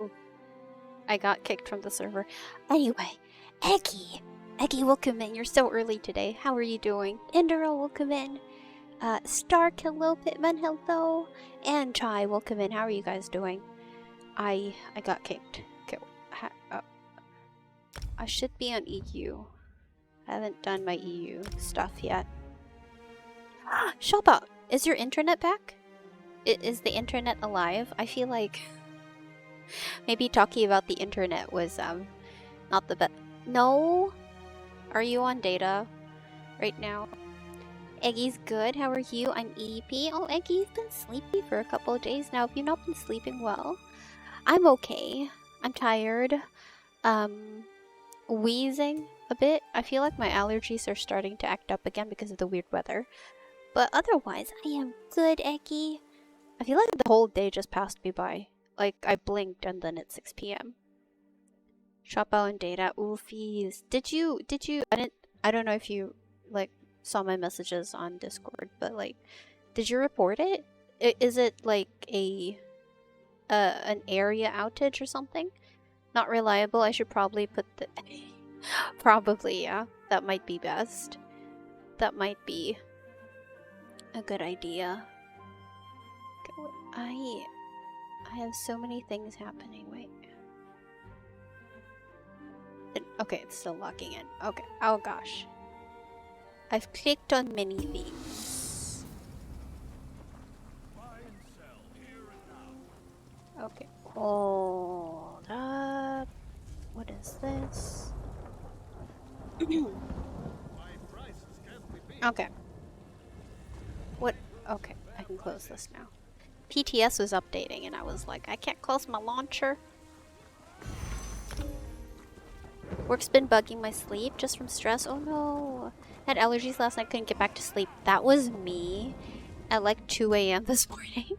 Ooh, I got kicked from the server. Anyway, Eggy! Eggy, welcome in. You're so early today. How are you doing? Indira, welcome in. Stark, hello. Pitman, hello. And Chai, welcome in. How are you guys doing? I got kicked. Okay, I should be on EU. I haven't done my EU stuff yet. Shoppa, is your internet back? Is the internet alive? I feel like maybe talking about the internet was not the best. No? Are you on data right now? Eggy's good. How are you? I'm EP. Oh, Eggy's been sleepy for a couple of days now. Have you not been sleeping well? I'm okay. I'm tired. Wheezing a bit. I feel like my allergies are starting to act up again because of the weird weather. But otherwise, I am good, Eggy. I feel like the whole day just passed me by. Like, I blinked and then it's 6 p.m. Shop out and data. Oofies. Did you, I don't know if you, like, saw my messages on Discord, but, like, did you report it? Is it, like, an area outage or something? Not reliable. I should probably put the... Probably, yeah. That might be best. That might be a good idea. I have so many things happening. Wait. Okay, it's still logging in. Okay. Oh gosh. I've clicked on many things. Okay. Hold up. What is this? Okay. What? Okay, I can close this now. PTS was updating and I was like, I can't close my launcher. Work's been bugging my sleep just from stress. Oh no. Had allergies last night, couldn't get back to sleep. That was me at like 2 a.m. this morning.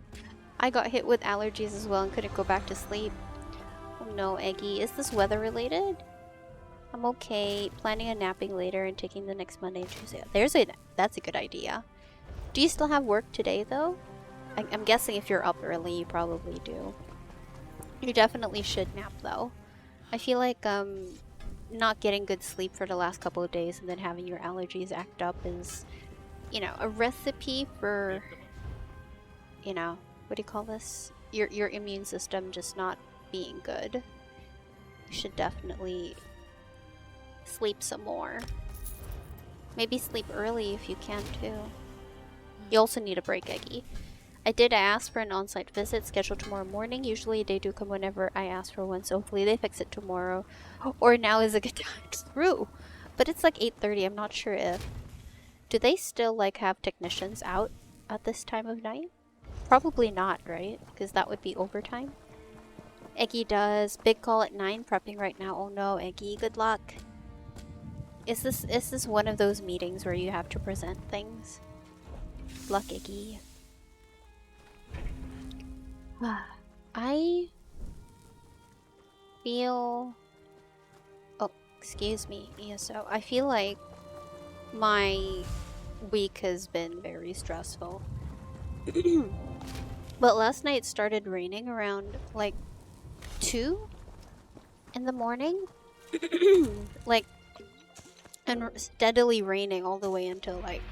I got hit with allergies as well and couldn't go back to sleep. Oh no, Eggy. Is this weather related? I'm okay. Planning on napping later and taking the next Monday and Tuesday. That's a good idea. Do you still have work today though? I'm guessing if you're up early, you probably do. You definitely should nap though. I feel like not getting good sleep for the last couple of days and then having your allergies act up is, you know, a recipe for, you know, what do you call this? Your immune system just not being good. You should definitely sleep some more. Maybe sleep early if you can too. You also need a break, Eggy. I did ask for an on-site visit scheduled tomorrow morning. Usually they do come whenever I ask for one, so hopefully they fix it tomorrow. Or now is a good time. True. But it's like 8:30. I'm not sure if... Do they still like have technicians out at this time of night? Probably not, right? Because that would be overtime. Eggy does. Big call at 9. Prepping right now. Oh no, Eggy. Good luck. Is this one of those meetings where you have to present things? Luck, Iggy. I feel... Oh, excuse me, ESO. I feel like my week has been very stressful. But last night it started raining around like 2 in the morning. Like, and steadily raining all the way until like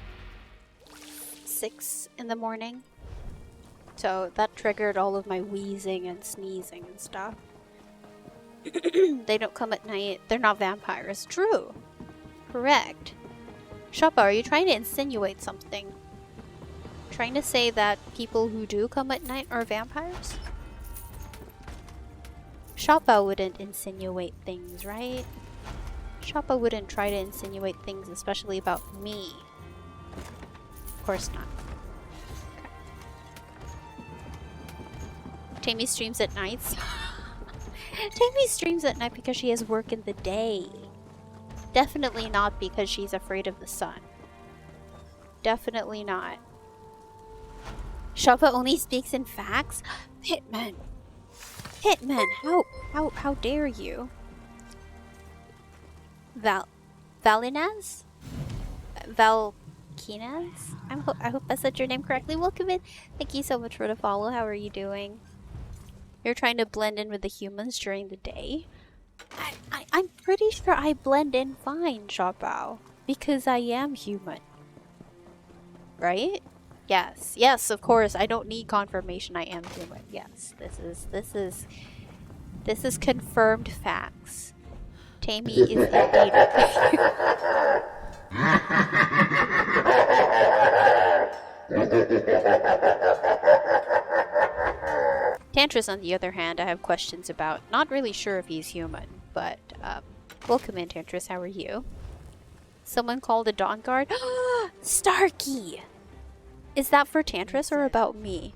6 in the morning. So that triggered all of my wheezing and sneezing and stuff. They don't come at night. They're not vampires. True. Correct. Shoppa, are you trying to insinuate something? Trying to say that people who do come at night are vampires? Shoppa wouldn't insinuate things, right? Shoppa wouldn't try to insinuate things, especially about me. Of course not. Tammy streams at nights. Tammy streams at night because she has work in the day. Definitely not because she's afraid of the sun. Definitely not. Shoppa only speaks in facts? Hitman! Hitman, how dare you? Valinaz? Valkinaz? I hope I said your name correctly. Welcome in. Thank you so much for the follow. How are you doing? You're trying to blend in with the humans during the day? I'm pretty sure I blend in fine, Xiaopao. Because I am human. Right? Yes. Yes, of course. I don't need confirmation I am human. Yes. This is confirmed facts. Tammy is indeed a Tantris, on the other hand, I have questions about. Not really sure if he's human, but welcome in, Tantris. How are you? Someone called a Dawn Guard? Starkey! Is that for Tantris or about me?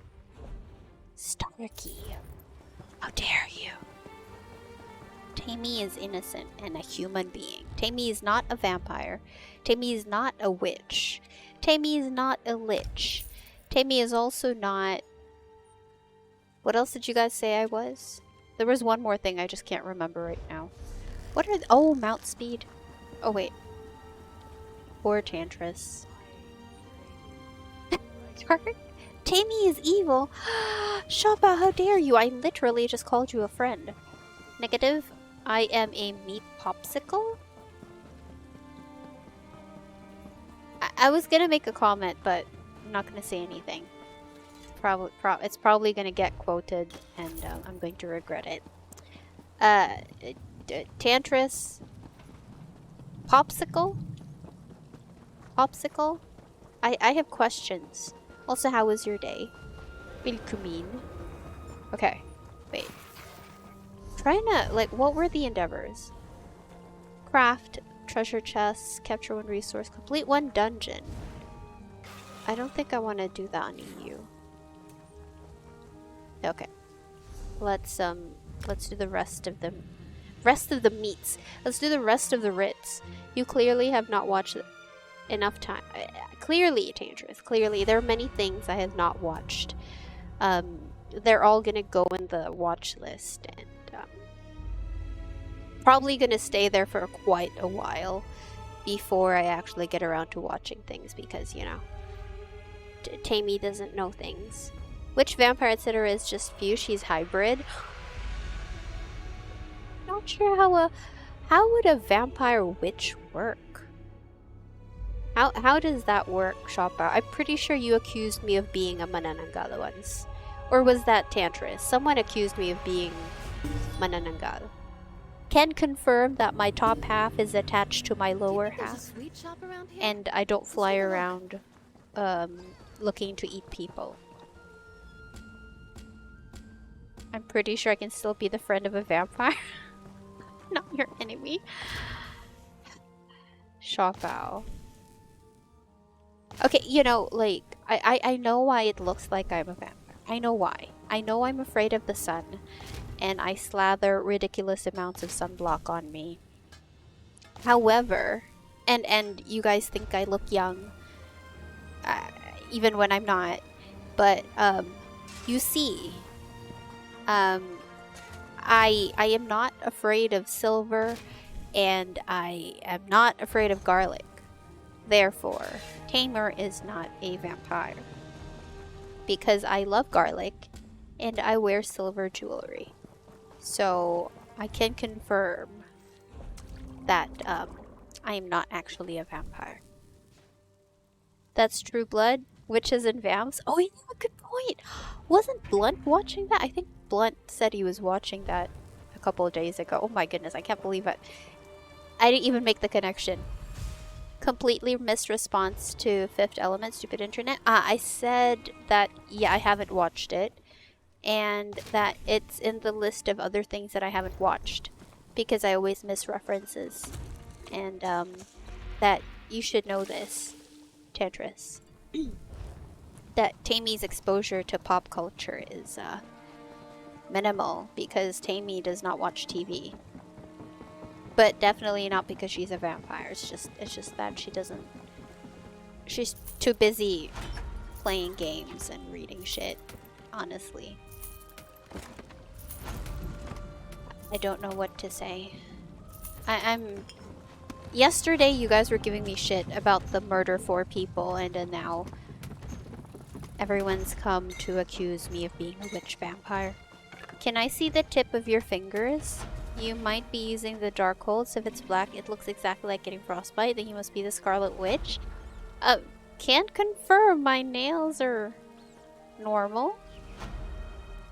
Starkey. How dare you? Tammy is innocent and a human being. Tammy is not a vampire. Tammy is not a witch. Tammy is not a lich. Tammy is also not... What else did you guys say I was? There was one more thing I just can't remember right now. What are... Oh, mount speed. Oh, wait. Poor Tantris. Tammy is evil. Shoppa, how dare you? I literally just called you a friend. Negative. I am a meat popsicle? I was gonna make a comment, but I'm not gonna say anything. It's probably gonna get quoted, and I'm going to regret it. Tantris. Popsicle? Popsicle? I have questions. Also, how was your day? Willkommen. Okay, wait. Trying to, like, what were the endeavors? Craft, treasure chests, capture one resource, complete one dungeon. I don't think I want to do that on EU. Okay. Let's do the rest of them. Rest of the meats. Let's do the rest of the writs. You clearly have not watched enough time. Clearly, Tantris. Clearly, there are many things I have not watched. They're all gonna go in the watch list, and probably gonna stay there for quite a while before I actually get around to watching things, because, you know, Tammy doesn't know things. Which vampire etc. is just few? She's hybrid. Not sure how would a vampire witch work? How does that work, Shoppa? I'm pretty sure you accused me of being a manananggal once. Or was that Tantris? Someone accused me of being manananggal. Can confirm that my top half is attached to my lower half. And I don't fly around looking to eat people. I'm pretty sure I can still be the friend of a vampire. Not your enemy. Shopao. Okay, you know, like, I know why it looks like I'm a vampire. I know why. I know I'm afraid of the sun, and I slather ridiculous amounts of sunblock on me. However, and you guys think I look young, even when I'm not, but, you see, I am not afraid of silver, and I am not afraid of garlic. Therefore, Tamer is not a vampire. Because I love garlic, and I wear silver jewelry. So, I can confirm that I am not actually a vampire. That's True Blood, Witches and Vamps. Oh, you know, good point. Wasn't Blunt watching that? I think Blunt said he was watching that a couple of days ago. Oh my goodness, I can't believe it. I didn't even make the connection. Completely missed response to Fifth Element, stupid internet. I said that, yeah, I haven't watched it. And that it's in the list of other things that I haven't watched. Because I always miss references. And, that you should know this, Tantris. That Tammy's exposure to pop culture is, minimal. Because Tammy does not watch TV. But definitely not because she's a vampire. It's just that she doesn't... She's too busy playing games and reading shit, honestly. I don't know what to say. I'm... Yesterday you guys were giving me shit about the murder 4 people, and then now everyone's come to accuse me of being a witch vampire. Can I see the tip of your fingers? You might be using the Darkholds. If it's black, it looks exactly like getting frostbite. Then you must be the Scarlet Witch. Can't confirm. My nails are normal.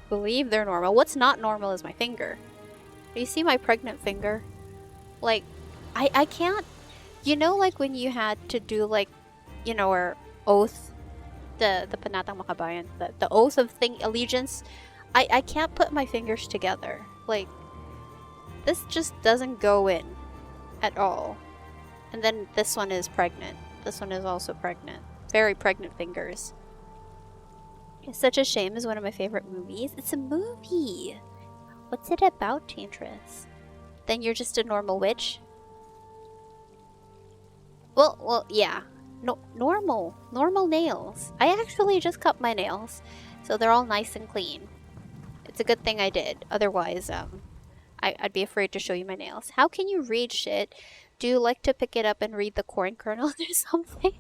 Believe they're normal. What's not normal is my finger. Do you see my pregnant finger? Like, I can't... You know, like when you had to do like, you know, our oath, the Panatang Makabayan, the oath of allegiance, I can't put my fingers together. Like, this just doesn't go in at all. And then this one is pregnant. This one is also pregnant. Very pregnant fingers. It's Such a Shame is one of my favorite movies. It's a movie. What's it about, Tantress? Then you're just a normal witch? Well, yeah. No, normal nails. I actually just cut my nails, so they're all nice and clean. It's a good thing I did. Otherwise, I'd be afraid to show you my nails. How can you read shit? Do you like to pick it up and read the corn kernels or something?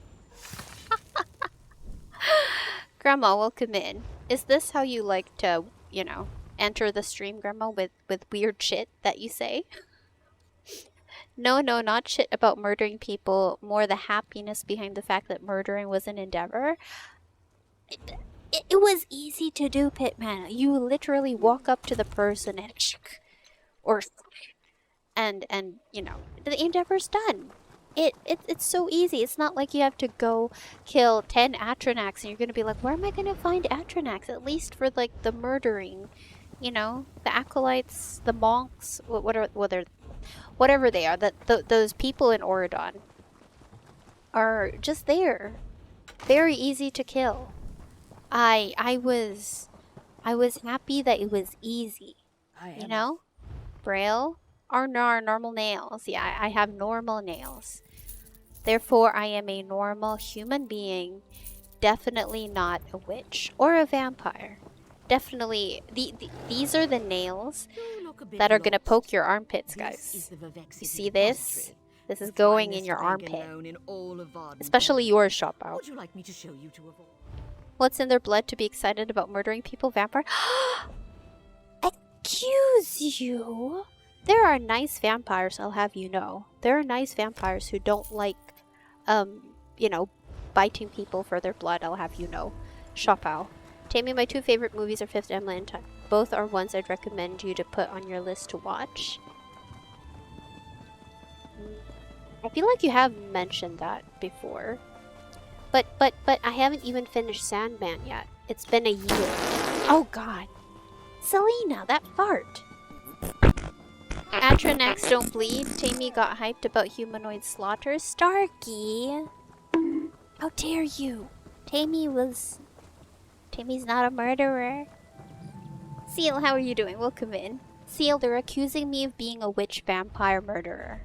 Grandma, welcome in. Is this how you like to, you know, enter the stream, Grandma, with weird shit that you say? No, not shit about murdering people. More the happiness behind the fact that murdering was an endeavor. It was easy to do, Pitman. You literally walk up to the person and you know, the endeavor's done. It's so easy. It's not like you have to go kill 10 Atronax and you're gonna be like, where am I gonna find Atronax? At least for like the murdering, you know, the acolytes, the monks, whatever they are, those people in Oridon are just there. Very easy to kill. I was happy that it was easy. You know? Braille are normal nails. Yeah, I have normal nails. Therefore, I am a normal human being. Definitely not a witch or a vampire. Definitely, these are the nails that are gonna poke your armpits, guys. You see this? This is going in your armpit. Especially yours, Shopao. Would you like me to show you to avoid? What's in their blood to be excited about murdering people, vampire? Excuse you? There are nice vampires, I'll have you know. There are nice vampires who don't like, you know, biting people for their blood, I'll have you know. Shopao. Tammy, my two favorite movies are Fifth Element. Both are ones I'd recommend you to put on your list to watch. I feel like you have mentioned that before. But I haven't even finished Sandman yet. It's been a year. Oh god. Selena, that fart. Atronax don't bleed. Tammy got hyped about humanoid slaughter. Starkey. How dare you? Tammy's not a murderer. Seal, how are you doing? Welcome in. Seal, they're accusing me of being a witch vampire murderer.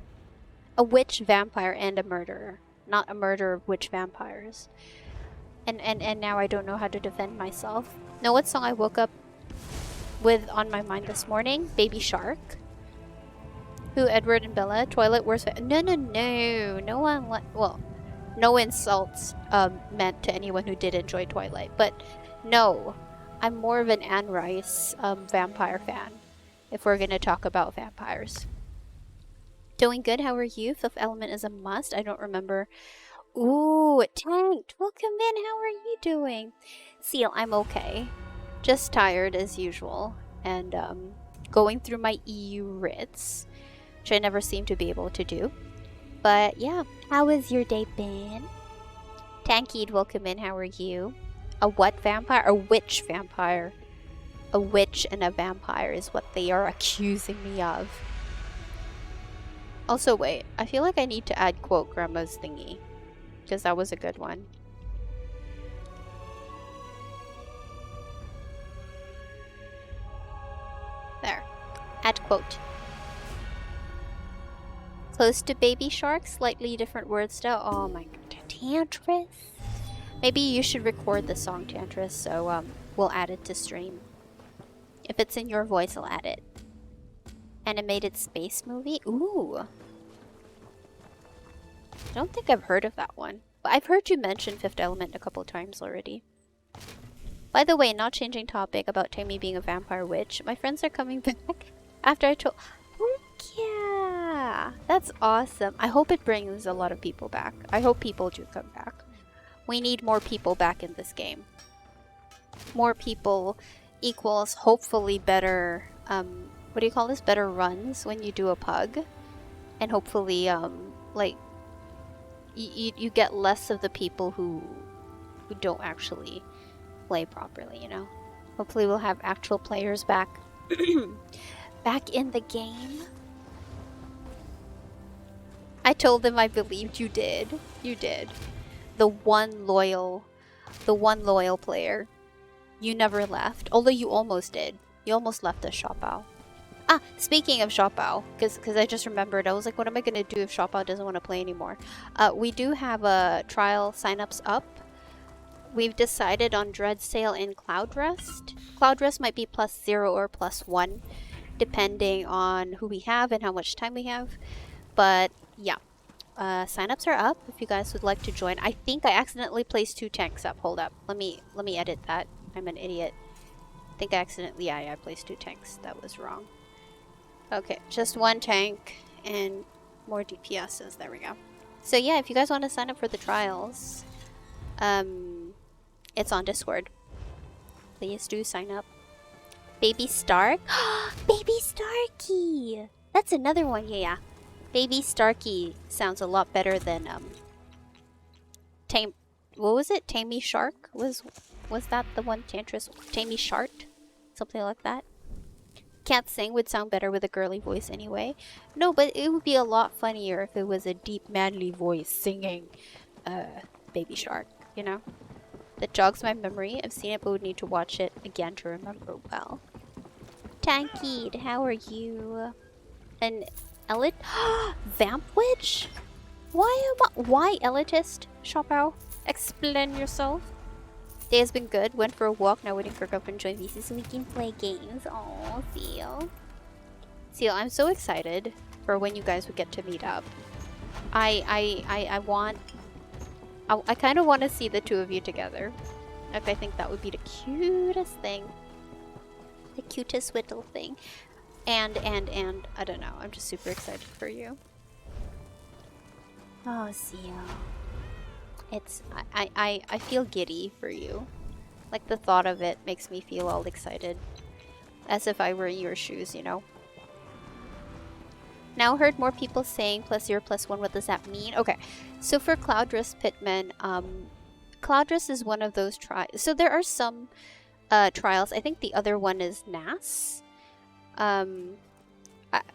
A witch vampire and a murderer. Not a murderer of witch vampires. And now I don't know how to defend myself. Know what song I woke up with on my mind this morning? Baby Shark. Who, Edward and Bella? Twilight worst No. No one well, no insults meant to anyone who did enjoy Twilight. But no, I'm more of an Anne Rice vampire fan. If we're gonna talk about vampires. Doing good, how are you? Fifth Element is a must. I don't remember. Ooh, Tanked. Welcome in, how are you doing? Seal, I'm okay. Just tired as usual. And going through my EU writs, which I never seem to be able to do. But yeah, how has your day been? Tankied, welcome in, how are you? A what vampire? A witch vampire. A witch and a vampire is what they are accusing me of. Also, wait, I feel like I need to add quote Grandma's thingy, because that was a good one. There. Add quote. Close to Baby Shark, slightly different word style. Oh my god, Tantris. Maybe you should record the song, Tantris, so we'll add it to stream. If it's in your voice, I'll add it. Animated space movie? Ooh. I don't think I've heard of that one. But I've heard you mention Fifth Element a couple times already. By the way, not changing topic about Tammy being a vampire witch. My friends are coming back after I told... Oh, yeah! That's awesome. I hope it brings a lot of people back. I hope people do come back. We need more people back in this game. More people equals hopefully better, what do you call this? Better runs when you do a pug. And hopefully, like, you get less of the people who don't actually play properly, you know? Hopefully we'll have actual players back. Back in the game. I told them I believed you did. You did. The one loyal player. You never left. Although you almost did. You almost left us, Shopao. Ah, speaking of Shopao, because I just remembered, I was like, what am I going to do if Shopao doesn't want to play anymore? We do have a trial signups up. We've decided on Dread Sail and Cloud Rest. Cloud Rest might be +0 or +1, depending on who we have and how much time we have. But yeah, signups are up if you guys would like to join. I think I accidentally placed 2 tanks up. Hold up, let me edit that. I'm an idiot. I think I accidentally, yeah, I placed 2 tanks. That was wrong. Okay, just 1 tank and more DPSs. There we go. So yeah, if you guys want to sign up for the trials, it's on Discord. Please do sign up. Baby Stark? Baby Starky! That's another one, yeah. Baby Starky sounds a lot better than, what was it? Tammy Shark? Was that the one? Tammy Shart? Something like that? Can't sing would sound better with a girly voice anyway. No, but it would be a lot funnier if it was a deep manly voice singing Baby Shark, you know? That jogs my memory. I've seen it but would need to watch it again to remember well. Tankied, how are you? An elit Vamp Witch? Why elitist, Shopao? Explain yourself. Day has been good. Went for a walk. Now waiting for girlfriend to join VC so we can play games. Oh, Seal. Seal, I'm so excited for when you guys would get to meet up. I kind of want to see the 2 of you together. Like, I think that would be the cutest thing. The cutest little thing. And, I don't know. I'm just super excited for you. Oh, Seal. It's, I feel giddy for you. Like, the thought of it makes me feel all excited. As if I were in your shoes, you know? Now heard more people saying +0, +1. What does that mean? Okay, so for Cloudress Pitman, Cloudress is one of those trials. So there are some trials. I think the other one is NAS.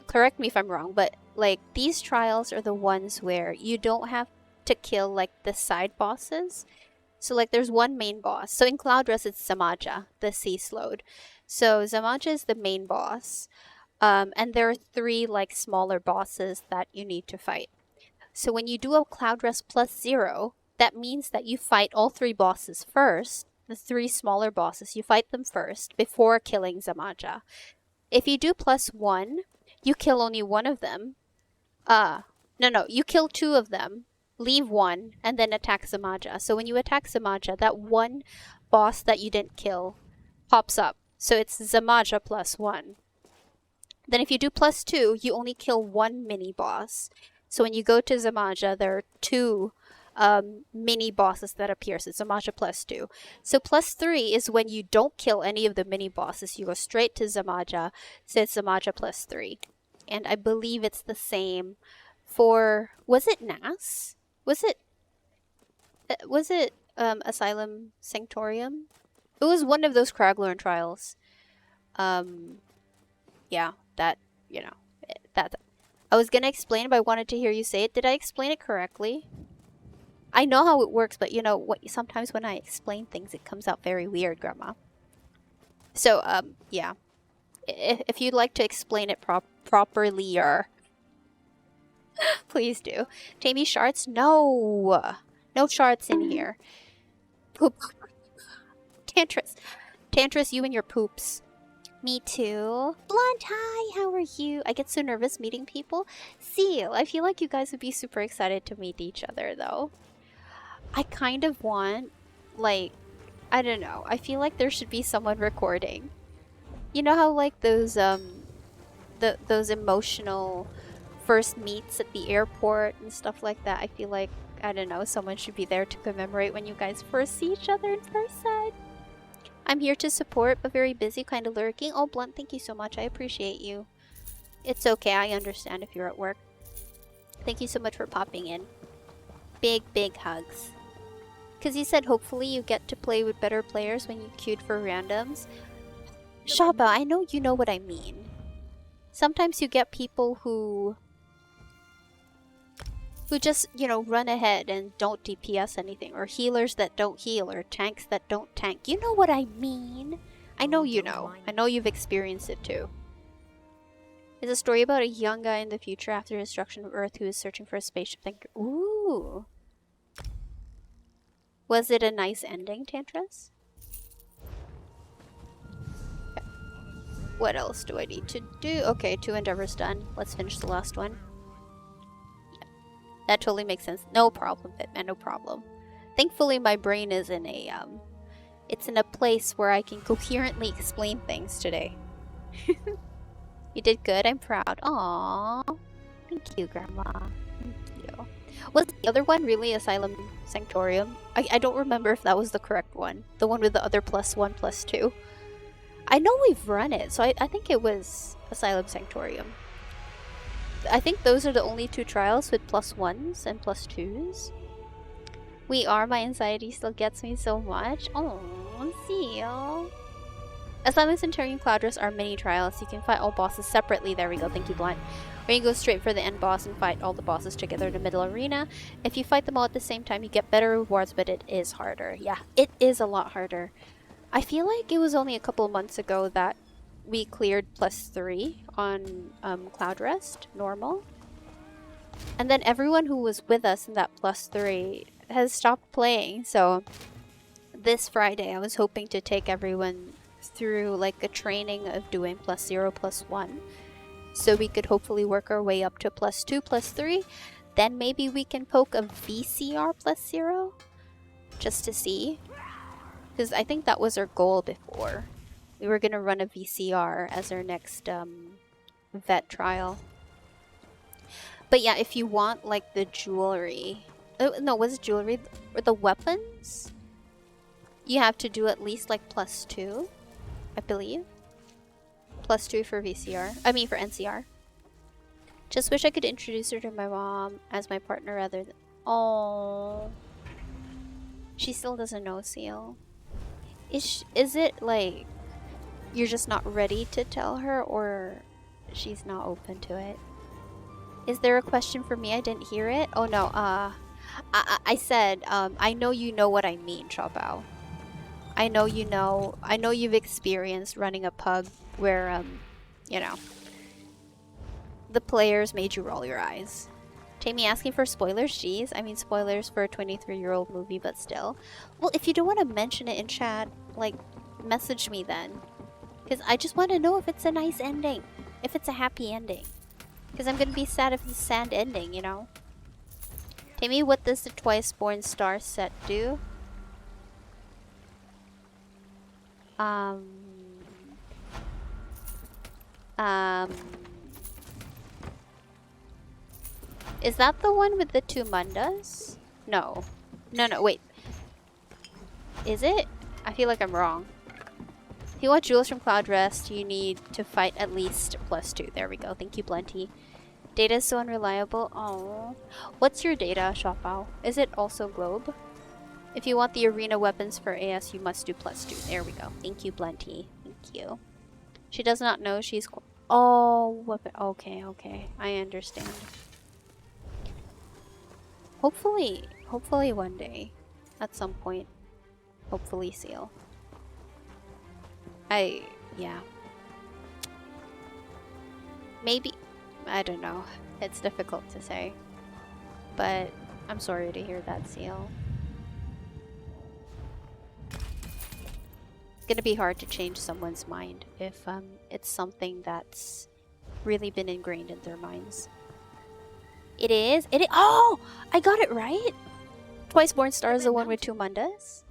Correct me if I'm wrong, but like these trials are the ones where you don't have to kill like the side bosses. So like there's one main boss. So in Cloudress it's Zamaja, the Sea Slowed. So Zamaja is the main boss. And there are 3 like smaller bosses that you need to fight. So when you do a Cloudress +0, that means that you fight all 3 bosses first. The 3 smaller bosses, you fight them first before killing Zamaja. If you do +1, you kill only one of them. No, you kill 2 of them, leave 1, and then attack Zamaja. So when you attack Zamaja, that one boss that you didn't kill pops up. So it's Zamaja +1. Then if you do +2, you only kill 1 mini boss. So when you go to Zamaja, there are 2 mini bosses that appear. So Zamaja +2. So +3 is when you don't kill any of the mini bosses. You go straight to Zamaja. So it's Zamaja +3. And I believe it's the same for... Was it NAS? Was it Asylum Sanctorium? It was one of those Kraglorn trials. Yeah, that, you know, that. I was gonna explain it, but I wanted to hear you say it. Did I explain it correctly? I know how it works, but you know, sometimes when I explain things, it comes out very weird, Grandma. So, yeah. If you'd like to explain it properly, please do. Tammy Sharts? No! No Sharts in here. Poop. Tantris. Tantris, you and your poops. Me too. Blunt, hi, how are you? I get so nervous meeting people. Seal, I feel like you guys would be super excited to meet each other, though. I kind of want, like, I don't know. I feel like there should be someone recording. You know how like those those emotional first meets at the airport and stuff like that? I feel like, I don't know, someone should be there to commemorate when you guys first see each other in person. I'm here to support, but very busy, kind of lurking. Oh, Blunt, thank you so much. I appreciate you. It's okay. I understand if you're at work. Thank you so much for popping in. Big, big hugs. Because you said hopefully you get to play with better players when you queued for randoms. Shaba, I know you know what I mean. Sometimes you get people who just, you know, run ahead and don't DPS anything, or healers that don't heal, or tanks that don't tank. You know what I mean? I know you know. I know you've experienced it too. It's a story about a young guy in the future after the destruction of Earth who is searching for a spaceship. Ooh. Was it a nice ending, Tantras? Okay. What else do I need to do? Okay, 2 endeavors done. Let's finish the last one. That totally makes sense. No problem, Bitman, no problem. Thankfully, my brain is in a, it's in a place where I can coherently explain things today. You did good, I'm proud. Aww. Thank you, Grandma. Thank you. Was the other one really Asylum Sanctorium? I don't remember if that was the correct one. The one with the other +1, +2. I know we've run it, so I think it was Asylum Sanctorium. I think those are the only 2 trials with +1s and +2s. My anxiety still gets me so much. Oh, Seal. Asylum Centurion Cloudress are mini trials. You can fight all bosses separately. There we go. Thank you, Blind. Or you can go straight for the end boss and fight all the bosses together in the middle arena. If you fight them all at the same time, you get better rewards, but it is harder. Yeah, it is a lot harder. I feel like it was only a couple of months ago that we cleared +3 on Cloud Rest, normal. And then everyone who was with us in that +3 has stopped playing. So this Friday, I was hoping to take everyone through like a training of doing +0, +1. So we could hopefully work our way up to +2, +3. Then maybe we can poke a VCR +0 just to see. Because I think that was our goal before. We were going to run a VCR as our next vet trial. But yeah, if you want like the jewelry... Oh, no, was it jewelry? Or the weapons? You have to do at least like +2, I believe. +2 for VCR. I mean for NCR. Just wish I could introduce her to my mom as my partner rather than... Oh. She still doesn't know, Seal. Is it like... you're just not ready to tell her, or she's not open to it? Is there a question for me? I didn't hear it. Oh no, I said, I know you know what I mean, Xiaobao. I know you know, I know you've experienced running a pub where, you know, the players made you roll your eyes. Tammy asking for spoilers? Jeez, I mean spoilers for a 23-year-old movie, but still. Well, if you don't want to mention it in chat, like, message me then. Because I just want to know if it's a nice ending. If it's a happy ending. Because I'm going to be sad if it's a sad ending, you know? Tammy, what does the Twice Born Star set do? Is that the one with the 2 mundas? No. No, wait. Is it? I feel like I'm wrong. If you want jewels from Cloud Rest, you need to fight at least +2. There we go. Thank you, Blenty. Data is so unreliable. Oh. What's your data, Shopao? Is it also Globe? If you want the arena weapons for AS, you must do +2. There we go. Thank you, Blenty. Thank you. She does not know she's... Oh, weapon. Okay. I understand. Hopefully one day. At some point. Hopefully, Seal. Yeah. Maybe, I don't know. It's difficult to say. But I'm sorry to hear that, Seal. It's gonna be hard to change someone's mind if it's something that's really been ingrained in their minds. It is? Oh! I got it right! Twice Born Star is the one with 2 mundas?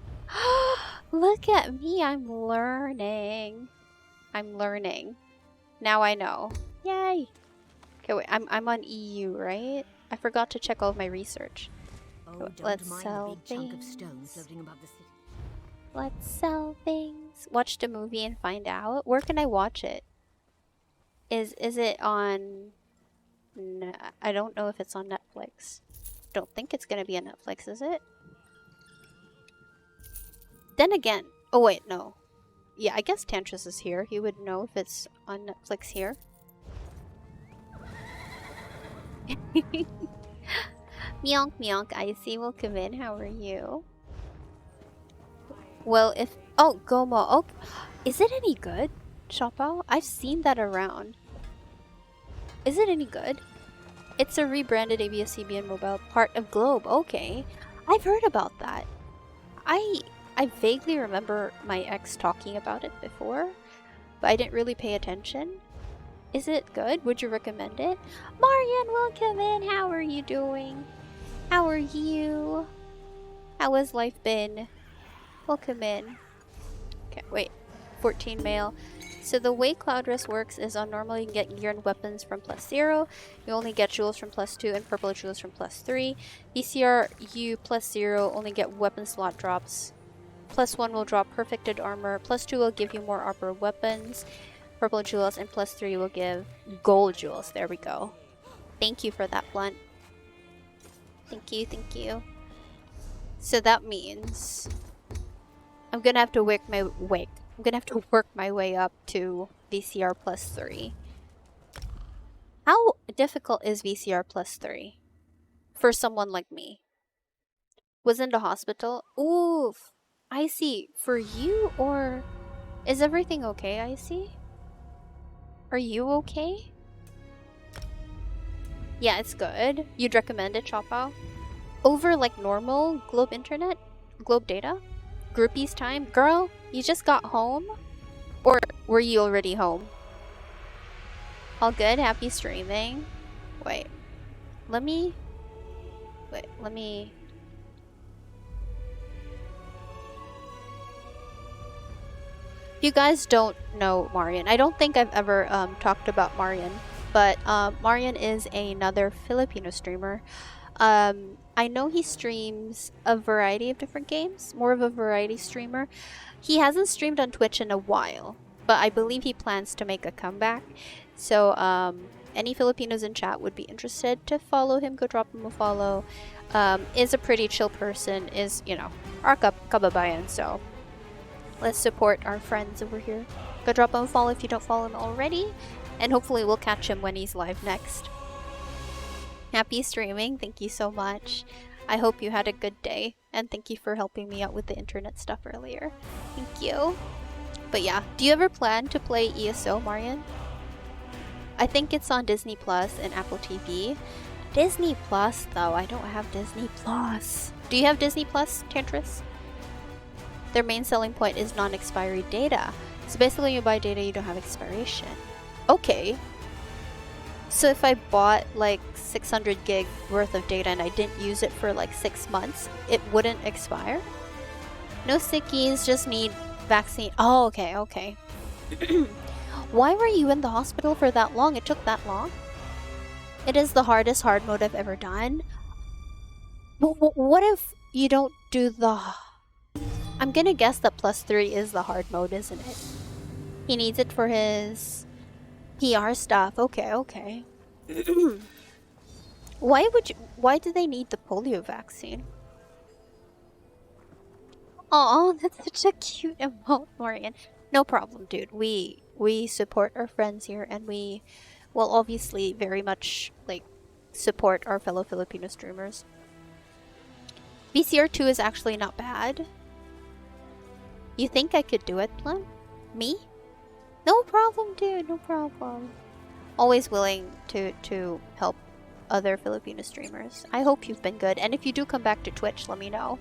Look at me, I'm learning. I'm learning. Now I know. Yay! Okay, wait, I'm on EU, right? I forgot to check all of my research. Oh, Let's don't mind sell the big chunk of things. stone floating above the city. Let's sell things. Watch the movie and find out. Where can I watch it? Is it on... No, I don't know if it's on Netflix. Don't think it's gonna be on Netflix, is it? Then again... Oh wait, no. Yeah, I guess Tantris is here. He would know if it's on Netflix here. Meonk, meonk, Icy, welcome in. How are you? Well, if... Oh, Gomo. Oh, is it any good, Shopao? I've seen that around. Is it any good? It's a rebranded ABS-CBN mobile, part of Globe. Okay. I've heard about that. I vaguely remember my ex talking about it before, but I didn't really pay attention. Is it good? Would you recommend it? Marian, welcome in. How are you doing? How are you? How has life been? Welcome in. Okay, wait. 14 male. So the way Cloud Rest works is on normally you can get gear and weapons from +0. You only get jewels from +2 and purple jewels from +3. BCRU +0 only get weapon slot drops. +1 will drop perfected armor. +2 will give you more armor weapons, purple jewels, and +3 will give gold jewels. There we go. Thank you for that, Blunt. Thank you, thank you. So that means I'm gonna have to work my way up to VCR +3. How difficult is VCR +3 for someone like me? Was in the hospital. Oof. I see. For you, or is everything okay? I see. Are you okay? Yeah, it's good. You'd recommend it, Chopao? Over like normal Globe internet? Globe data? Groupies time? Girl, you just got home? Or were you already home? All good? Happy streaming? Wait. Let me... If you guys don't know Marian, I don't think I've ever talked about Marian, but Marian is another Filipino streamer. I know he streams a variety of different games, more of a variety streamer. He hasn't streamed on Twitch in a while, but I believe he plans to make a comeback. So any Filipinos in chat would be interested to follow him, go drop him a follow. Is a pretty chill person, is, you know, our kababayan, so let's support our friends over here. Go drop him a follow if you don't follow him already, and hopefully we'll catch him when he's live next. Happy streaming, thank you so much. I hope you had a good day, and thank you for helping me out with the internet stuff earlier. Thank you. But yeah, do you ever plan to play ESO, Marian? I think it's on Disney Plus and Apple TV. Disney Plus, though, I don't have Disney Plus. Do you have Disney Plus, Tantris? Their main selling point is non-expiry data. So basically, when you buy data, you don't have expiration. Okay. So if I bought like 600 gig worth of data and I didn't use it for like 6 months, it wouldn't expire? No sickies, just need vaccine. Oh, okay, okay. Why were you in the hospital for that long? It took that long? It is the hardest hard mode I've ever done. What if you don't do the... I'm gonna guess that +3 is the hard mode, isn't it? He needs it for his PR stuff. Okay, okay. Why do they need the polio vaccine? Oh, that's such a cute emote, Marian. No problem, dude. We support our friends here, and we will obviously very much like support our fellow Filipino streamers. VCR2 is actually not bad. You think I could do it, Plum? Me? No problem, dude. No problem. Always willing to help other Filipino streamers. I hope you've been good. And if you do come back to Twitch, let me know.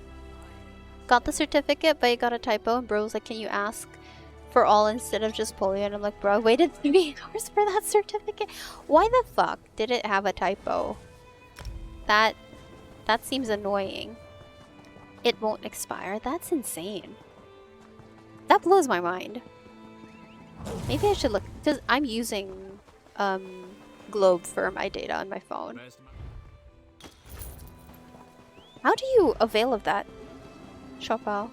Got the certificate, but you got a typo. And bro was like, can you ask for all instead of just polio? And I'm like, bro, I waited 3 hours for that certificate. Why the fuck did it have a typo? That seems annoying. It won't expire. That's insane. That blows my mind. Maybe I should look, because I'm using Globe for my data on my phone. How do you avail of that? Chopal.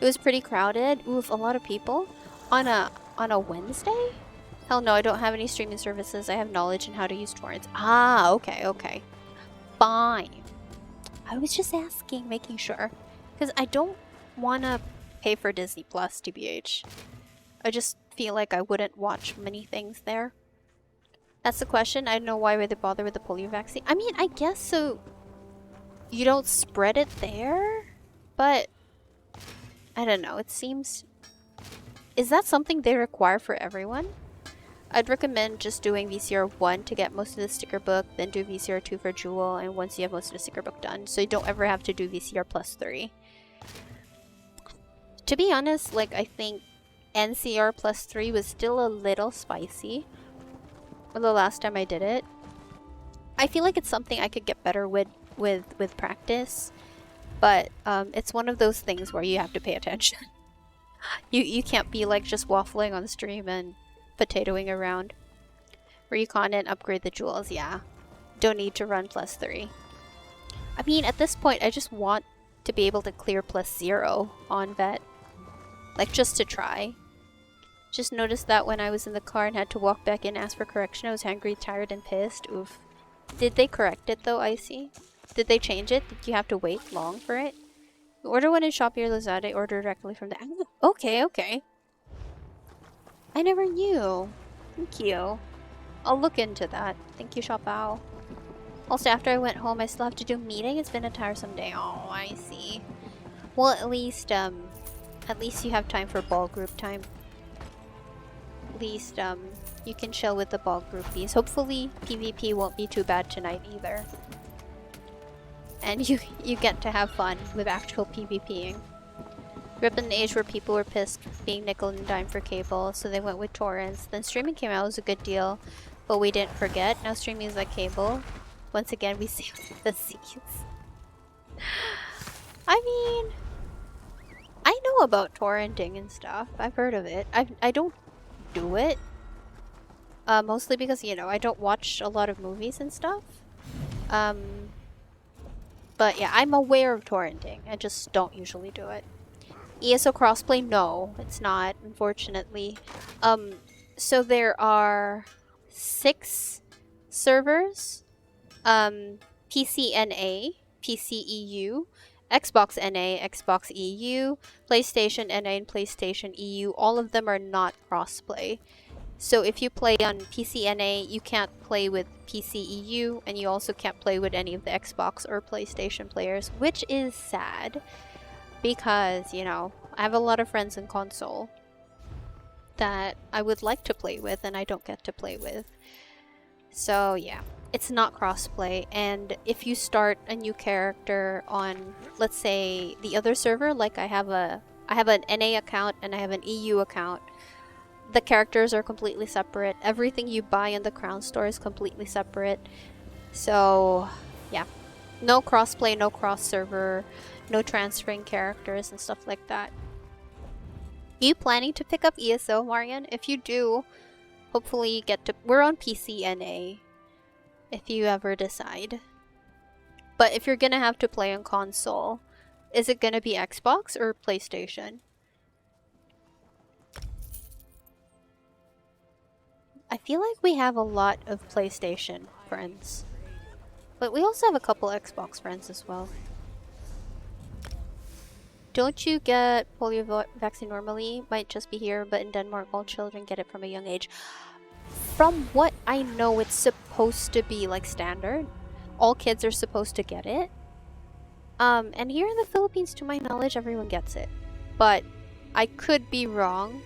It was pretty crowded. Oof, a lot of people. On a Wednesday? Hell no, I don't have any streaming services. I have knowledge in how to use torrents. Ah, okay, okay. Fine. I was just asking, making sure. Because I don't want to pay for Disney Plus, TBH. I just feel like I wouldn't watch many things there. That's the question. I don't know why would they bother with the polio vaccine. I mean, I guess so you don't spread it there? But I don't know. It seems... Is that something they require for everyone? I'd recommend just doing VCR 1 to get most of the sticker book, then do VCR 2 for Jewel, and once you have most of the sticker book done, so you don't ever have to do VCR plus 3. To be honest, like, I think NCR plus 3 was still a little spicy the last time I did it. I feel like it's something I could get better with practice, but it's one of those things where you have to pay attention. You can't be like just waffling on the stream and potatoing around. Recon and upgrade the jewels, yeah. Don't need to run plus 3. I mean, at this point, I just want to be able to clear plus 0 on vet. Like, just to try. Just noticed that when I was in the car and had to walk back in and ask for correction, I was hungry, tired, and pissed. Oof. Did they correct it though, Icy? Did they change it? Did you have to wait long for it? Order one in Shopee or Lazada, order directly from the... Okay, okay. I never knew. Thank you. I'll look into that. Thank you, Shopao. Also, after I went home, I still have to do meeting. It's been a tiresome day. Oh, I see. Well, at least you have time for ball group time. At least, you can chill with the ball groupies. Hopefully, PvP won't be too bad tonight either. And you get to have fun with actual PvPing. Grew up in an age where people were pissed being nickel and dime for cable, so they went with torrents. Then streaming came out, it was a good deal, but we didn't forget. Now streaming is like cable. Once again, we see the seas. I mean, I know about torrenting and stuff. I've heard of it. I don't do it. Mostly because, you know, I don't watch a lot of movies and stuff. But yeah, I'm aware of torrenting. I just don't usually do it. ESO crossplay? No, it's not, unfortunately. So there are 6 servers. PCNA, PCEU, Xbox NA, Xbox EU, PlayStation NA, and PlayStation EU. All of them are not crossplay. So if you play on PCNA, you can't play with PCEU, and you also can't play with any of the Xbox or PlayStation players, which is sad. Because, you know, I have a lot of friends in console that I would like to play with and I don't get to play with. So yeah, it's not crossplay. And if you start a new character on, let's say, the other server, like I have an NA account and I have an EU account, the characters are completely separate. Everything you buy in the Crown Store is completely separate. So yeah, no crossplay, no cross server, no transferring characters and stuff like that. Are you planning to pick up ESO, Marian? If you do, hopefully you get to... We're on PCNA, if you ever decide. But if you're gonna have to play on console, is it gonna be Xbox or PlayStation? I feel like we have a lot of PlayStation friends. But we also have a couple Xbox friends as well. Don't you get polio vaccine normally? Might just be here, but in Denmark all children get it from a young age. From what I know, it's supposed to be like standard. All kids are supposed to get it. And here in the Philippines, to my knowledge, everyone gets it. But I could be wrong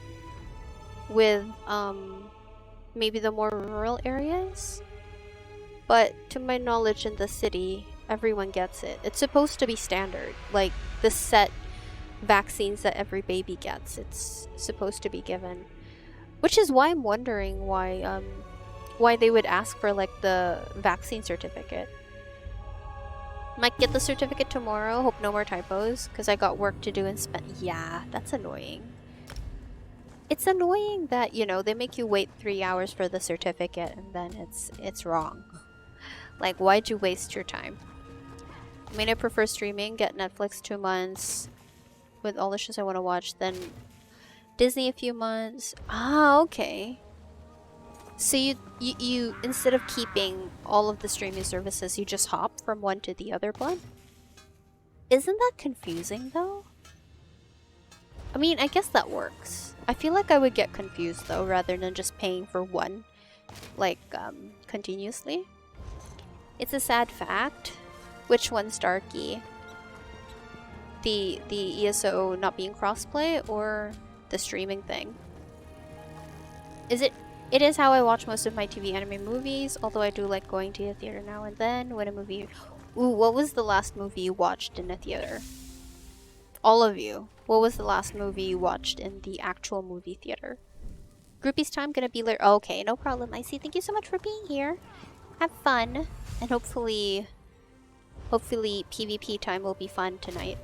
with maybe the more rural areas. But to my knowledge, in the city, everyone gets it. It's supposed to be standard, like the set vaccines that every baby gets. It's supposed to be given, which is why I'm wondering why they would ask for like the vaccine certificate. Might get the certificate tomorrow. Hope no more typos, because I got work to do and spend. Yeah, that's annoying. It's annoying that, you know, they make you wait 3 hours for the certificate and then it's wrong. Like, why'd you waste your time? I mean, I prefer streaming, get Netflix 2 months with all the shows I want to watch, then Disney a few months. Ah, okay. So you instead of keeping all of the streaming services, you just hop from one to the other one? Isn't that confusing though? I mean, I guess that works. I feel like I would get confused though, rather than just paying for one, like, continuously. It's a sad fact. Which one's Darky? The ESO not being crossplay or the streaming thing? It is how I watch most of my TV anime movies, although I do like going to the theater now and then when a movie... Ooh, what was the last movie you watched in a theater? All of you. What was the last movie you watched in the actual movie theater? Groupies time gonna be later. Okay, no problem. I see. Thank you so much for being here. Have fun. And hopefully PvP time will be fun tonight.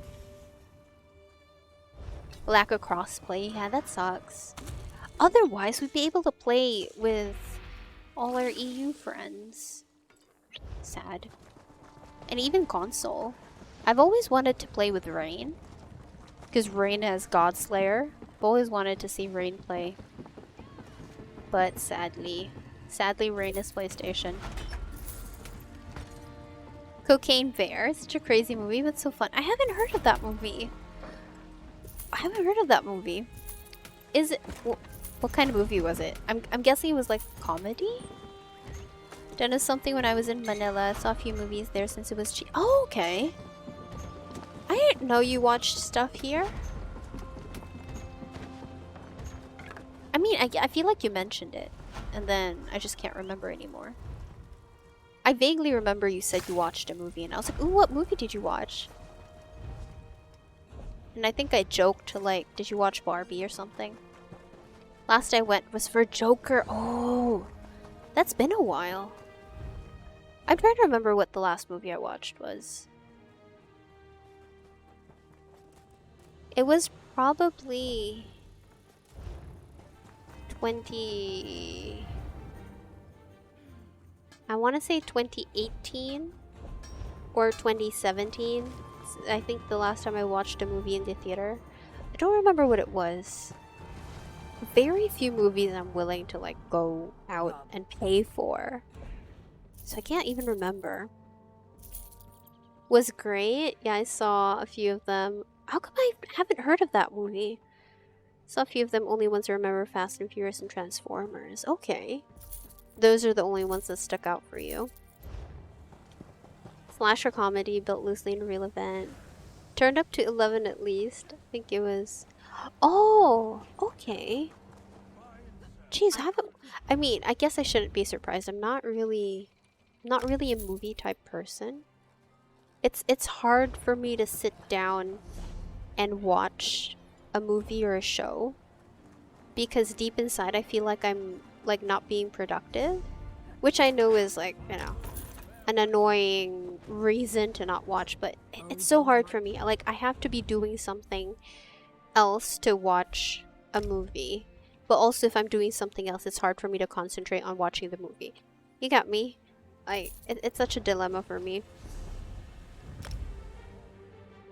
Lack of crossplay. Yeah, that sucks. Otherwise, we'd be able to play with all our EU friends. Sad. And even console. I've always wanted to play with Rain. Because Rain has Godslayer. I've always wanted to see Rain play. But sadly Rain is PlayStation. Cocaine Bear. It's such a crazy movie, but so fun. I haven't heard of that movie. Is it... What kind of movie was it? I'm guessing it was like comedy? Done something when I was in Manila. Saw a few movies there since it was cheap. Oh, okay. I didn't know you watched stuff here. I mean, I feel like you mentioned it. And then I just can't remember anymore. I vaguely remember you said you watched a movie and I was like, ooh, what movie did you watch? And I think I joked to like, did you watch Barbie or something? Last I went was for Joker. Oh, that's been a while. I'm trying to remember what the last movie I watched was. It was probably 2018 or 2017. I think the last time I watched a movie in the theater. I don't remember what it was. Very few movies I'm willing to like go out and pay for. So I can't even remember. Was great. Yeah, I saw a few of them. How come I haven't heard of that movie? Saw a few of them. Only ones I remember: Fast and Furious and Transformers. Okay. Those are the only ones that stuck out for you. Slasher comedy built loosely in a real event. Turned up to 11 at least. I think it was... Oh, okay. Jeez, I mean, I guess I shouldn't be surprised. I'm not really a movie type person. It's hard for me to sit down and watch a movie or a show because deep inside I feel like I'm like not being productive, which I know is like, you know, an annoying reason to not watch, but it's so hard for me. Like I have to be doing something else to watch a movie, but also if I'm doing something else, it's hard for me to concentrate on watching the movie. You got me? It's such a dilemma for me.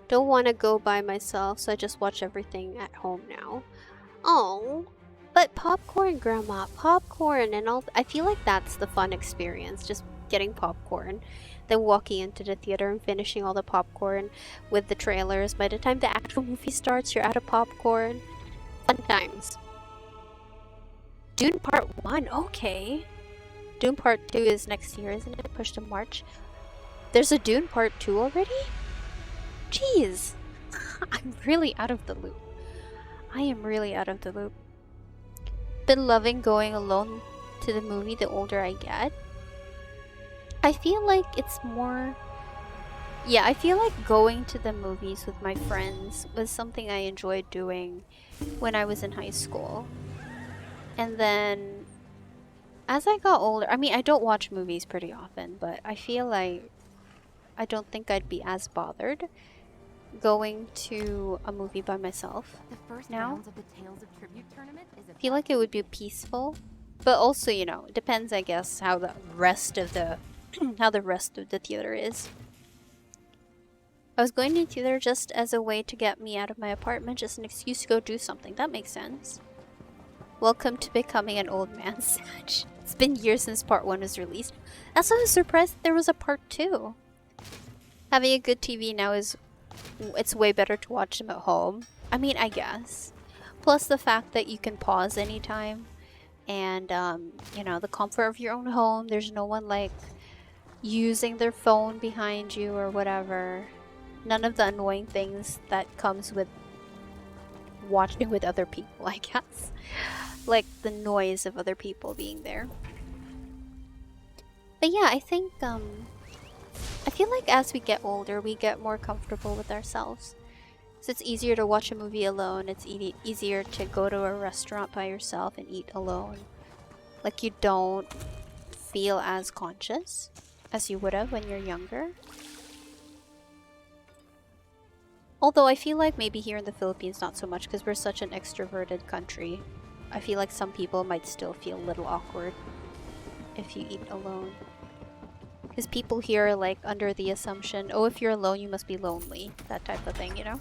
Don't want to go by myself, so I just watch everything at home now. Oh, but popcorn, Grandma, popcorn, and all. I feel like that's the fun experience, just getting popcorn, then walking into the theater and finishing all the popcorn with the trailers. By the time the actual movie starts, you're out of popcorn. Fun times. Dune Part 1, okay. Dune Part 2 is next year, isn't it? Pushed to March. There's a Dune Part 2 already? Jeez. I'm really out of the loop. I am really out of the loop. Been loving going alone to the movie the older I get. I feel like it's more... Yeah, I feel like going to the movies with my friends was something I enjoyed doing when I was in high school. And then, as I got older, I mean, I don't watch movies pretty often, but I feel like I don't think I'd be as bothered. going to a movie by myself The first now. rounds of the Tales of Tribute tournament is I feel like it would be peaceful, but also, you know, it depends, I guess, how the rest of the how the rest of the theater is. I was going to theater just as a way to get me out of my apartment, just an excuse to go do something. That makes sense. Welcome to becoming an old man, Sag. It's been years since part 1 was released. That's why I was surprised that there was a part 2. Having a good TV now it's way better to watch them at home. I mean, I guess. Plus the fact that you can pause anytime. And, you know, the comfort of your own home. There's no one, like, using their phone behind you or whatever. None of the annoying things that comes with watching with other people, I guess. Like the noise of other people being there. But yeah, I think, I feel like as we get older, we get more comfortable with ourselves. So it's easier to watch a movie alone. It's easier to go to a restaurant by yourself and eat alone. Like you don't feel as conscious as you would have when you're younger. Although I feel like maybe here in the Philippines not so much because we're such an extroverted country. I feel like some people might still feel a little awkward if you eat alone. Because people here are like under the assumption, oh, if you're alone you must be lonely. That type of thing, you know?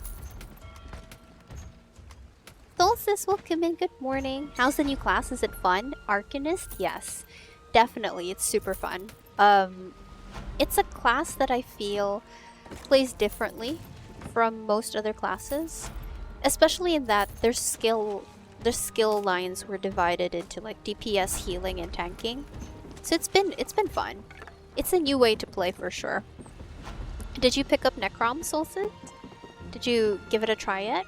Solstice, welcome in. Good morning. How's the new class? Is it fun? Arcanist? Yes. Definitely. It's super fun. It's a class that I feel plays differently from most other classes, especially in that their skill lines were divided into like DPS, healing, and tanking. So it's been fun. It's a new way to play for sure. Did you pick up Necrom, Solstice? Did you give it a try yet?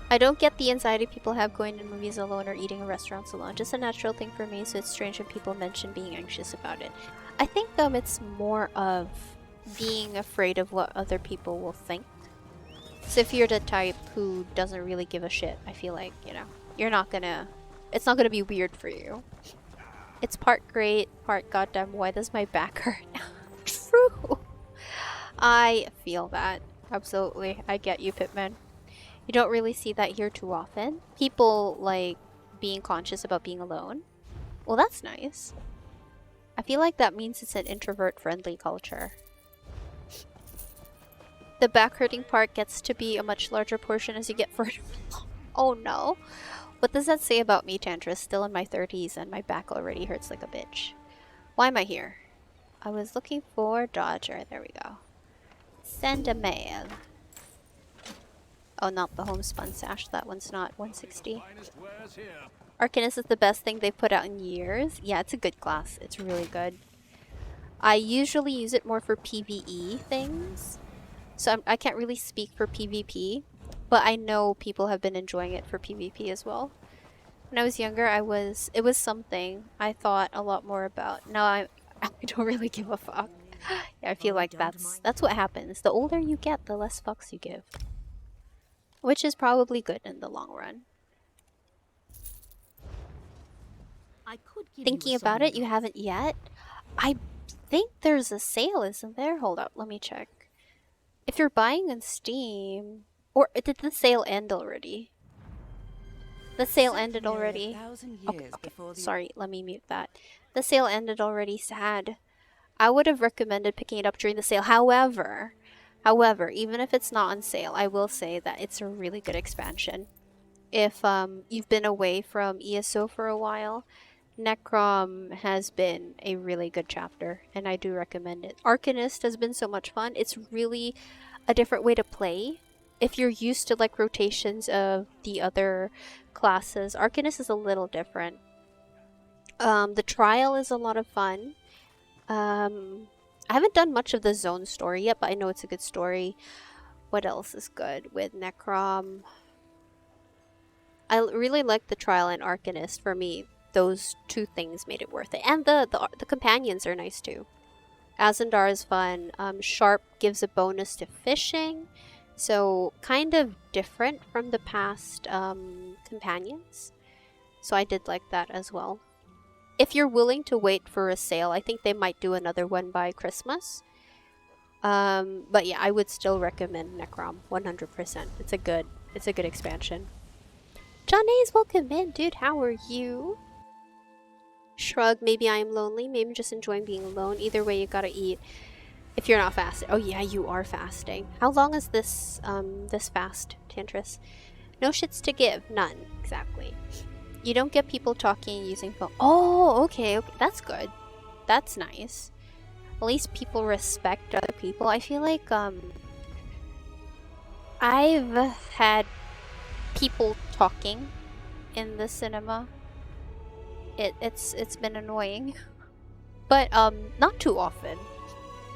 I don't get the anxiety people have going to movies alone or eating in restaurants alone. Just a natural thing for me, so it's strange when people mention being anxious about it. I think it's more of being afraid of what other people will think. So if you're the type who doesn't really give a shit, I feel like, you know, it's not gonna be weird for you. It's part great, part goddamn why does my back hurt? True! I feel that. Absolutely. I get you, Pitman. You don't really see that here too often. People, like, being conscious about being alone. Well, that's nice. I feel like that means it's an introvert-friendly culture. The back hurting part gets to be a much larger portion as you get further along. Oh no. What does that say about me, Tantra? Still in my 30s and my back already hurts like a bitch. Why am I here? I was looking for Dodger. There we go. Send a mail. Oh, not the homespun sash. That one's not 160. Arcanist is the best thing they've put out in years. Yeah, it's a good class. It's really good. I usually use it more for PvE things. So I can't really speak for PvP. But I know people have been enjoying it for PvP as well. When I was younger, it was something I thought a lot more about. Now I don't really give a fuck. Yeah, I feel like that's what happens. The older you get, the less fucks you give. Which is probably good in the long run. Thinking about it, you haven't yet? I think there's a sale, isn't there? Hold up, let me check. If you're buying on Steam... Or did the sale end already? The sale ended already. Okay, sorry, let me mute that. The sale ended already, sad. I would have recommended picking it up during the sale. However, even if it's not on sale, I will say that it's a really good expansion. If you've been away from ESO for a while, Necrom has been a really good chapter, and I do recommend it. Arcanist has been so much fun. It's really a different way to play. If you're used to like rotations of the other classes, Arcanist is a little different. The trial is a lot of fun. I haven't done much of the zone story yet, but I know it's a good story. What else is good with Necrom? I really like the trial and Arcanist. For me, those two things made it worth it. And the companions are nice too. Azandar is fun. Sharp gives a bonus to fishing. So kind of different from the past companions. So I did like that as well. If you're willing to wait for a sale, I think they might do another one by Christmas. But yeah, I would still recommend Necrom 100%. It's a good expansion. John A's welcome in, dude. How are you? Shrug. Maybe I am lonely. Maybe I'm just enjoying being alone. Either way, you gotta eat. If you're not fasting. Oh yeah, you are fasting. How long is this this fast, Tantris? No shits to give. None. Exactly. You don't get people talking using phone. Oh, okay. That's good. That's nice. At least people respect other people. I feel like I've had people talking in the cinema. It's been annoying. But not too often.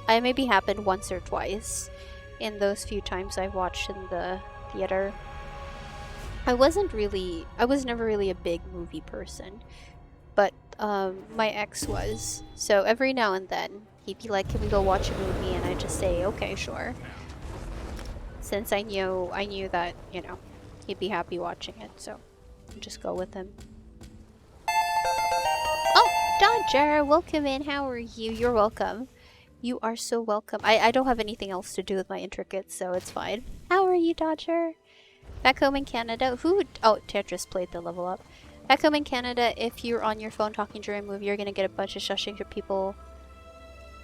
I maybe happened once or twice in those few times I watched in the theater. I was never really a big movie person, but my ex was. So every now and then he'd be like, "Can we go watch a movie?" And I just say, "Okay, sure." Since I knew that, you know, he'd be happy watching it, so I'd just go with him. Oh, Dodger, welcome in. How are you? You're welcome. You are so welcome. I don't have anything else to do with my intricates, so it's fine. How are you, Dodger? Back home in Canada, oh, Tetris played the level up. Back home in Canada, if you're on your phone talking during a movie, you're gonna get a bunch of shushing to people.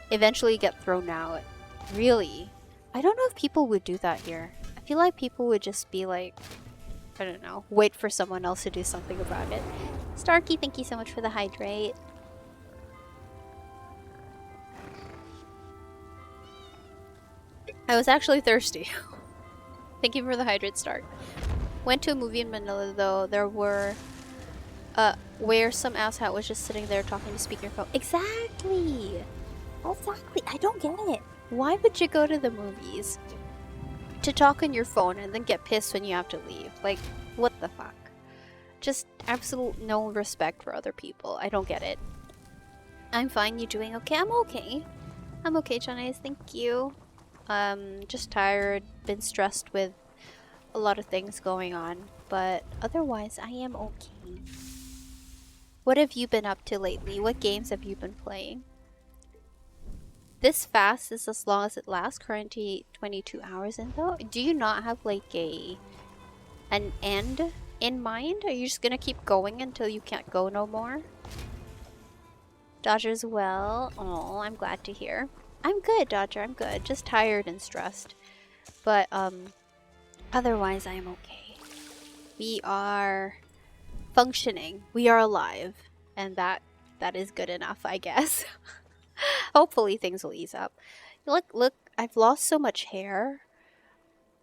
Eventually get thrown out. Really? I don't know if people would do that here. I feel like people would just be like, I don't know, wait for someone else to do something about it. Starkey, thank you so much for the hydrate. I was actually thirsty. Thank you for the hydrate, Stark. Went to a movie in Manila though. There were where some asshat was just sitting there talking to speakerphone. Exactly! Exactly. I don't get it. Why would you go to the movies to talk on your phone and then get pissed when you have to leave? Like, what the fuck? Just absolute no respect for other people. I don't get it. I'm fine. You doing okay? I'm okay. I'm okay, Janice. Thank you. Just tired. Been stressed with a lot of things going on. But otherwise, I am okay. What have you been up to lately? What games have you been playing? This fast is as long as it lasts. Currently 22 hours in though. Do you not have like an end in mind? Are you just gonna keep going until you can't go no more? Dodger's well. Oh, I'm glad to hear. I'm good, Dodger. I'm good. Just tired and stressed. But otherwise I am okay. We are functioning. We are alive. And that is good enough, I guess. Hopefully things will ease up. Look, I've lost so much hair.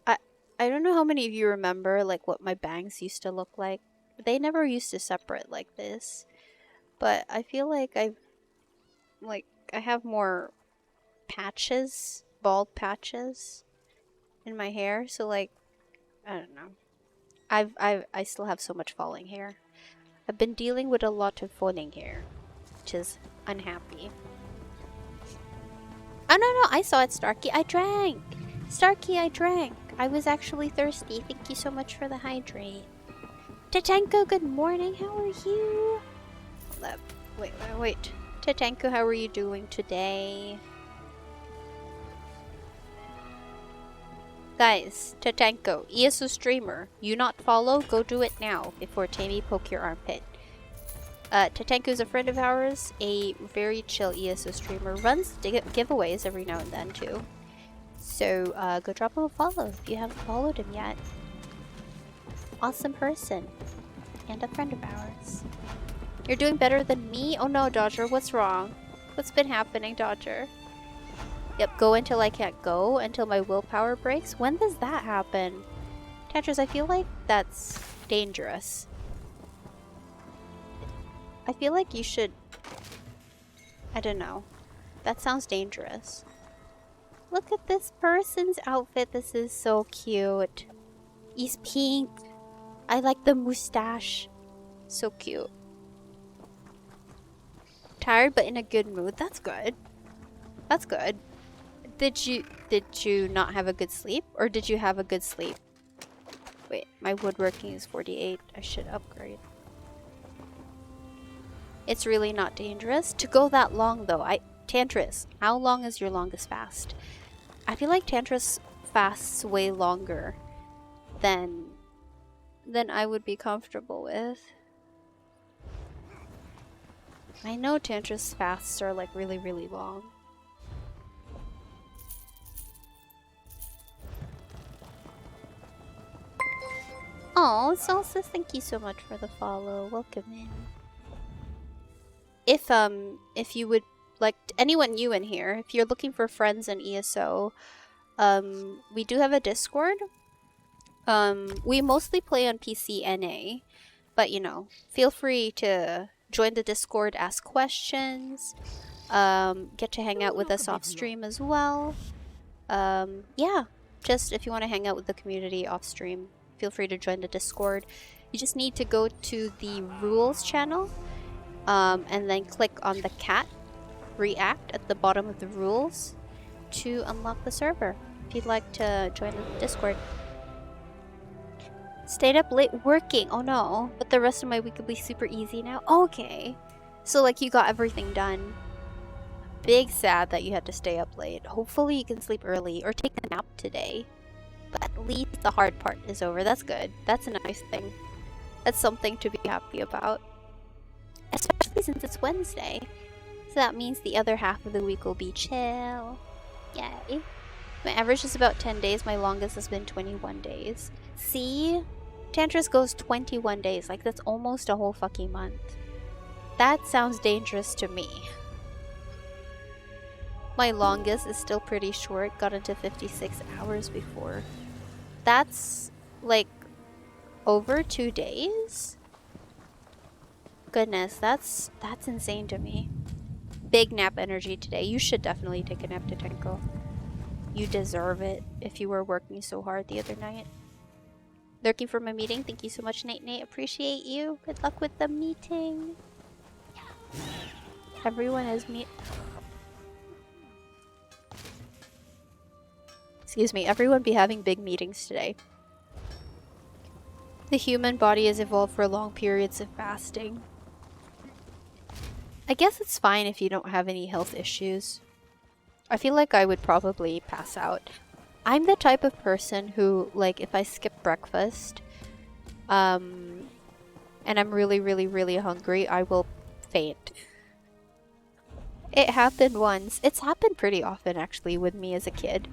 I don't know how many of you remember like what my bangs used to look like. They never used to separate like this. But I feel like I have more patches, bald patches in my hair, so like I don't know. I still have so much falling hair. I've been dealing with a lot of falling hair, which is unhappy. Oh no, I saw it, Starkey. I drank. Starkey, I drank. I was actually thirsty. Thank you so much for the hydrate. Tatanko, good morning. How are you? Wait. Tatanko, how are you doing today? Guys, Tatanko, ESO streamer. You not follow? Go do it now before Tammy poke your armpit. Tatanko is a friend of ours, a very chill ESO streamer. Runs giveaways every now and then too. So go drop him a follow if you haven't followed him yet. Awesome person. And a friend of ours. You're doing better than me? Oh no, Dodger, what's wrong? What's been happening, Dodger? Yep, go until I can't go, until my willpower breaks. When does that happen? Tetris, I feel like that's dangerous. I feel like you should... I don't know. That sounds dangerous. Look at this person's outfit. This is so cute. He's pink. I like the mustache. So cute. Tired but in a good mood. That's good. That's good. Did you not have a good sleep? Or did you have a good sleep? Wait, my woodworking is 48. I should upgrade. It's really not dangerous to go that long though. Tantris, how long is your longest fast? I feel like Tantra's fasts way longer than I would be comfortable with. I know Tantra's fasts are like really, really long. Oh, Salsa, thank you so much for the follow. Welcome in. If you would like anyone new in here, if you're looking for friends in ESO, we do have a Discord. We mostly play on PC NA, but you know, feel free to join the Discord, ask questions, get to hang out with us off stream as well. Yeah, just if you want to hang out with the community off stream, feel free to join the Discord. You just need to go to the rules channel, and then click on the cat react at the bottom of the rules to unlock the server if you'd like to join the Discord. Stayed up late working. Oh no, but the rest of my week will be super easy now. Okay, so like you got everything done. Big sad that you had to stay up late. Hopefully you can sleep early or take a nap today. But at least the hard part is over. That's good. That's a nice thing. That's something to be happy about. Especially since it's Wednesday. So that means the other half of the week will be chill. Yay. My average is about 10 days. My longest has been 21 days. See? Tantras goes 21 days. Like, that's almost a whole fucking month. That sounds dangerous to me. My longest is still pretty short. Got into 56 hours before. That's, like, over 2 days? Goodness, that's insane to me. Big nap energy today. You should definitely take a nap, Tatenko. You deserve it if you were working so hard the other night. Lurking for my meeting. Thank you so much, Nate. Appreciate you. Good luck with the meeting. Everyone is Excuse me. Everyone be having big meetings today. The human body has evolved for long periods of fasting. I guess it's fine if you don't have any health issues. I feel like I would probably pass out. I'm the type of person who, like, if I skip breakfast, and I'm really, really, really hungry, I will faint. It happened once. It's happened pretty often, actually, with me as a kid.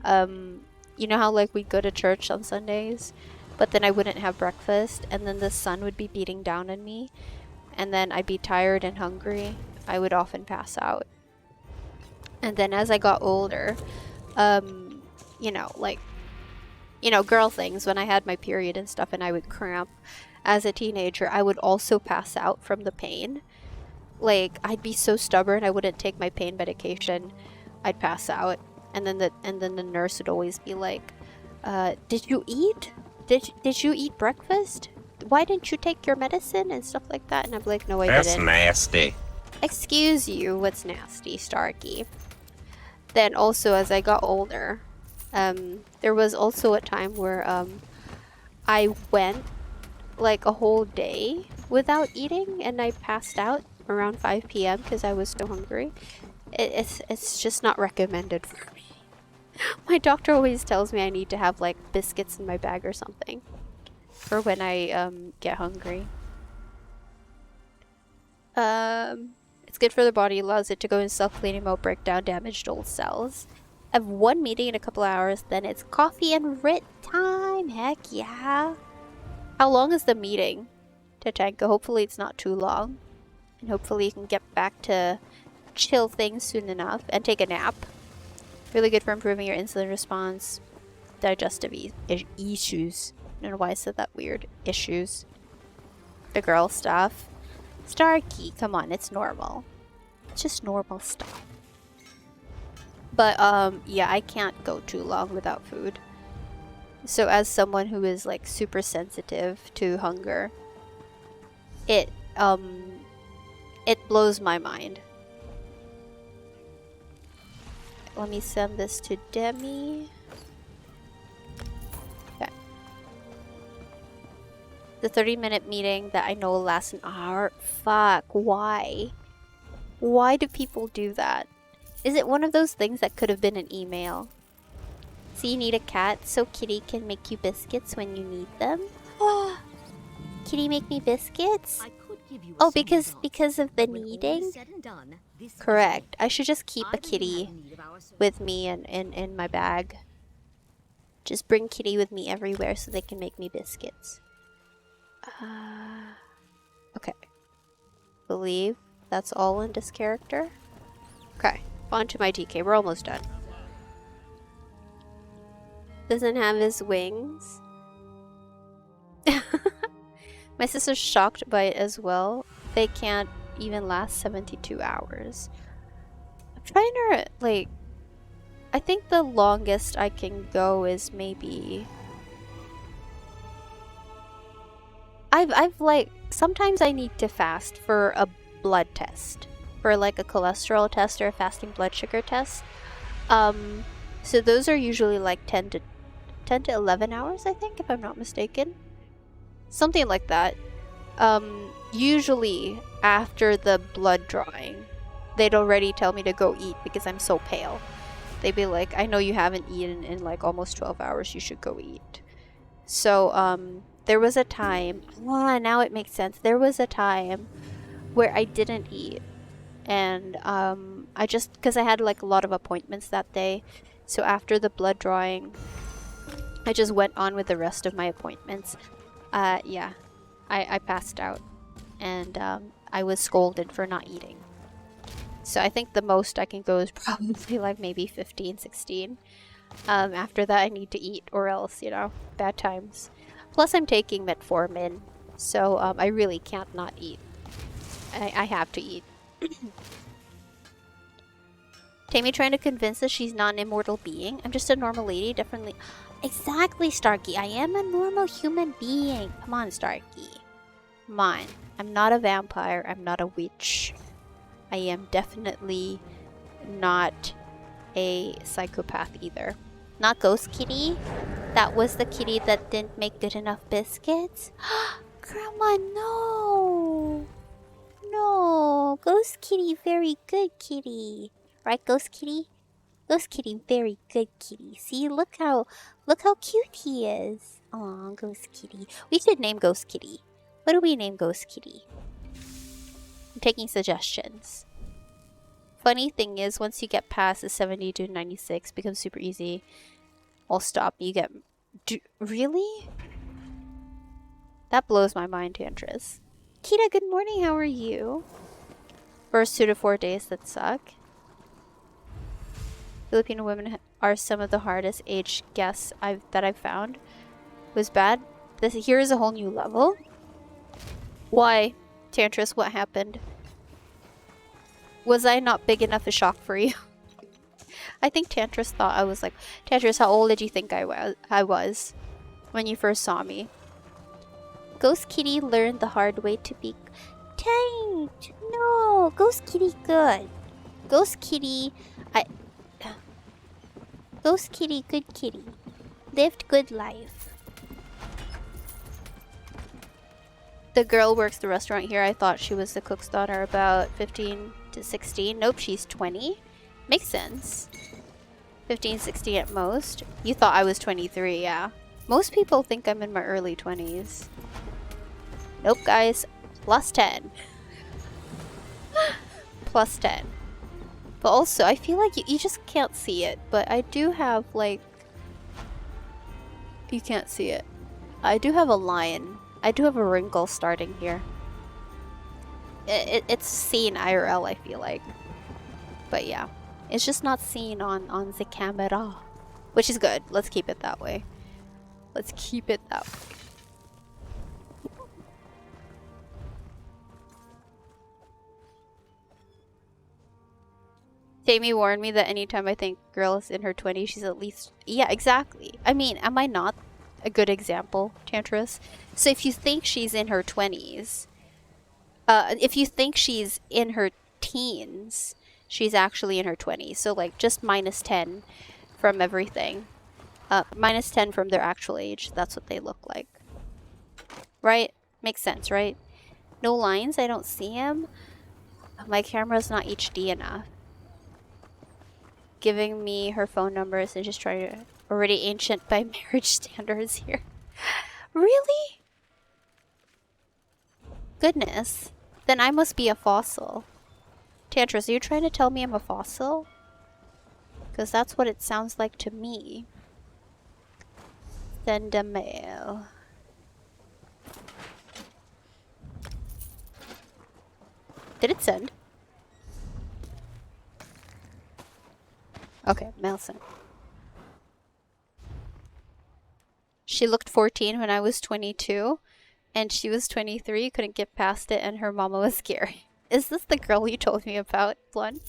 You know how, like, we'd go to church on Sundays, but then I wouldn't have breakfast, and then the sun would be beating down on me, and then I'd be tired and hungry. I would often pass out. And then as I got older, you know, like, you know, girl things, when I had my period and stuff and I would cramp as a teenager, I would also pass out from the pain. Like, I'd be so stubborn, I wouldn't take my pain medication. I'd pass out. And then the nurse would always be like, did you eat? Did you eat breakfast? Why didn't you take your medicine? And stuff like that. And I'm like, no, I didn't. That's nasty. Excuse you, what's nasty, Starkey? Then also, as I got older, there was also a time where I went like a whole day without eating, and I passed out around 5 p.m. because I was so hungry. It's just not recommended for me. My doctor always tells me I need to have like biscuits in my bag or something for when I get hungry. It's good for the body, allows it to go in self-cleaning mode, break down damaged old cells. I have one meeting in a couple hours, then it's coffee and writ time. Heck yeah. How long is the meeting, Tatanka? Hopefully it's not too long. And hopefully you can get back to chill things soon enough and take a nap. Really good for improving your insulin response, digestive issues. I don't know why I said that weird. Issues. The girl stuff. Starkey, come on, it's normal. It's just normal stuff. But, yeah, I can't go too long without food. So as someone who is, like, super sensitive to hunger, it blows my mind. Let me send this to Demi. Okay. The 30-minute meeting that I know will last an hour. Fuck, why? Why do people do that? Is it one of those things that could have been an email? So you need a cat so Kitty can make you biscuits when you need them? Kitty make me biscuits? I could give you a Oh, song and dance, because of the but when all is kneading? said and done, this is Correct. it. I should just keep a Either you have kitty need of our service- with me and in my bag. Just bring Kitty with me everywhere so they can make me biscuits. Okay. Believe that's all in this character. Okay. On to my DK. We're almost done. Doesn't have his wings. My sister's shocked by it as well. They can't even last 72 hours. I'm trying to, like... I think the longest I can go is maybe... I've like... Sometimes I need to fast for a blood test. For like a cholesterol test or a fasting blood sugar test. So those are usually like 10 to 11 hours, I think, if I'm not mistaken. Something like that. Usually after the blood drawing, they'd already tell me to go eat because I'm so pale. They'd be like, I know you haven't eaten in like almost 12 hours, you should go eat. So, there was a time, now it makes sense. There was a time where I didn't eat. And, I just, because I had like a lot of appointments that day. So after the blood drawing, I just went on with the rest of my appointments. Yeah, I passed out. And, I was scolded for not eating. So I think the most I can go is probably like maybe 15, 16. After that I need to eat or else, you know, bad times. Plus I'm taking metformin, so I really can't not eat. I have to eat. Tammy trying to convince us she's not an immortal being. I'm just a normal lady, definitely. Exactly, Starkey. I am a normal human being. Come on, Starkey. Come on. I'm not a vampire. I'm not a witch. I am definitely not a psychopath either. Not Ghost Kitty. That was the kitty that didn't make good enough biscuits. Grandma, no. No. Ghost Kitty, very good kitty. Right, Ghost Kitty? Ghost Kitty, very good kitty. See, look how cute he is. Aw, Ghost Kitty. We should name Ghost Kitty. What do we name Ghost Kitty? I'm taking suggestions. Funny thing is, once you get past the 70 to 96, it becomes super easy. I'll stop. You get... really? That blows my mind, Tantris. Kita, good morning. How are you? First 2 to 4 days that suck. Filipino women are some of the hardest age guests that I've found. Was bad. Here is a whole new level. Why, Tantris? What happened? Was I not big enough a shock for you? I think Tantris thought I was like, Tantris, how old did you think I was when you first saw me? Ghost Kitty learned the hard way to be... Taint! No! Ghost Kitty good. Ghost Kitty... Ghost Kitty, good kitty. Lived good life. The girl works the restaurant here. I thought she was the cook's daughter, about 15 to 16. Nope, she's 20. Makes sense. 15, 16 at most. You thought I was 23, yeah. Most people think I'm in my early 20s. Nope, guys. Plus 10. Plus 10. But also, I feel like you just can't see it. But I do have, like... You can't see it. I do have a line. I do have a wrinkle starting here. It's seen IRL, I feel like. But yeah. It's just not seen on the camera. Which is good. Let's keep it that way. Let's keep it that way. Tammy warned me that anytime I think girl is in her 20s, she's at least... Yeah, exactly. I mean, am I not a good example, Tantris? So if you think she's in her 20s... if you think she's in her teens, she's actually in her 20s. So, like, just minus 10 from everything. Minus 10 from their actual age. That's what they look like. Right? Makes sense, right? No lines? I don't see them. My camera's not HD enough. Giving me her phone numbers and just trying to... Already ancient by marriage standards here. Really? Goodness. Then I must be a fossil. Tantris, are you trying to tell me I'm a fossil? Because that's what it sounds like to me. Send a mail. Did it send? Okay, mail sent. She looked 14 when I was 22, and she was 23, couldn't get past it, and her mama was scary. Is this the girl you told me about, Blunt?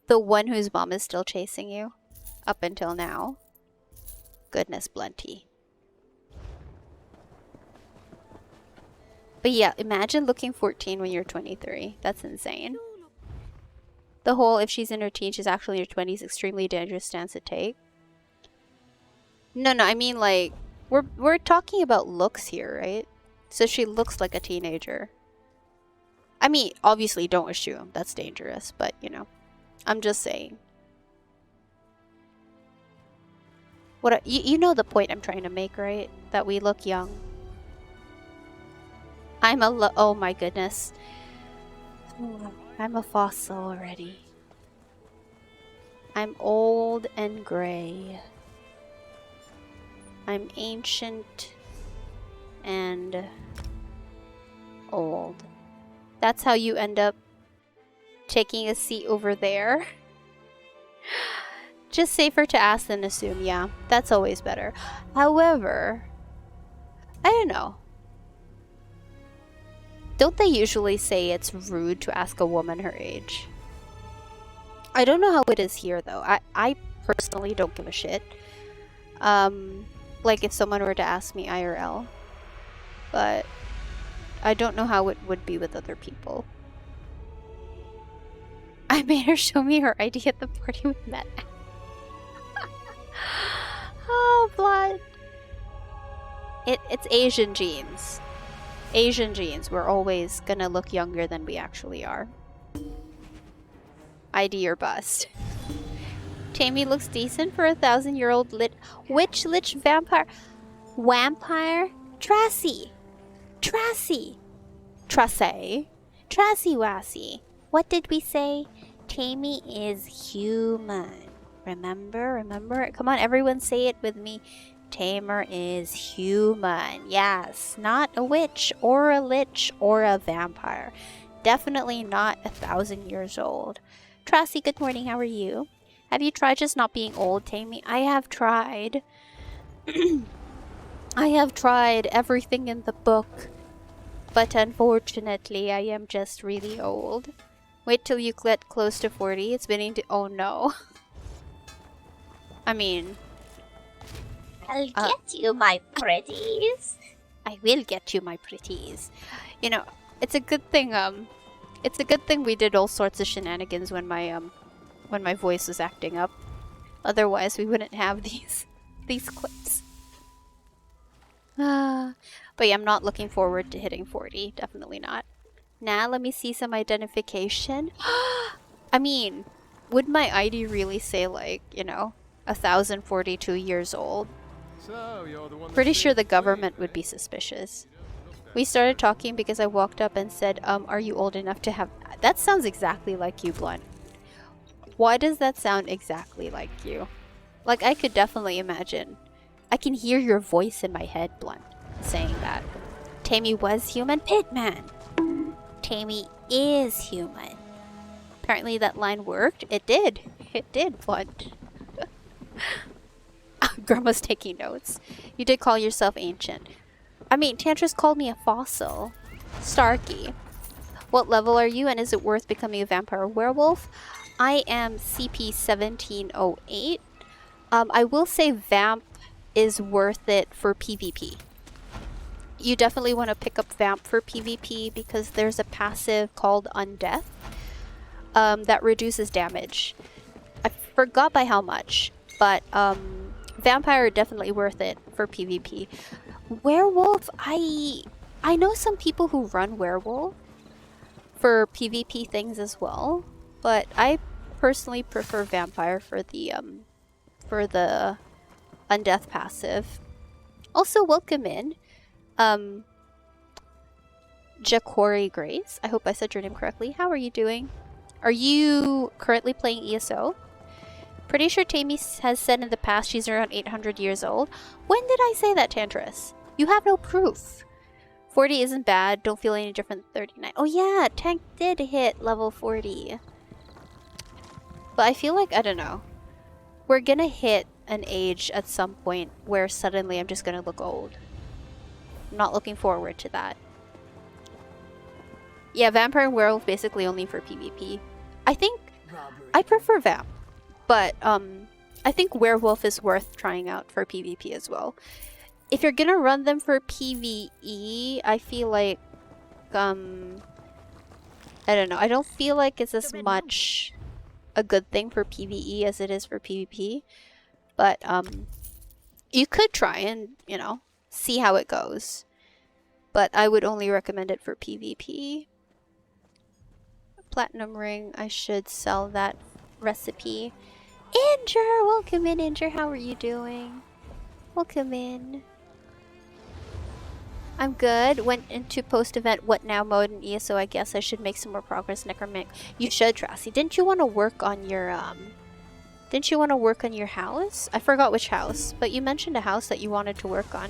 The one whose mom is still chasing you? Up until now? Goodness, Blunty. But yeah, imagine looking 14 when you're 23. That's insane. The whole, if she's in her teens, she's actually in her 20s, extremely dangerous stance to take. No, I mean, like, we're talking about looks here, right? So she looks like a teenager. I mean, obviously don't assume. That's dangerous, but, you know. I'm just saying. You know the point I'm trying to make, right? That we look young. Oh my goodness. I'm a fossil already. I'm old and gray. I'm ancient and old. That's how you end up taking a seat over there. Just safer to ask than assume, yeah. That's always better. However, I don't know. Don't they usually say it's rude to ask a woman her age? I don't know how it is here, though. I personally don't give a shit. Like if someone were to ask me IRL. But I don't know how it would be with other people. I made her show me her ID at the party we met. Oh, blood. It's Asian genes. Asian genes. We're always gonna look younger than we actually are. ID or bust. Tammy looks decent for a 1,000-year-old witch lich vampire. Vampire? Tracy. Tracy. Tracy. Tracy Wassy. What did we say? Tammy is human. Remember? Come on, everyone say it with me. Tamer is human. Yes, not a witch or a lich or a vampire. Definitely not 1,000 years old. Tracy, good morning. How are you? Have you tried just not being old, Tammy? I have tried. I have tried everything in the book. But unfortunately, I am just really old. Wait till you get close to 40. It's beginning to... Oh no. I mean... I'll get you, my pretties. I will get you, my pretties. You know, it's a good thing, it's a good thing we did all sorts of shenanigans when my voice was acting up. Otherwise, we wouldn't have these clips. But yeah, I'm not looking forward to hitting 40. Definitely not. Now, let me see some identification. I mean, would my ID really say, like, you know, 1,042 years old? So, you're the one Pretty sure the government would be suspicious. We started talking because I walked up and said, are you old enough to have... That sounds exactly like you, Blunt. Why does that sound exactly like you? Like, I could definitely imagine. I can hear your voice in my head, Blunt, saying that. Tammy was human? Pitman! Tammy is human. Apparently that line worked. It did. It did, Blunt. Grandma's taking notes. You did call yourself ancient. I mean, Tantris called me a fossil. Starkey. What level are you, and is it worth becoming a vampire or werewolf? I am CP 1708. I will say vamp is worth it for PvP. You definitely want to pick up vamp for PvP because there's a passive called Undeath that reduces damage. I forgot by how much, but vampire definitely worth it for PvP. Werewolf, I know some people who run werewolf for PvP things as well, but I personally prefer vampire for the undeath passive. Also, welcome in, Jakori Grace. I hope I said your name correctly. How are you doing? Are you currently playing ESO? Pretty sure Tammy has said in the past she's around 800 years old. When did I say that, Tantris? You have no proof. 40 isn't bad. Don't feel any different than 39. Oh yeah, Tank did hit level 40. But I feel like, I don't know. We're gonna hit an age at some point where suddenly I'm just gonna look old. I'm not looking forward to that. Yeah, Vampire and Werewolf basically only for PvP. I think I prefer Vamp, but I think Werewolf is worth trying out for PvP as well. If you're gonna run them for PvE, I feel like I don't know. I don't feel like it's as much a good thing for PvE as it is for PvP. But you could try and, you know, see how it goes. But I would only recommend it for PvP. Platinum ring, I should sell that recipe. Inger! Welcome in, Inger. How are you doing? Welcome in. I'm good. Went into post-event what now mode in ESO. I guess I should make some more progress. Necromantic. You should, Tracy. Didn't you want to work on your Didn't you want to work on your house? I forgot which house, but you mentioned a house that you wanted to work on.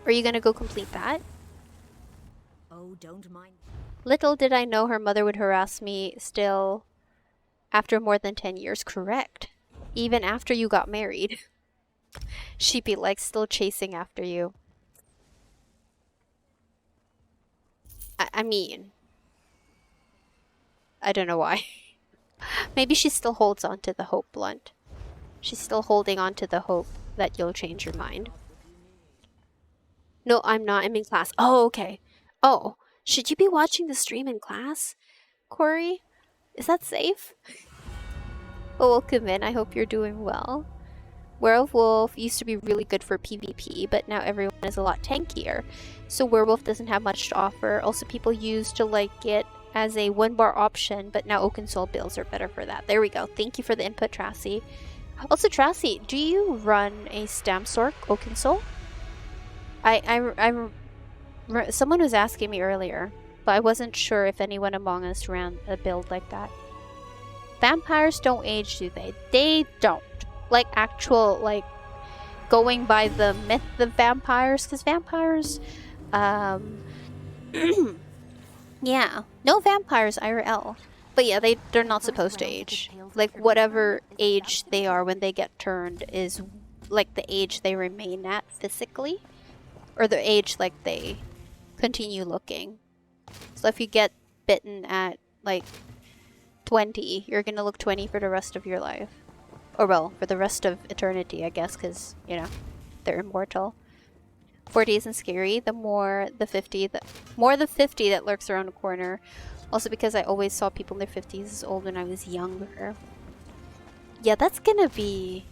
Are you gonna go complete that? Oh, don't mind. Little did I know her mother would harass me still after more than 10 years. Correct. Even after you got married. She'd be like still chasing after you. I mean, I don't know why. Maybe she still holds on to the hope, Blunt. She's still holding on to the hope that you'll change your mind. No, I'm not. I'm in class. Oh, okay. Oh, should you be watching the stream in class, Corey? Is that safe? Well, welcome in. I hope you're doing well. Werewolf used to be really good for PvP, but now everyone is a lot tankier. So Werewolf doesn't have much to offer. Also, people used to like it as a 1-bar option, but now Oaken Soul builds are better for that. There we go. Thank you for the input, Tracy. Also, Tracy, do you run a Stamsork Oaken Soul? Someone was asking me earlier, but I wasn't sure if anyone among us ran a build like that. Vampires don't age, do they? They don't. Like actual, like, going by the myth of vampires, because vampires, yeah, no vampires IRL. But yeah, they're not supposed to age. Like, whatever age they are when they get turned is, like, the age they remain at physically. Or the age, like, they continue looking. So if you get bitten at, like, 20, you're gonna look 20 for the rest of your life. Or, well, for the rest of eternity, I guess, because, you know, they're immortal. 40 isn't scary. The more the 50 that lurks around the corner. Also because I always saw people in their 50s as old when I was younger. Yeah, that's gonna be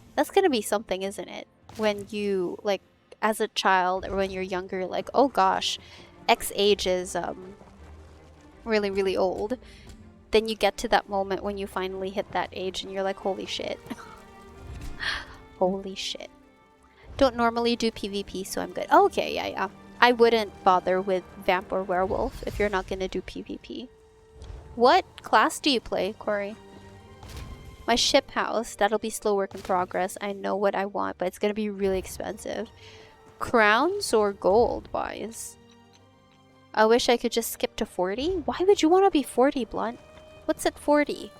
something, isn't it? When you, like, as a child or when you're younger, like, oh gosh, X age is, really, really old. Then you get to that moment when you finally hit that age and you're like, holy shit. Holy shit. Don't normally do PvP, so I'm good. Oh, okay, yeah. I wouldn't bother with Vamp or Werewolf if you're not gonna do PvP. What class do you play, Corey? My ship house, that'll be slow work in progress. I know what I want, but it's gonna be really expensive. Crowns or gold wise? I wish I could just skip to 40. Why would you want to be 40, Blunt? What's at 40?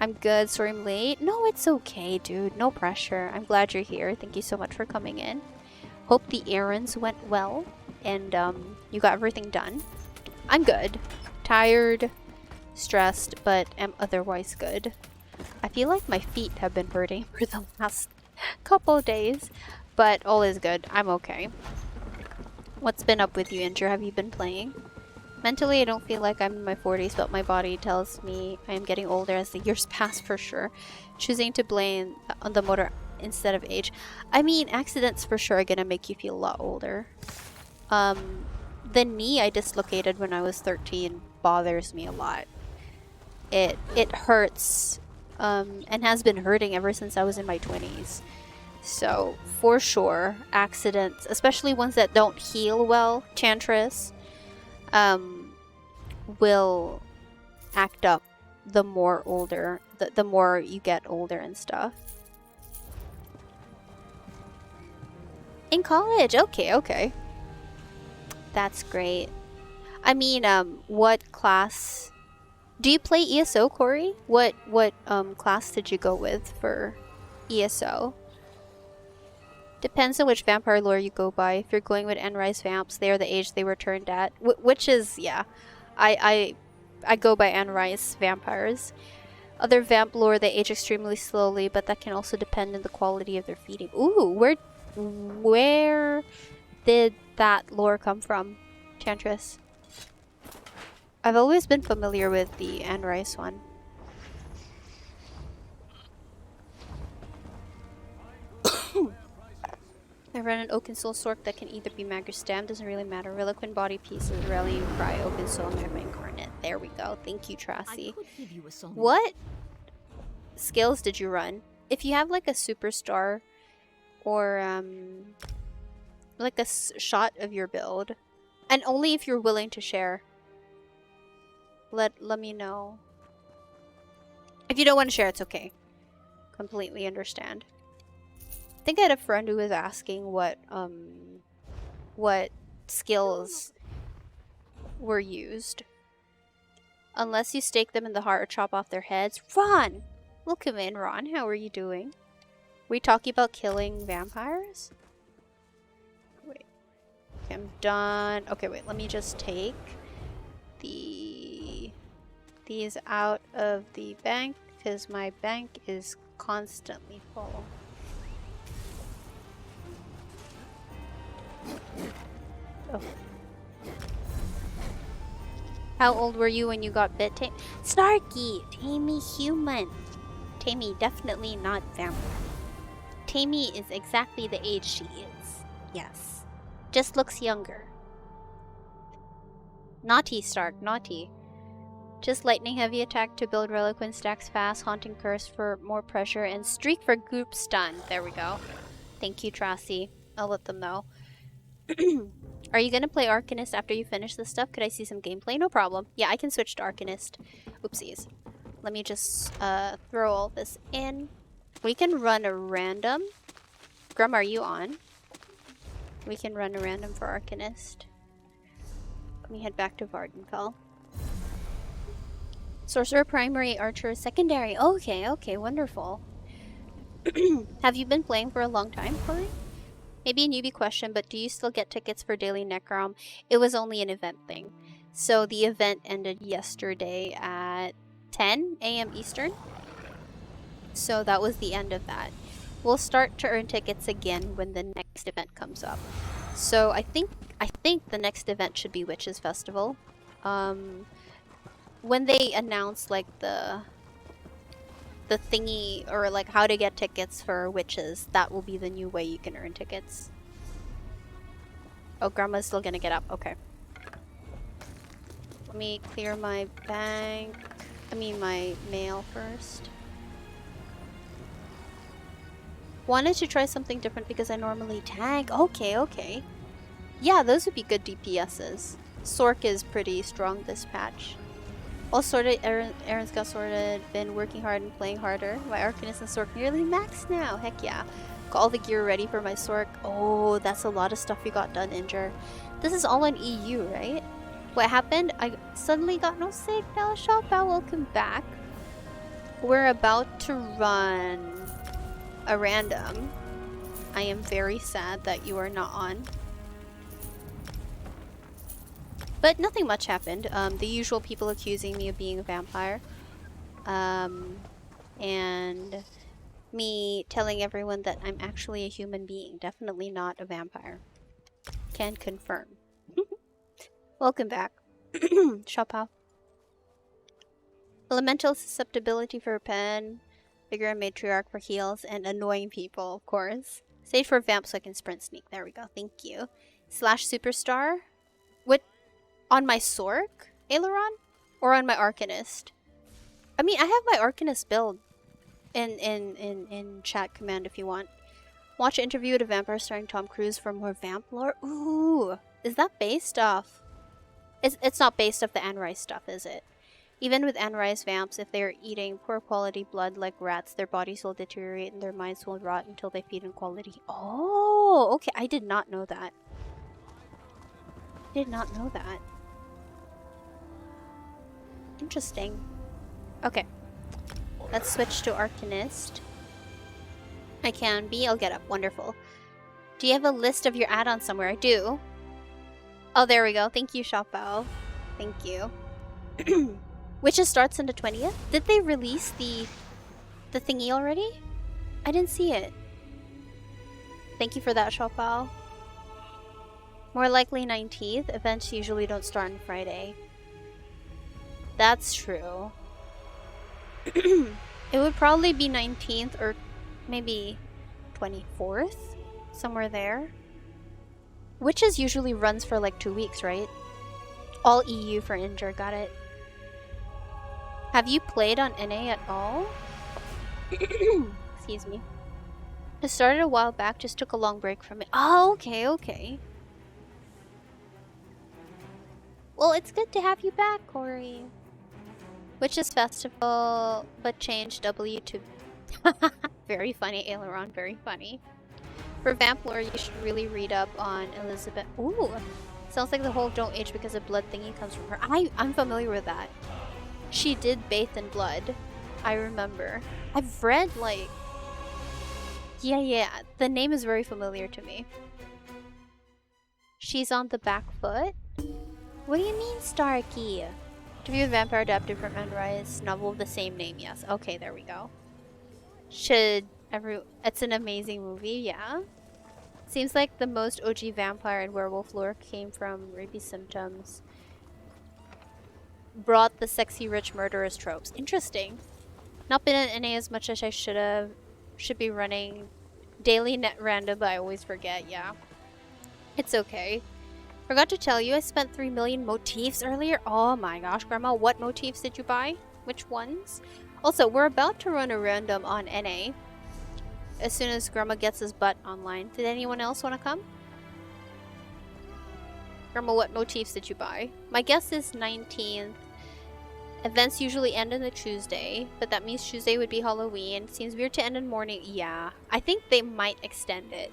I'm good. Sorry I'm late. No, it's okay, dude. No pressure. I'm glad you're here. Thank you so much for coming in. Hope the errands went well and you got everything done. I'm good. Tired, stressed, but am otherwise good. I feel like my feet have been hurting for the last couple days, but all is good. I'm okay. What's been up with you, Inger? Have you been playing? Mentally, I don't feel like I'm in my 40s, but my body tells me I am getting older as the years pass for sure. Choosing to blame on the motor instead of age. I mean, accidents for sure are gonna make you feel a lot older. The knee I dislocated when I was 13 bothers me a lot. It hurts and has been hurting ever since I was in my 20s. So, for sure, accidents, especially ones that don't heal well, Chantris, will act up the more older, the more you get older and stuff. In college, okay. That's great. I mean, what class... Do you play ESO, Corey? What class did you go with for ESO? Depends on which vampire lore you go by. If you're going with Enrise vamps, they are the age they were turned at. Which is, yeah. I go by Enrise vampires. Other vamp lore, they age extremely slowly, but that can also depend on the quality of their feeding. Ooh, where did that lore come from, Chantris? I've always been familiar with the Enrise one. I run an Oaken Soul Sork that can either be mag or stem, doesn't really matter. Reliquin body pieces, Rallying Cry, Oaken Soul, Magma Incarnate. There we go. Thank you, Tracy. What skills did you run? If you have like a superstar or like a shot of your build, and only if you're willing to share, let me know. If you don't want to share, it's okay. Completely understand. I think I had a friend who was asking what skills were used. Unless you stake them in the heart or chop off their heads. Ron! Welcome in, Ron. How are you doing? We talking about killing vampires? Wait. Okay, I'm done. Okay, wait. Let me just take these out of the bank because my bank is constantly full. Oh. How old were you when you got bit? Snarky! Tammy human. Tammy definitely not vampire. Tammy is exactly the age she is. Yes. Just looks younger. Naughty Stark, naughty. Just lightning heavy attack to build Reliquin stacks fast, haunting curse for more pressure, and streak for group stun. There we go. Thank you, Tracy. I'll let them know. Are you gonna play Arcanist after you finish this stuff? Could I see some gameplay? No problem. Yeah, I can switch to Arcanist. Oopsies. Let me just throw all this in. We can run a random. Grum, are you on? We can run a random for Arcanist. Let me head back to Vardenfell. Sorcerer primary, archer secondary. Okay, wonderful. Have you been playing for a long time, Corey? Maybe a newbie question, but do you still get tickets for Daily Necrom? It was only an event thing. So the event ended yesterday at 10 a.m. Eastern. So that was the end of that. We'll start to earn tickets again when the next event comes up. So I think the next event should be Witches Festival. When they announce like the thingy or like how to get tickets for witches, that will be the new way you can earn tickets. Oh, Grandma's still gonna get up. Okay. Let me clear my bank. My mail first. Wanted to try something different because I normally tank. Okay. Yeah, those would be good DPSs. Sork is pretty strong this patch. All sorted, Aaron's got sorted, been working hard and playing harder. My Arcanist and Sork nearly max now. Heck yeah. Got all the gear ready for my Sork. Oh, that's a lot of stuff you got done, Injure. This is all on EU, right? What happened? I suddenly got no signal. Shopao, welcome back. We're about to run a random. I am very sad that you are not on. But nothing much happened. The usual people accusing me of being a vampire. And me telling everyone that I'm actually a human being. Definitely not a vampire. Can confirm. Welcome back. Shopao. Elemental susceptibility for a pen. Vigor and matriarch for heals. And annoying people, of course. Stage for vamp so I can sprint sneak. There we go. Thank you. Slash superstar. What? On my Sork, Aileron? Or on my Arcanist? I have my Arcanist build. in chat command if you want. Watch an interview with a vampire starring Tom Cruise for more vamp lore. Ooh, is that based off? It's not based off the Anne Rice stuff, is it? Even with Anne Rice vamps, if they are eating poor quality blood like rats, their bodies will deteriorate and their minds will rot until they feed on quality. Oh, okay. I did not know that. Did not know that. Interesting. Okay. Let's switch to Arcanist. I can be. I'll get up. Wonderful. Do you have a list of your add-ons somewhere? I do. Oh, there we go. Thank you, Shopbao. Thank you. Witches starts on the 20th? Did they release the thingy already? I didn't see it. Thank you for that, Shopbao. More likely 19th. Events usually don't start on Friday. That's true. It would probably be 19th or maybe 24th. Somewhere there. Witches usually runs for like 2 weeks, right? All EU for Injure, got it. Have you played on NA at all? Excuse me. It started a while back, just took a long break from it. Oh, okay, okay. Well, it's good to have you back, Corey. Witches Festival, but changed W to... Very funny, Aileron, very funny. For vamp lore, you should really read up on Elizabeth. Ooh, sounds like the whole don't age because of blood thingy comes from her. I'm familiar with that. She did bathe in blood. I remember. I've read like... Yeah, the name is very familiar to me. She's on the back foot? What do you mean, Starkey? To view the vampire adapted from Anne Rice novel of the same name, yes. Okay, there we go. It's an amazing movie, yeah. Seems like the most OG vampire and werewolf lore came from rabies symptoms. Brought the sexy rich murderers tropes. Interesting. Not been in NA as much as I should have. Should be running daily net random, but I always forget, yeah. It's okay. Forgot to tell you, I spent 3 million motifs earlier. Oh my gosh, Grandma, what motifs did you buy? Which ones? Also, we're about to run a random on NA. As soon as Grandma gets his butt online. Did anyone else want to come? Grandma, what motifs did you buy? My guess is 19th. Events usually end on a Tuesday, but that means Tuesday would be Halloween. Seems weird to end in morning. Yeah, I think they might extend it.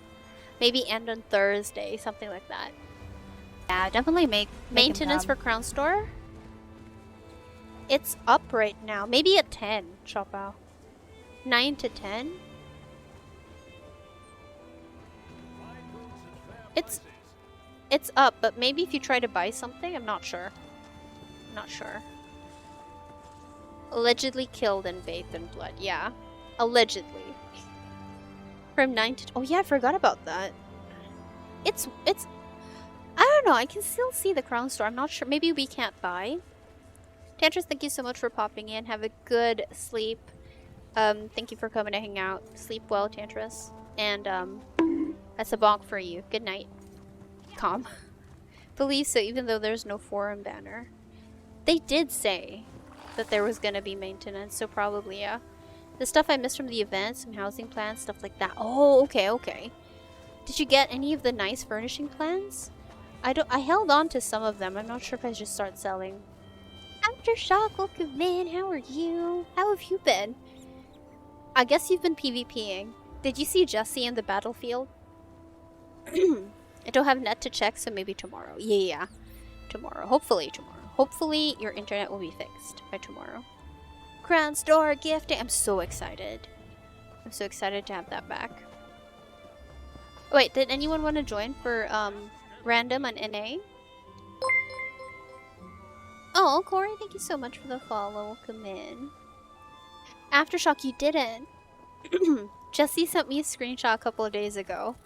Maybe end on Thursday, something like that. Yeah, definitely make maintenance for Crown Store. It's up right now. Maybe at 10, Chopao. 9 to 10. It's up, but maybe if you try to buy something, I'm not sure. Not sure. Allegedly killed and bathed in blood. Yeah. Allegedly. From 9 to... Oh yeah, I forgot about that. It's... I don't know. I can still see the Crown Store. I'm not sure. Maybe we can't buy. Tantris, thank you so much for popping in. Have a good sleep. Thank you for coming to hang out. Sleep well, Tantris. And, that's a bonk for you. Good night. Calm. Believe so, even though there's no forum banner. They did say that there was gonna be maintenance, so probably, yeah. The stuff I missed from the event, some housing plans, stuff like that. Oh, okay. Did you get any of the nice furnishing plans? I held on to some of them. I'm not sure if I should start selling. Aftershock, welcome in. How are you? How have you been? I guess you've been PvPing. Did you see Jesse in the battlefield? I don't have net to check, so maybe tomorrow. Yeah. Tomorrow. Hopefully tomorrow. Hopefully your internet will be fixed by tomorrow. Crown Store gifting. I'm so excited. I'm so excited to have that back. Wait, did anyone want to join for random on NA? Oh, Corey, thank you so much for the follow. Welcome in. Aftershock, you didn't. Jesse sent me a screenshot a couple of days ago.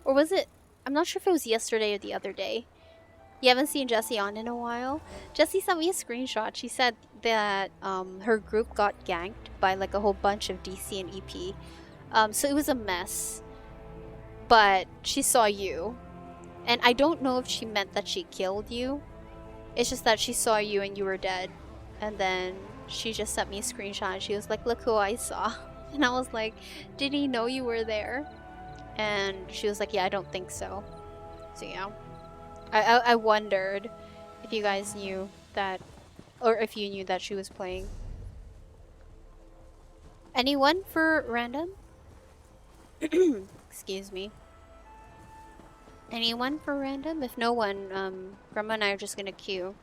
Or was it? I'm not sure if it was yesterday or the other day. You haven't seen Jessie on in a while. Jessie sent me a screenshot. She said that her group got ganked by like a whole bunch of DC and EP. So it was a mess. But she saw you. And I don't know if she meant that she killed you. It's just that she saw you and you were dead. And then she just sent me a screenshot and she was like, look who I saw. And I was like, did he know you were there? And she was like, yeah, I don't think so. So yeah. I wondered if you guys knew that, or if you knew that she was playing. Anyone for random? Excuse me. Anyone for random? If no one, Grandma and I are just gonna queue.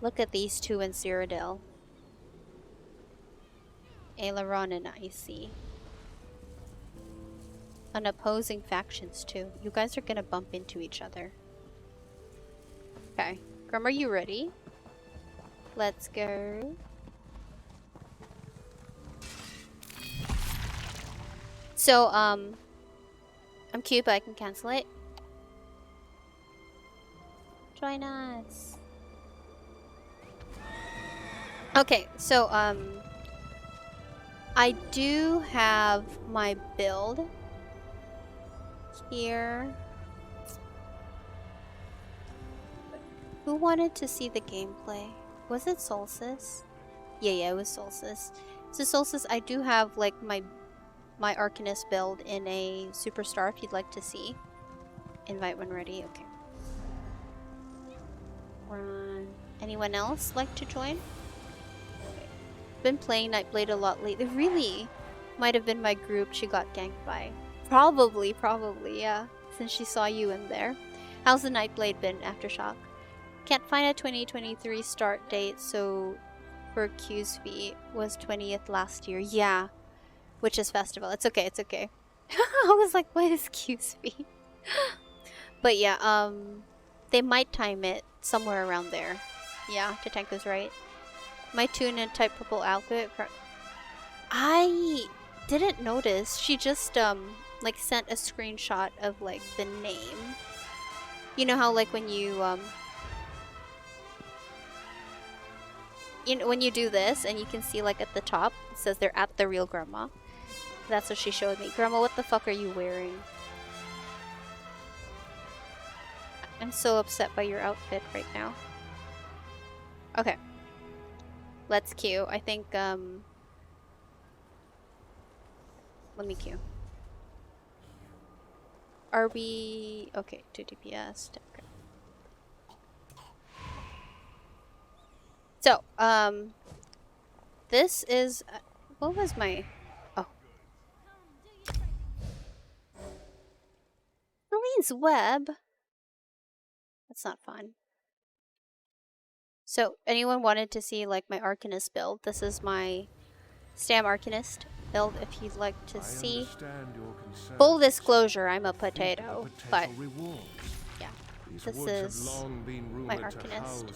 Look at these two in Cyrodiil. Aileron and Icy. On opposing factions too. You guys are gonna bump into each other. Okay. Grum, are you ready? Let's go. So, I'm cute, but I can cancel it. Join us. Okay, so, I do have my build here. Who wanted to see the gameplay? Was it Solstice? Yeah, it was Solstice. So Solstice, I do have like my Arcanist build in a Superstar if you'd like to see. Invite when ready. Okay. Anyone else like to join? Okay. Been playing Nightblade a lot lately. Really? Might have been my group she got ganked by. Probably, yeah. Since she saw you in there. How's the Nightblade been, Aftershock? Can't find a 2023 start date, so for QSV was 20th last year. Yeah. Witches Festival. It's okay, it's okay. I was like, what is QSV? But yeah, they might time it somewhere around there. Yeah, Tatanka's right. My tune and type purple outfit. I didn't notice. She just like sent a screenshot of like the name. You know how like when you when you do this and you can see like at the top it says they're at the real grandma. That's what she showed me. Grandma, what the fuck are you wearing? I'm so upset by your outfit right now. Okay. Let's queue. I think let me queue. Are we okay, 2 DPS. Okay. So, this is what was my Marlene's Web? That's not fun. So, anyone wanted to see like my Arcanist build? This is my Stam Arcanist build if you'd like to see. Full disclosure, I'm a potato, but yeah, this is my Arcanist.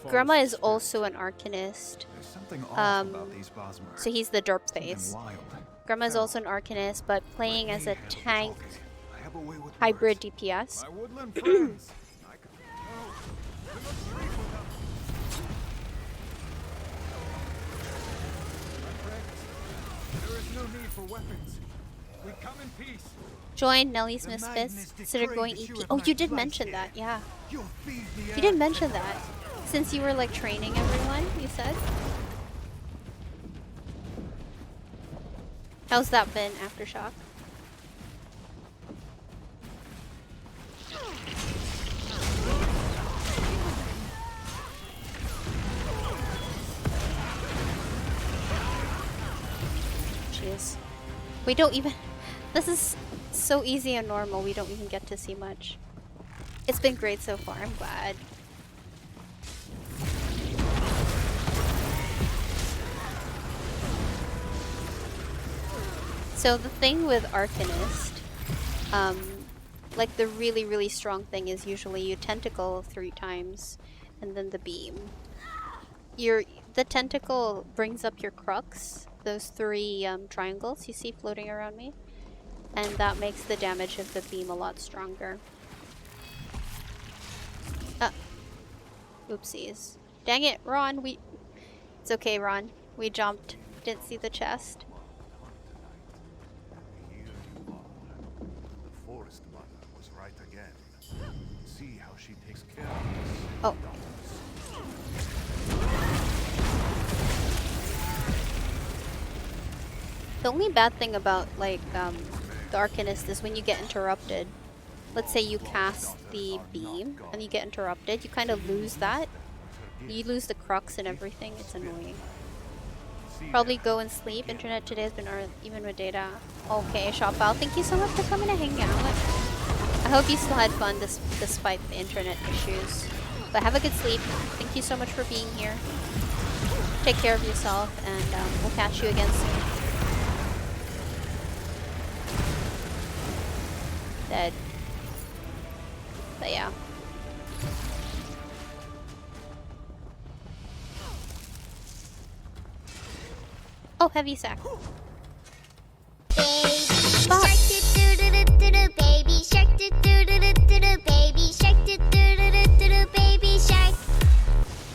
Grandma is also an Arcanist. So he's the derp phase. Grandma is also an Arcanist, but playing as a tank hybrid DPS. Join Nelly's Misfits. Consider going EP. Oh, you did mention that, yeah. You did mention that. Since you were like training everyone, you said. How's that been, Aftershock? Jeez. We don't even... This is so easy and normal, we don't even get to see much. It's been great so far, I'm glad. So the thing with Arcanist, like the really, really strong thing is usually you tentacle 3 times and then the beam. The tentacle brings up your crux, those 3 triangles you see floating around me, and that makes the damage of the beam a lot stronger. Oopsies. Dang it, Ron, It's okay, Ron. We jumped. Didn't see the chest. Here you are. The forest mother was right again. See how she takes care of this. Oh. The only bad thing about, like, the Arcanist is when you get interrupted. Let's say you cast the beam and you get interrupted, you kind of lose that. You lose the crux and everything. It's annoying. Probably go and sleep. Internet today has been even with data. Okay, Shopal, thank you so much for coming to hang out. I hope you still had fun despite the internet issues. But have a good sleep. Thank you so much for being here. Take care of yourself, and we'll catch you again soon. Dead. But yeah. Oh, heavy sack. Baby shark do do do do do, baby shark do do do do do do, baby shark do do do do do do, baby shark.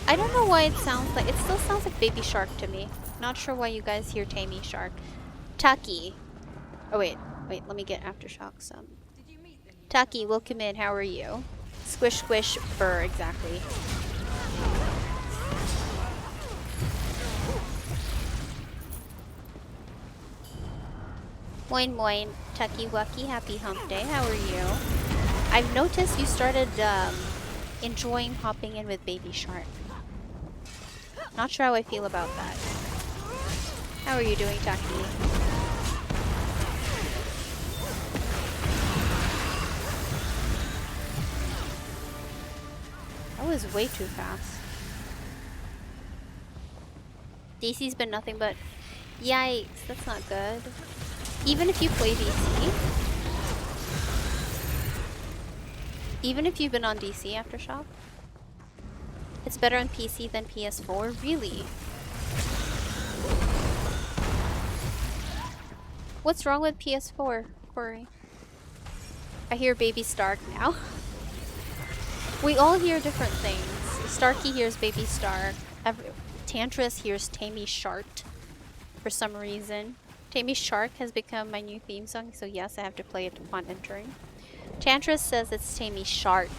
I don't know why it sounds like, it still sounds like Baby Shark to me. Not sure why you guys hear Tammy Shark. Taki. Oh wait, let me get Aftershocks. Taki, welcome in, how are you? Squish squish fur, exactly. Moin moin, Tucky Wucky, happy hump day, how are you? I've noticed you started enjoying hopping in with Baby Shark. Not sure how I feel about that. How are you doing, Tucky? That was way too fast. DC's been nothing but... Yikes, that's not good. Even if you play DC, even if you've been on DC Aftershock, it's better on PC than PS4? Really? What's wrong with PS4, Corey? I hear Baby Stark now. We all hear different things. Starkey hears Baby Stark. Tantris hears Tammy Shart for some reason. Tammy Shark has become my new theme song, so yes, I have to play it upon entering. Tantris says it's Tammy Shart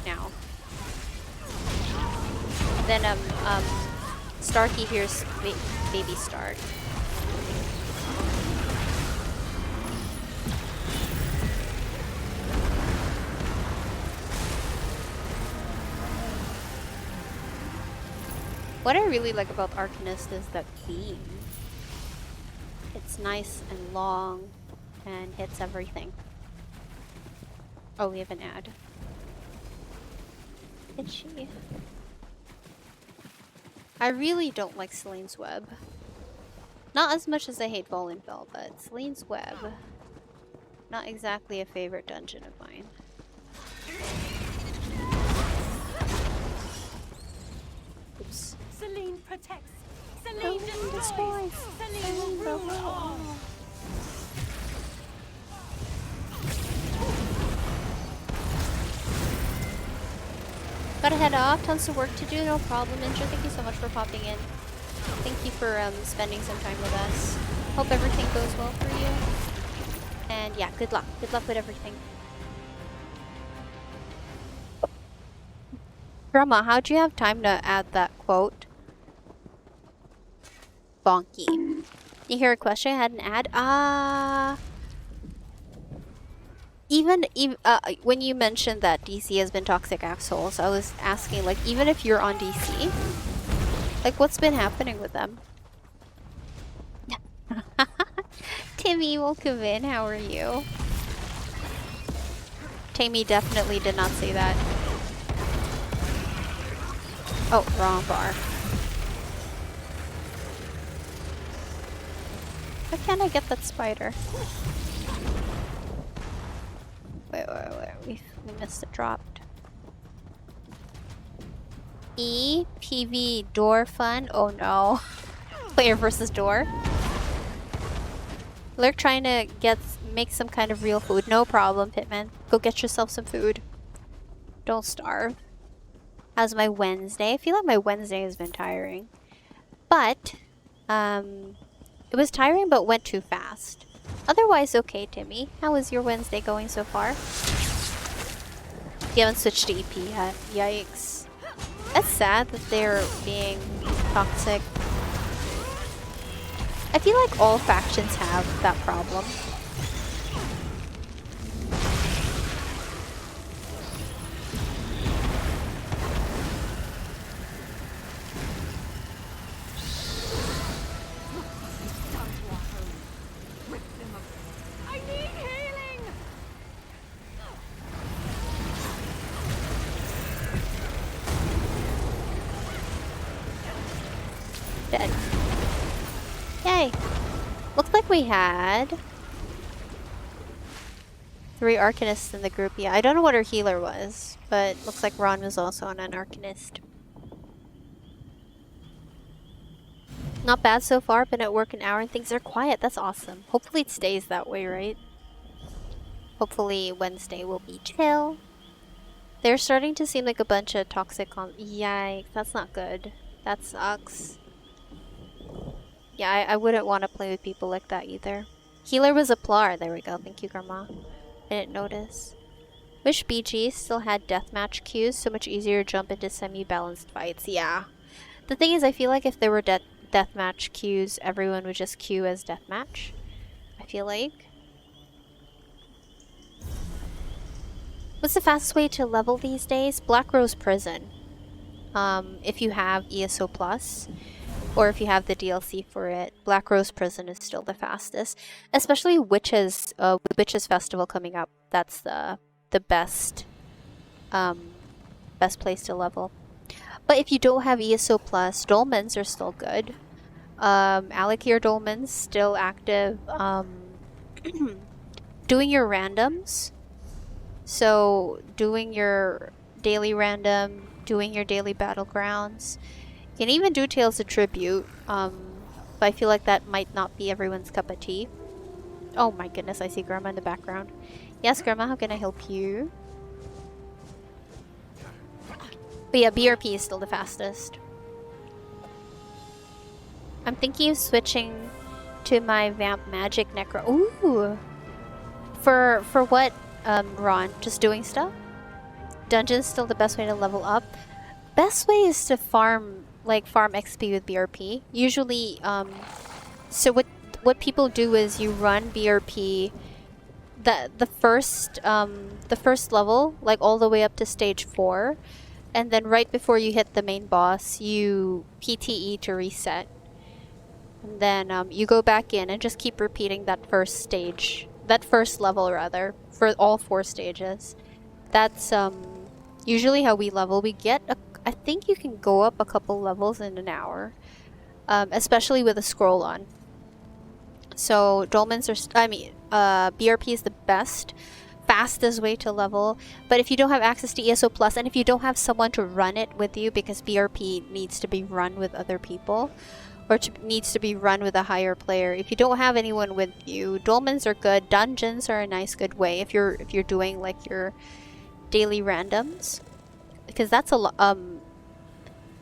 now. Then Starkey hears Baby Stark. What I really like about Arcanist is that theme. It's nice and long and hits everything. Oh, we have an ad. Itchy. I really don't like Celine's Web. Not as much as I hate Ball and Bell, but Celine's Web, not exactly a favorite dungeon of mine. Oops. Celine protects. Celine destroys. Celine will rule all. Gotta head off. Tons of work to do. No problem. Ninja, thank you so much for popping in. Thank you for spending some time with us. Hope everything goes well for you. And yeah, good luck. Good luck with everything. Grandma, how'd you have time to add that quote? Bonky. You hear a question? I had an ad. Even when you mentioned that DC has been toxic assholes, I was asking, like, even if you're on DC, like, what's been happening with them? Timmy, welcome in. How are you? Tammy definitely did not say that. Oh, wrong bar. Why can't I get that spider? Wait. We missed it. Dropped. PV door fun? Oh no. Player versus door. Lurk trying to make some kind of real food. No problem, Pitman. Go get yourself some food. Don't starve. How's my Wednesday? I feel like my Wednesday has been tiring. But, it was tiring but went too fast. Otherwise, okay, Timmy. How is your Wednesday going so far? You haven't switched to EP yet. Yikes. That's sad that they're being toxic. I feel like all factions have that problem. Dead. Yay! Looks like we had 3 Arcanists in the group. Yeah, I don't know what her healer was, but looks like Ron was also on an Arcanist. Not bad so far. Been at work an hour and things are quiet. That's awesome. Hopefully it stays that way, right? Hopefully Wednesday will be chill. They're starting to seem like a bunch of toxic Yikes, that's not good. That sucks. Yeah, I wouldn't want to play with people like that either. Healer was a Plar. There we go. Thank you, Grandma. I didn't notice. Wish BG still had deathmatch queues. So much easier to jump into semi-balanced fights. Yeah. The thing is, I feel like if there were deathmatch queues, everyone would just queue as deathmatch. I feel like. What's the fastest way to level these days? Black Rose Prison. If you have ESO Plus. Or if you have the DLC for it, Black Rose Prison is still the fastest. Especially Witches Festival coming up. That's the best best place to level. But if you don't have ESO Plus, Dolmens are still good. Alakir Dolmens still active. Doing your randoms. So doing your daily random, doing your daily battlegrounds. You can even do Tales of Tribute, but I feel like that might not be everyone's cup of tea. Oh my goodness, I see Grandma in the background. Yes, Grandma, how can I help you? But yeah, BRP is still the fastest. I'm thinking of switching to my Vamp Magic Necro. Ooh! For what, Ron? Just doing stuff? Dungeon's still the best way to level up. Best way is to farm XP with BRP. Usually, so what people do is you run BRP the first level, like all the way up to stage 4, and then right before you hit the main boss, you PTE to reset. And then you go back in and just keep repeating that first level rather, for all 4 stages. That's usually how we level. We get I think you can go up a couple levels in an hour, especially with a scroll on. So Dolmens BRP is the fastest way to level. But if you don't have access to ESO Plus, and if you don't have someone to run it with you, because BRP needs to be run with other people, or needs to be run with a higher player. If you don't have anyone with you, Dolmens are good. Dungeons are a nice good way if you're doing like your daily randoms. Because that's a lot.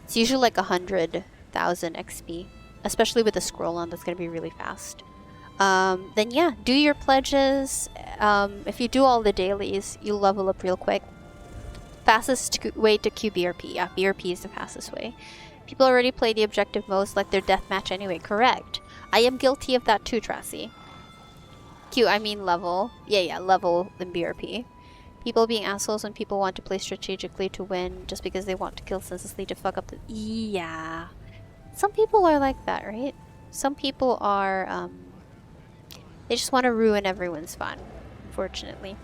It's usually like 100,000 XP, especially with the scroll on. That's gonna be really fast. Then yeah, do your pledges. If you do all the dailies, you'll level up real quick. Fastest way to queue BRP. Yeah, BRP is the fastest way. People already play the objective modes like their deathmatch anyway. Correct. I am guilty of that too, Tracy. Queue, I mean level. Yeah, level in BRP. People being assholes when people want to play strategically to win just because they want to kill senselessly to fuck up the... Yeah. Some people are like that, right? Some people are, they just want to ruin everyone's fun, unfortunately.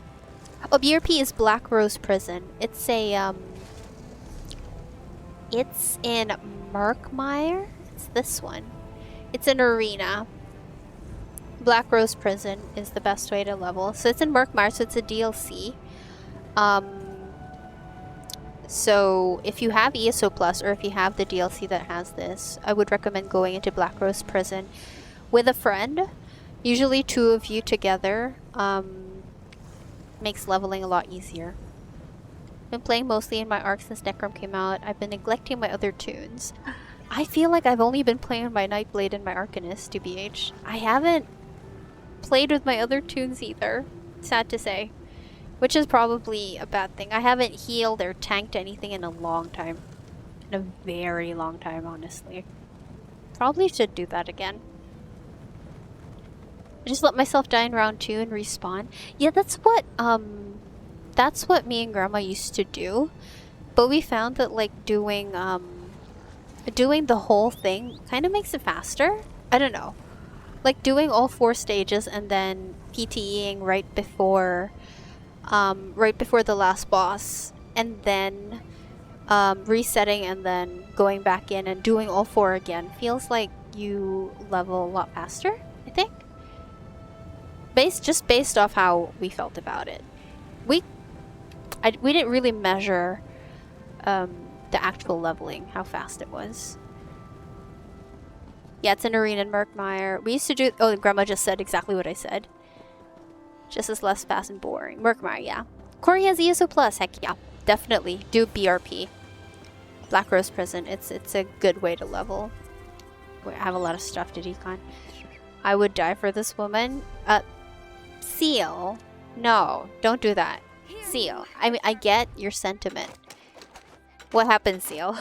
Oh, BRP is Black Rose Prison. It's a, it's in Markmire. It's this one. It's an arena. Black Rose Prison is the best way to level. So it's in Markmire, so it's a DLC. So if you have ESO Plus, or if you have the DLC that has this, I would recommend going into Black Rose Prison with a friend. Usually 2 of you together makes leveling a lot easier. Been playing mostly in my arc since Necrom came out. I've been neglecting my other tunes. I feel like I've only been playing my Nightblade and my Arcanist, TBH. I haven't played with my other tunes either. Sad to say. which is probably a bad thing. I haven't healed or tanked anything in a long time. In a very long time, honestly. Probably should do that again. I just let myself die in round 2 and respawn. Yeah, that's what me and Grandma used to do. But we found that like doing the whole thing kind of makes it faster. I don't know. Like doing all 4 stages and then PTEing right before the last boss, and then resetting and then going back in and doing all 4 again feels like you level a lot faster, I think. Just based off how we felt about it. We didn't really measure the actual leveling, how fast it was. Yeah, it's an arena in Murkmire. We used to do... Oh, Grandma just said exactly what I said. Just as less fast and boring. Murkmire, yeah. Corey has ESO Plus. Heck yeah. Definitely. Do BRP. Black Rose Prison. It's a good way to level. I have a lot of stuff to decon. I would die for this woman. Seal. No, don't do that. Seal. I mean, I get your sentiment. What happened, Seal?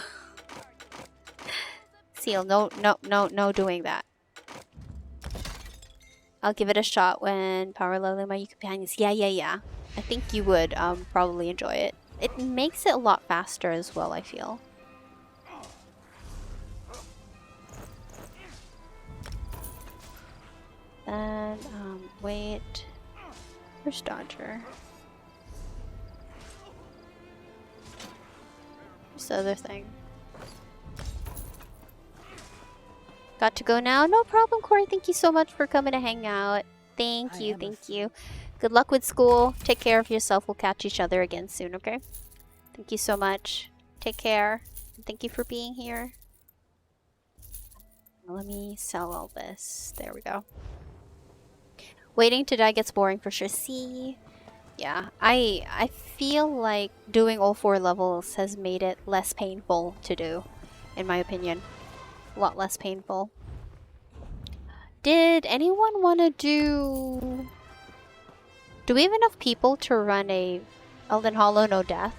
Seal, no doing that. I'll give it a shot when power leveling my companions. Yeah. I think you would probably enjoy it. It makes it a lot faster as well, I feel. And, wait. Where's Dodger? Where's the other thing? Got to go now? No problem, Corey. Thank you so much for coming to hang out. Thank you. Good luck with school. Take care of yourself. We'll catch each other again soon, okay? Thank you so much. Take care. And thank you for being here. Let me sell all this. There we go. Waiting to die gets boring for sure. See? Yeah, I feel like doing all 4 levels has made it less painful to do, in my opinion. A lot less painful. Did anyone want to do... Do we have enough people to run a Elden Hollow No Death?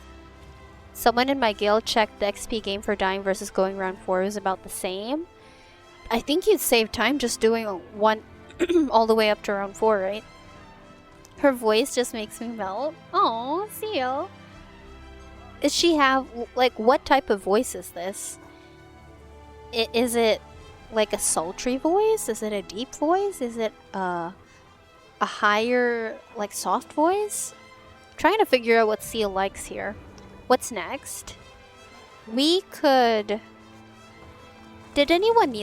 Someone in my guild checked the XP game for dying versus going round 4 is about the same. I think you'd save time just doing one all the way up to round 4, right? Her voice just makes me melt. Oh, Seal. Does she have, like, what type of voice is this? Is it like a sultry voice? Is it a deep voice? Is it a higher, like, soft voice? I'm trying to figure out what Seal likes here. What's next? We could... Did anyone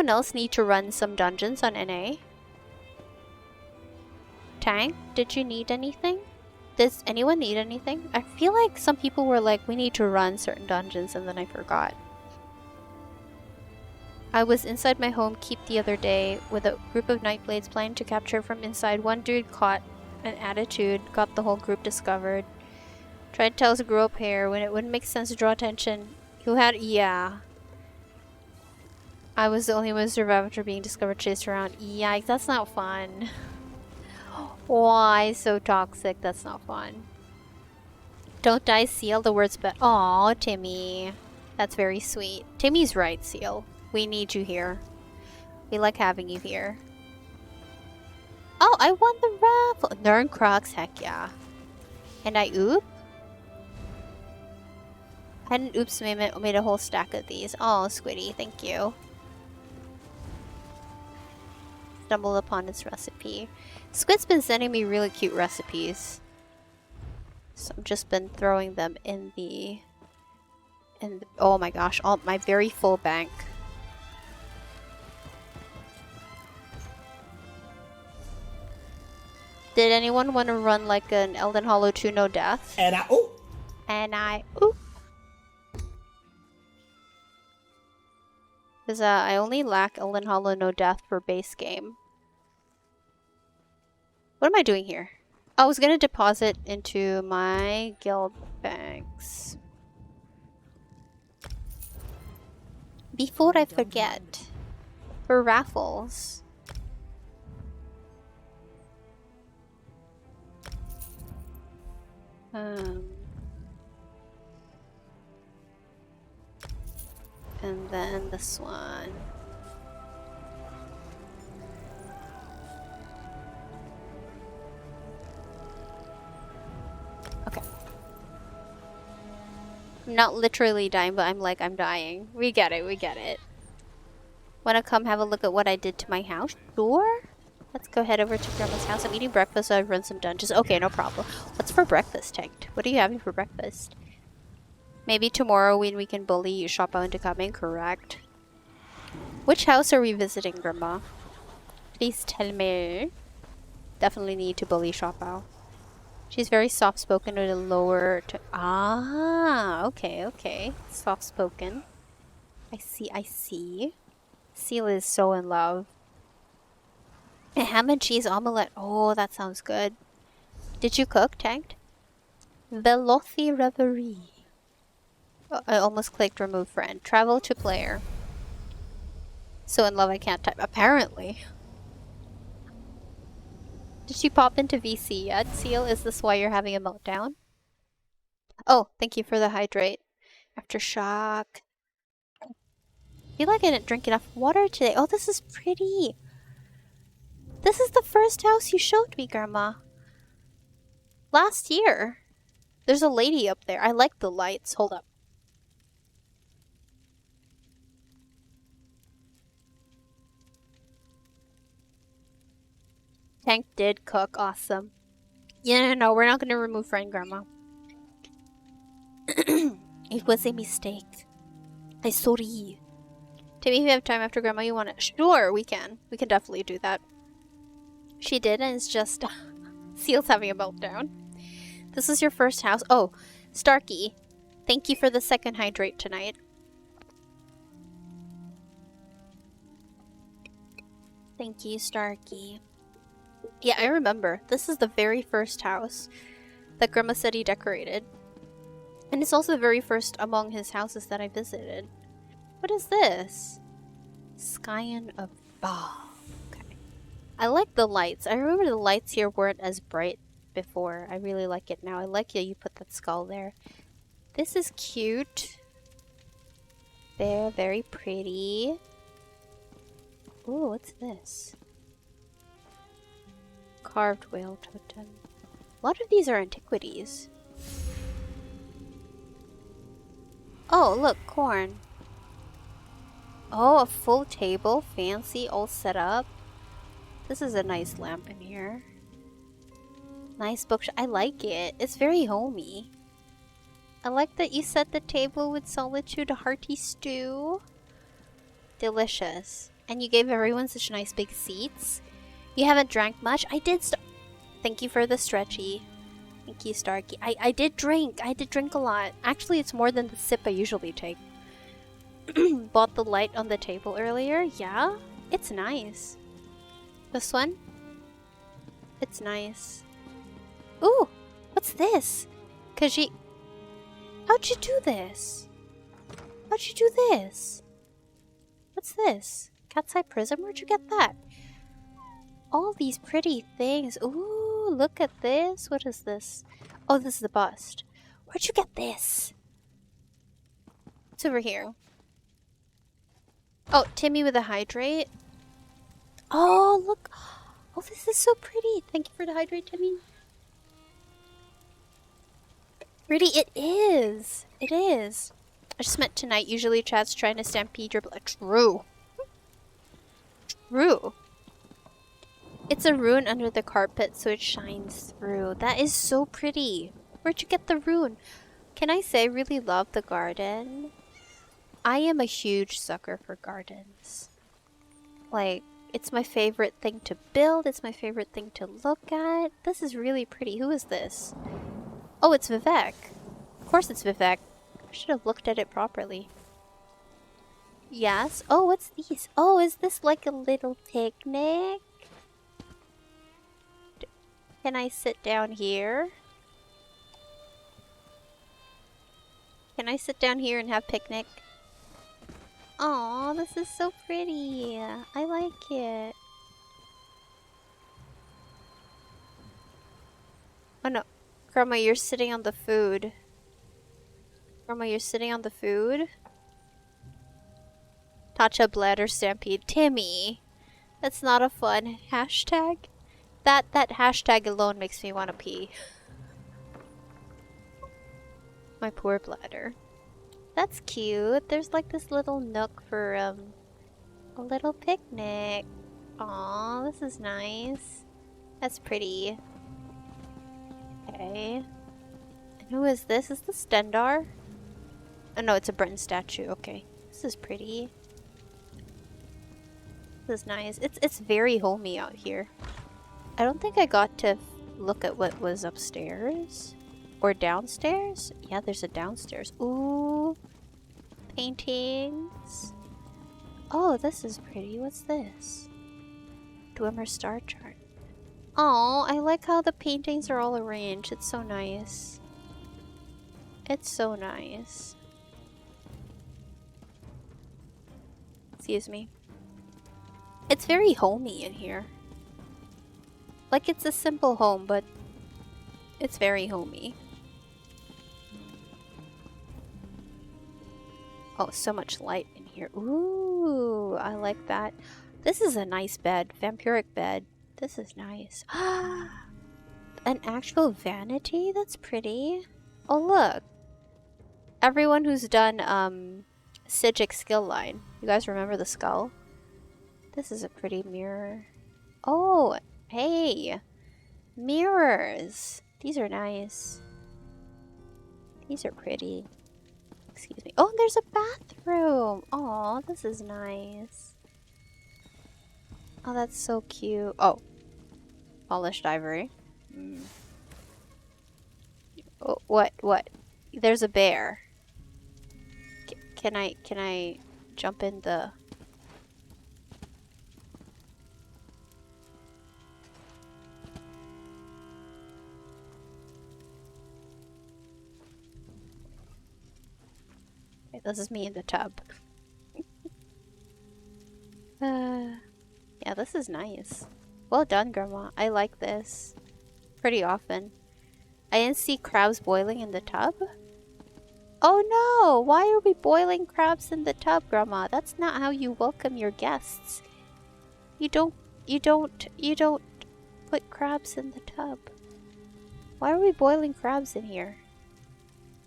else need to run some dungeons on NA? Tank, did you need anything? Does anyone need anything? I feel like some people were like, we need to run certain dungeons, and then I forgot. I was inside my home keep the other day with a group of Nightblades planning to capture from inside. One dude caught an attitude, got the whole group discovered. Tried to tell us to grow up hair when it wouldn't make sense to draw attention. Who had... Yeah. I was the only one to survive after being discovered chased around. Yikes, that's not fun. Why so toxic? That's not fun. Don't die, Seal. The words but aw, Timmy. That's very sweet. Timmy's right, Seal. We need you here. We like having you here. Oh, I won the raffle. Nern Crocs, heck yeah. And I oop? I had an oops made a whole stack of these. Oh, Squiddy, thank you. Stumbled upon its recipe. Squid's been sending me really cute recipes. So I've just been throwing them in the oh my gosh, my very full bank. Did anyone want to run like an Elden Hollow 2 No Death? And I oop. And I oop. Because I only lack Elden Hollow No Death for base game. What am I doing here? I was gonna deposit into my guild banks. Before I forget. For raffles. Um, and then this one. Okay. I'm not literally dying, but I'm like, I'm dying. We get it, we get it. Wanna come have a look at what I did to my house? Sure. Let's go head over to Grandma's house. I'm eating breakfast, so I've run some dungeons. Okay, no problem. What's for breakfast, Tanked? What are you having for breakfast? Maybe tomorrow when we can bully Shoppo into coming, correct? Which house are we visiting, Grandma? Please tell me. Definitely need to bully Shoppo. She's very soft-spoken with a lower... Ah, okay, okay. Soft-spoken. I see, I see. Seal is so in love. A ham and cheese omelette. Oh, that sounds good. Did you cook, Tanked? Velothi Reverie. Oh, I almost clicked remove friend. Travel to player. So in love I can't type. Apparently. Did she pop into VC yet, Seal? Is this why you're having a meltdown? Oh, thank you for the hydrate. Aftershock. I feel like I didn't drink enough water today. Oh, this is pretty. This is the first house you showed me, Grandma. Last year. There's a lady up there. I like the lights. Hold up. Tank did cook. Awesome. Yeah, no, we're not going to remove friend, Grandma. It was a mistake. I'm sorry. Timmy, if you have time after Grandma, you want it? Sure, we can. We can definitely do that. She did, and it's just... Seal's having a meltdown. This is your first house. Oh, Starkey. Thank you for the second hydrate tonight. Thank you, Starkey. Yeah, I remember. This is the very first house that Grandma said he decorated. And it's also the very first among his houses that I visited. What is this? Skyen of Ba. Okay. I like the lights. I remember the lights here weren't as bright before. I really like it now. I like that you put that skull there. This is cute. They're very pretty. Ooh, what's this? Carved whale totem. A lot of these are antiquities. Oh, look, corn. Oh, a full table, fancy, all set up. This is a nice lamp in here. Nice bookshelf. I like it. It's very homey. I like that you set the table with solitude, a hearty stew. Delicious. And you gave everyone such nice big seats. You haven't drank much? I did Thank you for the stretchy. Thank you, Starkey. I did drink. I did drink a lot. Actually, it's more than the sip I usually take. Bought the light on the table earlier. Yeah, it's nice. This one? It's nice. Ooh, what's this? Kaji... How'd you do this? How'd you do this? What's this? Cat's Eye Prism? Where'd you get that? All these pretty things. Ooh, look at this. What is this? Oh, this is the bust. Where'd you get this? It's over here. Oh, Timmy with a hydrate. Oh, look. Oh, this is so pretty. Thank you for the hydrate, Timmy. Pretty, it is. It is. I just meant tonight. Usually Chad's trying to stampede your blood. True. True. It's a rune under the carpet so it shines through. That is so pretty. Where'd you get the rune? Can I say I really love the garden? I am a huge sucker for gardens. Like, it's my favorite thing to build. It's my favorite thing to look at. This is really pretty. Who is this? Oh, it's Vivek. Of course it's Vivek. I should have looked at it properly. Yes. Oh, what's these? Oh, is this like a little picnic? Can I sit down here? Can I sit down here and have picnic? Aw, this is so pretty. I like it. Oh no. Grandma, you're sitting on the food. Grandma, you're sitting on the food. Tatcha bladder stampede. Timmy, that's not a fun hashtag. That hashtag alone makes me want to pee. My poor bladder. That's cute. There's like this little nook for a little picnic. Aw, this is nice. That's pretty. Okay. And who is this? Is this Stendar? Oh no, it's a Breton statue. Okay. This is pretty. This is nice. It's very homey out here. I don't think I got to look at what was upstairs. Or downstairs? Yeah, there's a downstairs. Ooh. Paintings. Oh, this is pretty. What's this? Dwemer star chart. Oh, I like how the paintings are all arranged. It's so nice. It's so nice. Excuse me. It's very homey in here. Like, it's a simple home, but it's very homey. Oh, so much light in here. Ooh, I like that. This is a nice bed. Vampiric bed. This is nice. An actual vanity? That's pretty. Oh, look. Everyone who's done, Sigic skill line. You guys remember the skull? This is a pretty mirror. Oh, hey. Mirrors. These are nice. These are pretty. Excuse me. Oh, there's a bathroom. Oh, this is nice. Oh, that's so cute. Oh. Polished ivory. Mm. Oh, what? There's a bear. Can I jump in the... Okay, this is me in the tub. Yeah, this is nice. Well done, Grandma. I like this. Pretty often. I didn't see crabs boiling in the tub. Oh no! Why are we boiling crabs in the tub, Grandma? That's not how you welcome your guests. You don't put crabs in the tub. Why are we boiling crabs in here?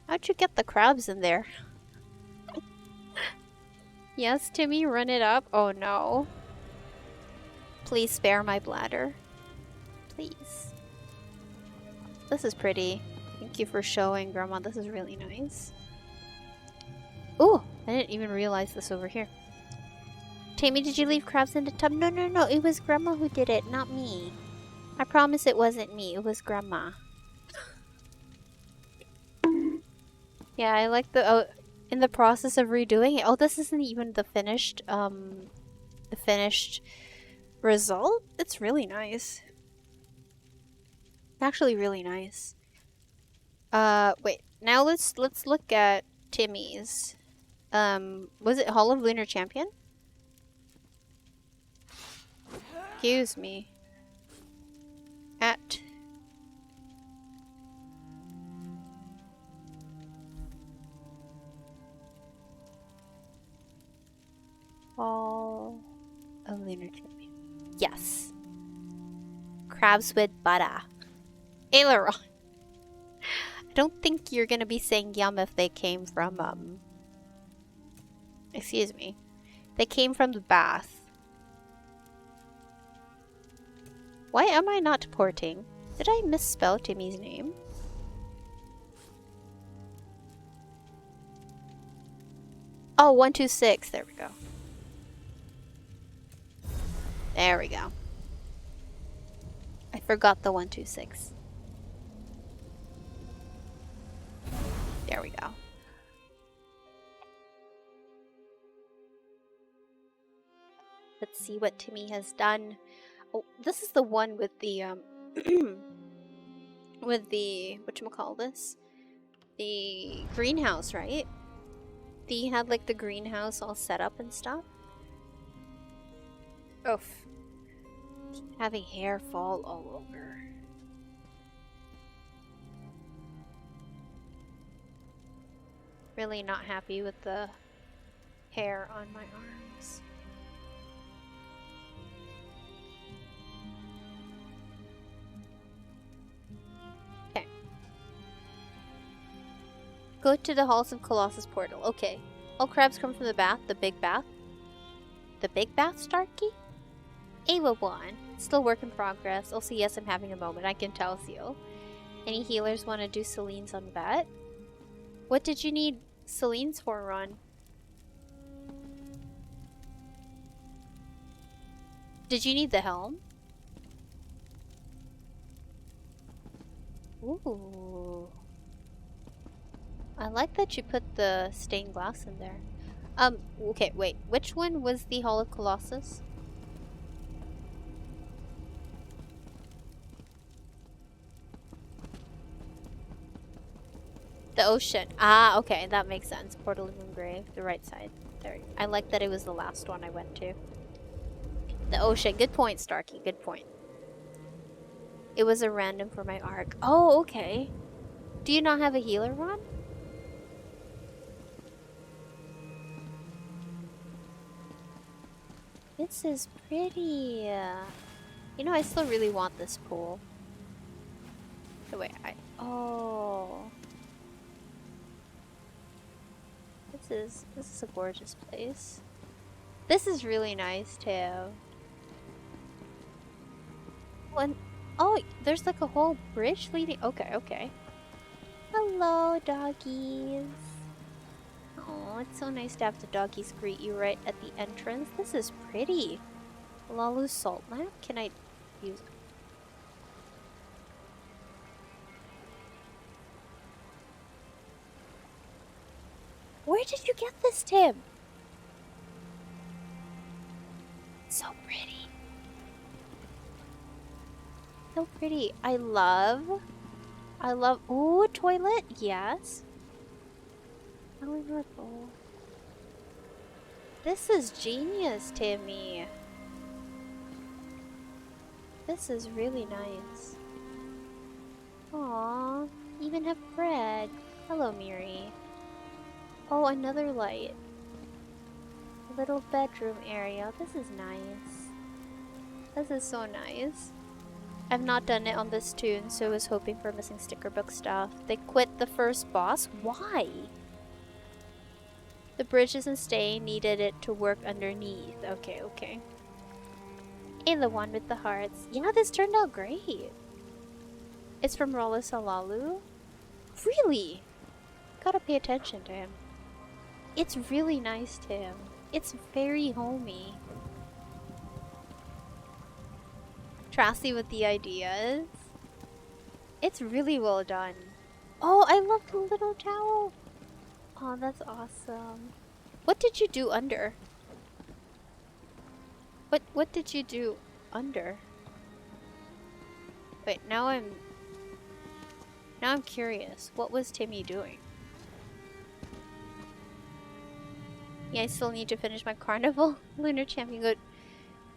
How'd you get the crabs in there? Yes, Timmy, run it up. Oh no. Please spare my bladder. Please. This is pretty. Thank you for showing, Grandma. This is really nice. Ooh, I didn't even realize this over here. Tammy, did you leave crabs in the tub? No, no, no. It was Grandma who did it, not me. I promise it wasn't me. It was Grandma. Yeah, I like the... in the process of redoing it. Oh, this isn't even the finished result. It's really nice. Actually really nice. Wait. Now let's look at Timmy's. Was it Hall of Lunar Champion? Excuse me. At Hall of Lunar Champion. Yes. Crabs with butter. Aileron. I don't think you're gonna be saying yum if they came from, excuse me. They came from the bath. Why am I not porting? Did I misspell Timmy's name? Oh, 126. There we go. There we go. I forgot the 126. There we go. Let's see what Timmy has done. Oh, this is the one with the with the whatchamacallit? The greenhouse, right? He had like the greenhouse all set up and stuff. Oof. Having hair fall all over. Really not happy with the hair on my arms. Okay. Go to the Halls of Colossus portal. Okay. All crabs come from the bath, the big bath. The big bath, Starkey? Ava 1. Still work in progress. Also, yes, I'm having a moment. I can tell you. Any healers want to do Celine's on vet? What did you need Celine's for, Ron? Did you need the helm? Ooh. I like that you put the stained glass in there. Okay, wait. Which one was the Hall of Colossus? The ocean. Ah, okay, that makes sense. Portal Moon Grave, the right side. There. I like that it was the last one I went to. The ocean. Good point, Starkey. Good point. It was a random for my arc. Oh, okay. Do you not have a healer, Ron? This is pretty. You know, I still really want this pool. Oh, wait, oh. This is a gorgeous place. This is really nice too. Oh, there's like a whole bridge leading. Okay, okay. Hello, doggies. Oh, it's so nice to have the doggies greet you right at the entrance. This is pretty. Lalu's salt lamp. Can I use? Where did you get this, Tim? So pretty. So pretty. I love, ooh, toilet, yes. Powerful. This is genius, Timmy. This is really nice. Aww, even have bread. Hello, Miri. Oh, another light. Little bedroom area. This is nice. This is so nice. I've not done it on this tune, so I was hoping for missing sticker book stuff. They quit the first boss? Why? The bridge isn't staying, needed it to work underneath. Okay, okay. And the one with the hearts. Yeah, this turned out great. It's from Rolla Salalu? Really? Gotta pay attention to him. It's really nice to him. It's very homey. Trashy with the ideas. It's really well done. Oh, I love the little towel. Oh, that's awesome. What did you do under? What did you do under? Wait, now I'm curious. What was Timmy doing? Yeah, I still need to finish my carnival. Lunar Champion,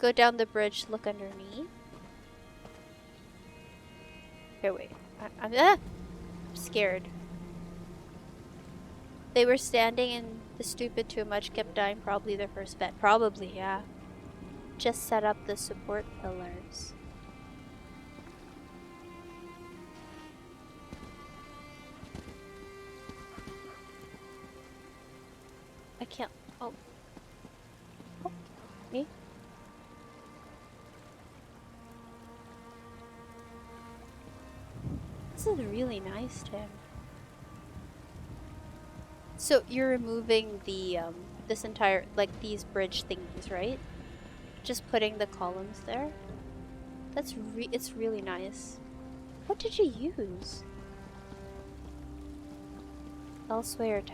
go down the bridge, look underneath. Okay, wait. I'm scared. They were standing and the stupid too much kept dying. Probably their first bet. Probably, yeah. Just set up the support pillars. I can't. Oh. Oh. Me? This is really nice, Tim. So you're removing the this entire, like, these bridge thingies, right? Just putting the columns there. That's it's really nice. What did you use? Elsewhere to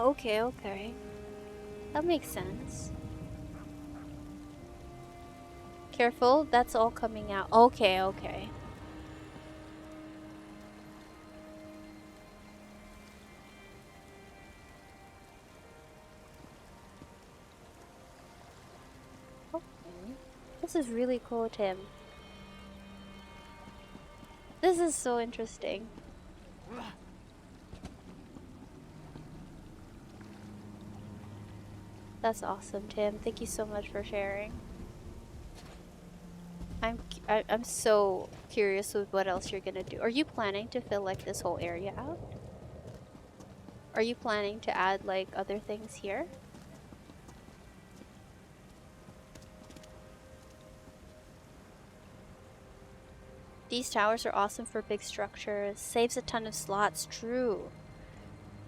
okay, okay. That makes sense. Careful, that's all coming out. Okay, okay. This is really cool, Tim. This is so interesting. That's awesome, Tim. Thank you so much for sharing. I'm so curious with what else you're gonna do. Are you planning to fill like this whole area out? Are you planning to add like other things here? These towers are awesome for big structures. Saves a ton of slots. True.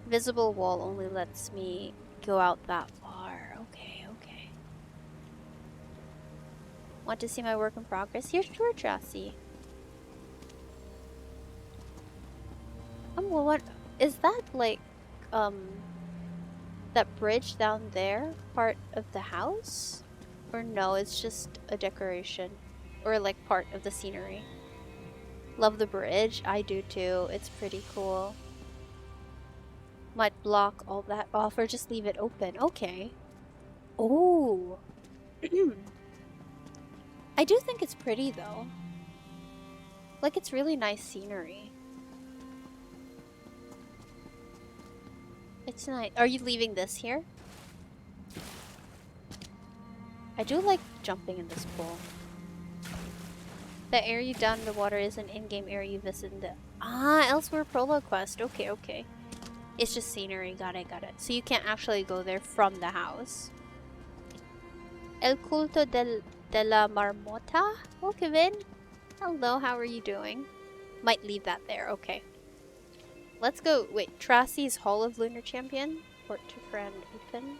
Visible wall only lets me go out that far. Okay, okay. Want to see my work in progress? Here's your chassis. Well, what is that like? That bridge down there part of the house? Or no, it's just a decoration, or like part of the scenery. Love the bridge. I do too. It's pretty cool. Might block all that off or just leave it open. Okay. Oh. I do think it's pretty though. Like it's really nice scenery. It's nice. Are you leaving this here? I do like jumping in this pool. The area down in the water is an in-game area you visit in the... Ah, Elsewhere Prologue Quest. Okay, okay. It's just scenery. Got it, got it. So you can't actually go there from the house. El Culto de la Marmota? Oh, Kevin. Hello, how are you doing? Might leave that there. Okay. Let's go. Wait, Tracy's Hall of Lunar Champion? Port to Friend Open.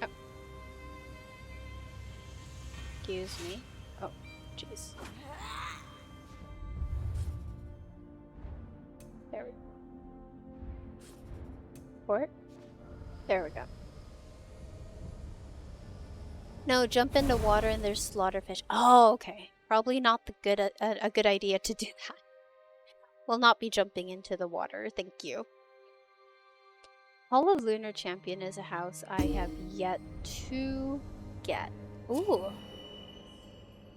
Oh. Excuse me. Oh, jeez. There we go. Port? There we go. No, jump into water and there's slaughterfish. Oh, okay. Probably not a good idea to do that. Will not be jumping into the water. Thank you. Hall of Lunar Champion is a house I have yet to get. Ooh.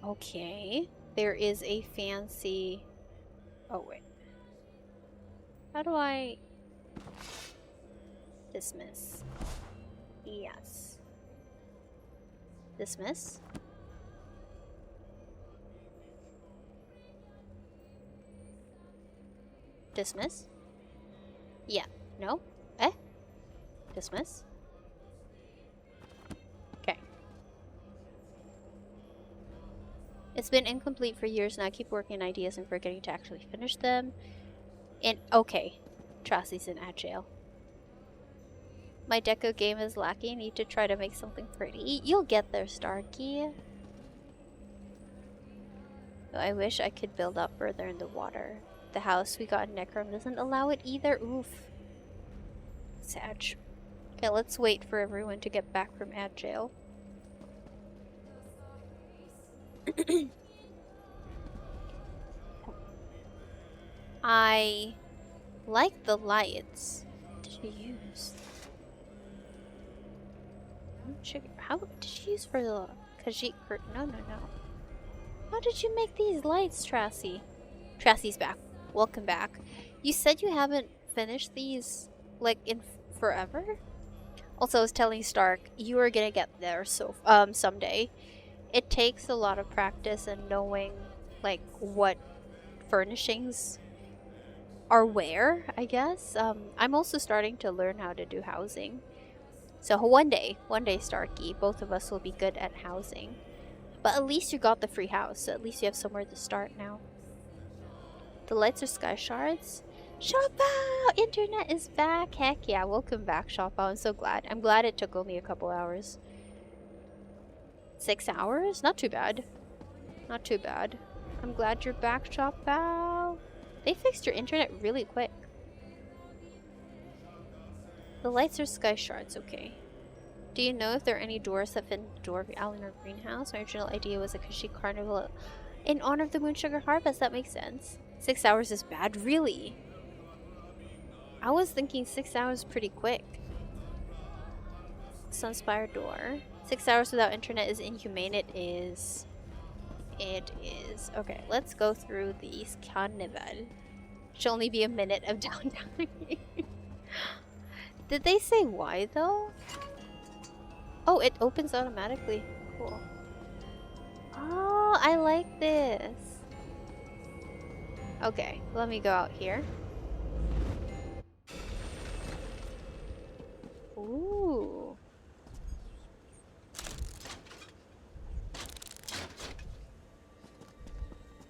Okay. There is a fancy... Oh, wait. How do I... Dismiss? Yes. Dismiss? Dismiss? Yeah. No? Eh? Dismiss? Okay. It's been incomplete for years and I keep working on ideas and forgetting to actually finish them. And okay. Tracy's in Agile. My deco game is lacking. Need to try to make something pretty. You'll get there, Starkey. I wish I could build up further in the water. The house we got in Necrom doesn't allow it either. Oof. Sad. Okay, let's wait for everyone to get back from Agile. I like the lights. What did you use? How did you use for the Khajiit curtain? No, no, no. How did you make these lights, Tracy? Tracy's back. Welcome back. You said you haven't finished these, like, in forever? Also, I was telling Stark, you are gonna get there someday. It takes a lot of practice and knowing, like, what furnishings are where, I guess. I'm also starting to learn how to do housing. So one day, Starkey, both of us will be good at housing. But at least you got the free house, so at least you have somewhere to start now. The lights are sky shards. Shopao! Internet is back! Heck yeah, welcome back, Shopao. I'm so glad. I'm glad it took only a couple hours. 6 hours? Not too bad. Not too bad. I'm glad you're back, Shopao. They fixed your internet really quick. The lights are sky shards, okay. Do you know if there are any doors that fit in the door of Alienor greenhouse? My original idea was a Khajiit carnival in honor of the Moonsugar Harvest. That makes sense. 6 hours is bad? Really? I was thinking 6 hours pretty quick. Sunspire door. 6 hours without internet is inhumane. It is. It is. Okay, let's go through these carnival. Should only be a minute of downtime. Did they say why though? Oh, it opens automatically. Cool. Oh, I like this. Okay, let me go out here. Ooh.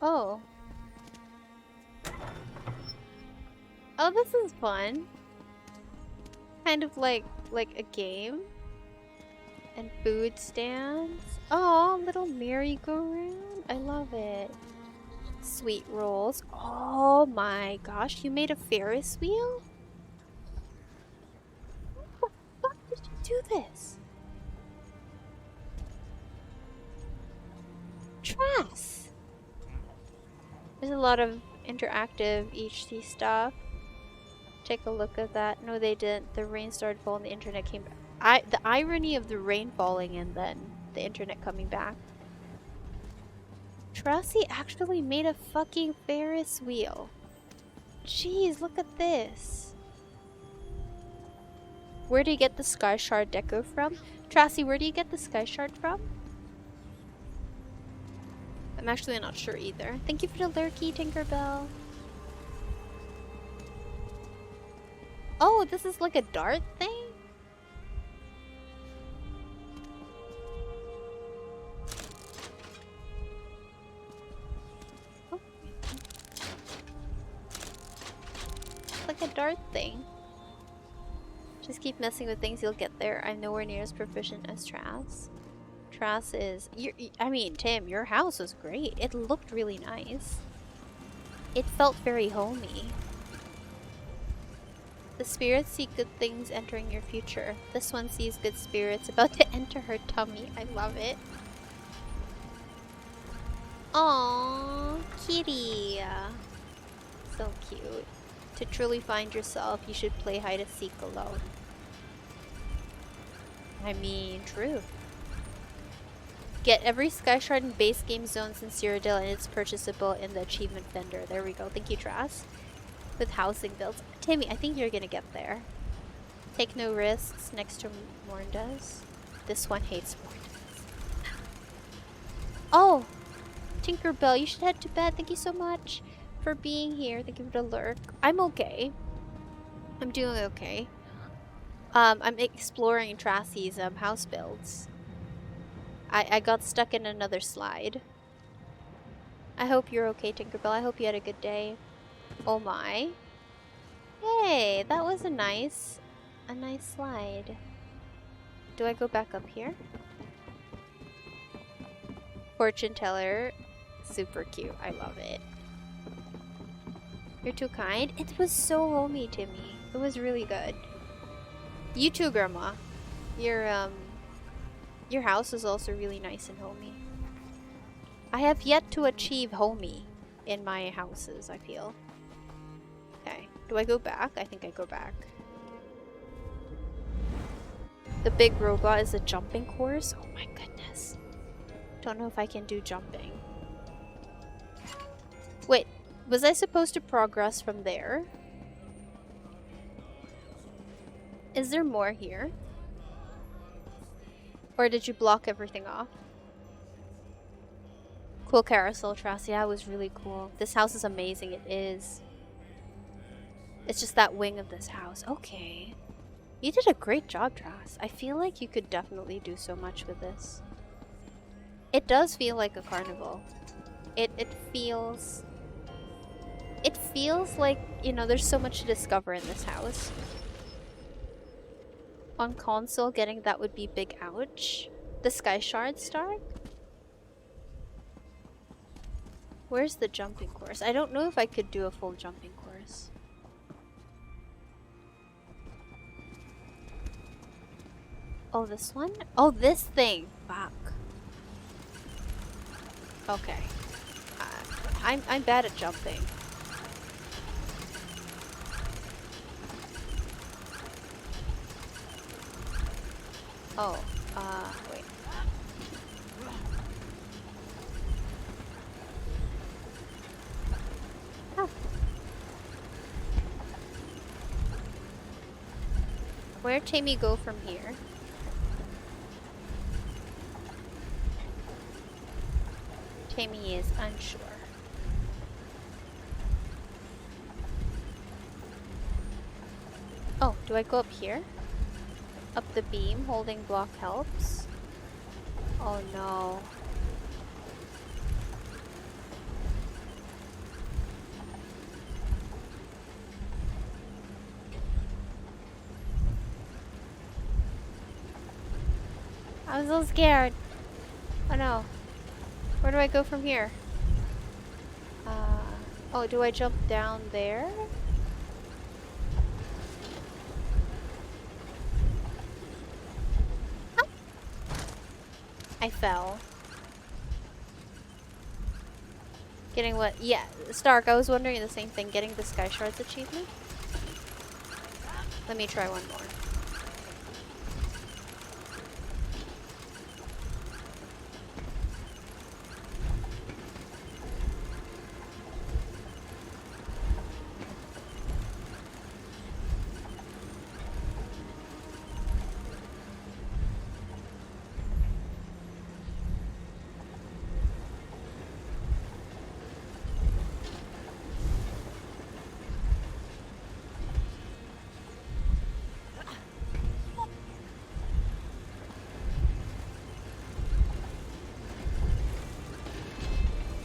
Oh. Oh, this is fun. Kind of like a game. And food stands. Oh, little merry-go-round. I love it. Sweet rolls. Oh my gosh, you made a Ferris wheel? How the fuck did you do this? Trass. There's a lot of interactive HD stuff. Take a look at that. No, they didn't. The rain started falling, the internet came back. The irony of the rain falling and then the internet coming back. Trassie actually made a fucking Ferris wheel. Jeez, look at this. Where do you get the Sky Shard deco from? Trassie, where do you get the Sky Shard from? I'm actually not sure either. Thank you for the lurky, Tinkerbell. Oh, this is like a dart thing? Oh. It's like a dart thing. Just keep messing with things, you'll get there. I'm nowhere near as proficient as Trass. Trass is... I mean, Tim, your house was great. It looked really nice. It felt very homey. The spirits see good things entering your future. This one sees good spirits about to enter her tummy. I love it. Aww, kitty. So cute. To truly find yourself, you should play hide and seek alone. I mean, true. Get every Sky Shard and base game zone since Cyrodiil, and it's purchasable in the achievement vendor. There we go. Thank you, Trass. With housing builds. Timmy, I think you're gonna get there. Take no risks next to Morndas. This one hates Morndas. Oh! Tinkerbell, you should head to bed. Thank you so much for being here. Thank you for the lurk. I'm okay. I'm doing okay. I'm exploring Trassie's house builds. I got stuck in another slide. I hope you're okay, Tinkerbell. I hope you had a good day. Oh my. Hey, that was a nice slide. Do I go back up here? Fortune teller. Super cute. I love it. You're too kind. It was so homey, Timmy. It was really good. You too, Grandma. Your house is also really nice and homey. I have yet to achieve homey in my houses, I feel. Okay. Do I go back? I think I go back. The big robot is a jumping course? Oh my goodness. Don't know if I can do jumping. Wait, was I supposed to progress from there? Is there more here? Or did you block everything off? Cool carousel, Trass. Yeah, it was really cool. This house is amazing. It is. It's just that wing of this house. Okay. You did a great job, Trass. I feel like you could definitely do so much with this. It does feel like a carnival. It feels... It feels like, you know, there's so much to discover in this house. On console, getting that would be big ouch. The Sky Shard star? Where's the jumping course? I don't know if I could do a full jumping course. Oh, this one? Oh, this thing! Fuck. Okay. I'm bad at jumping. Oh, wait. Ah. Where'd Tammy go from here? Tammy is unsure. Oh, do I go up here? Up the beam, holding block helps. Oh no. I'm so scared. Oh no. Where do I go from here? Oh, do I jump down there? Oh. I fell. Getting what? Yeah, Stark, I was wondering the same thing. Getting the Sky Shards achievement? Let me try one more.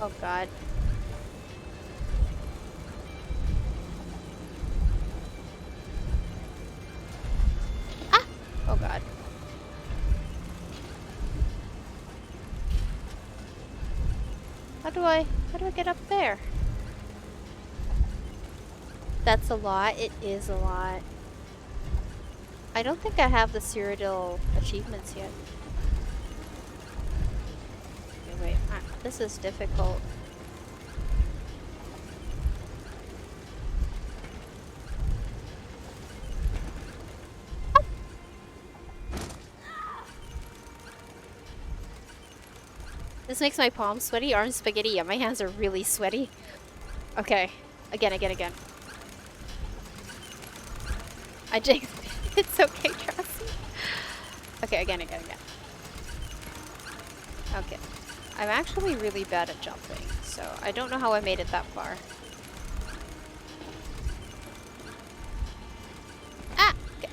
Oh god. Ah! Oh god. How do I get up there? That's a lot. It is a lot. I don't think I have the Cyrodiil achievements yet. Okay, wait. This is difficult. This makes my palms sweaty. Arms spaghetti. Yeah, my hands are really sweaty. Okay. Again. I jinxed it. It's okay, trust me. Okay, again. Okay. I'm actually really bad at jumping, so I don't know how I made it that far. Ah! Okay.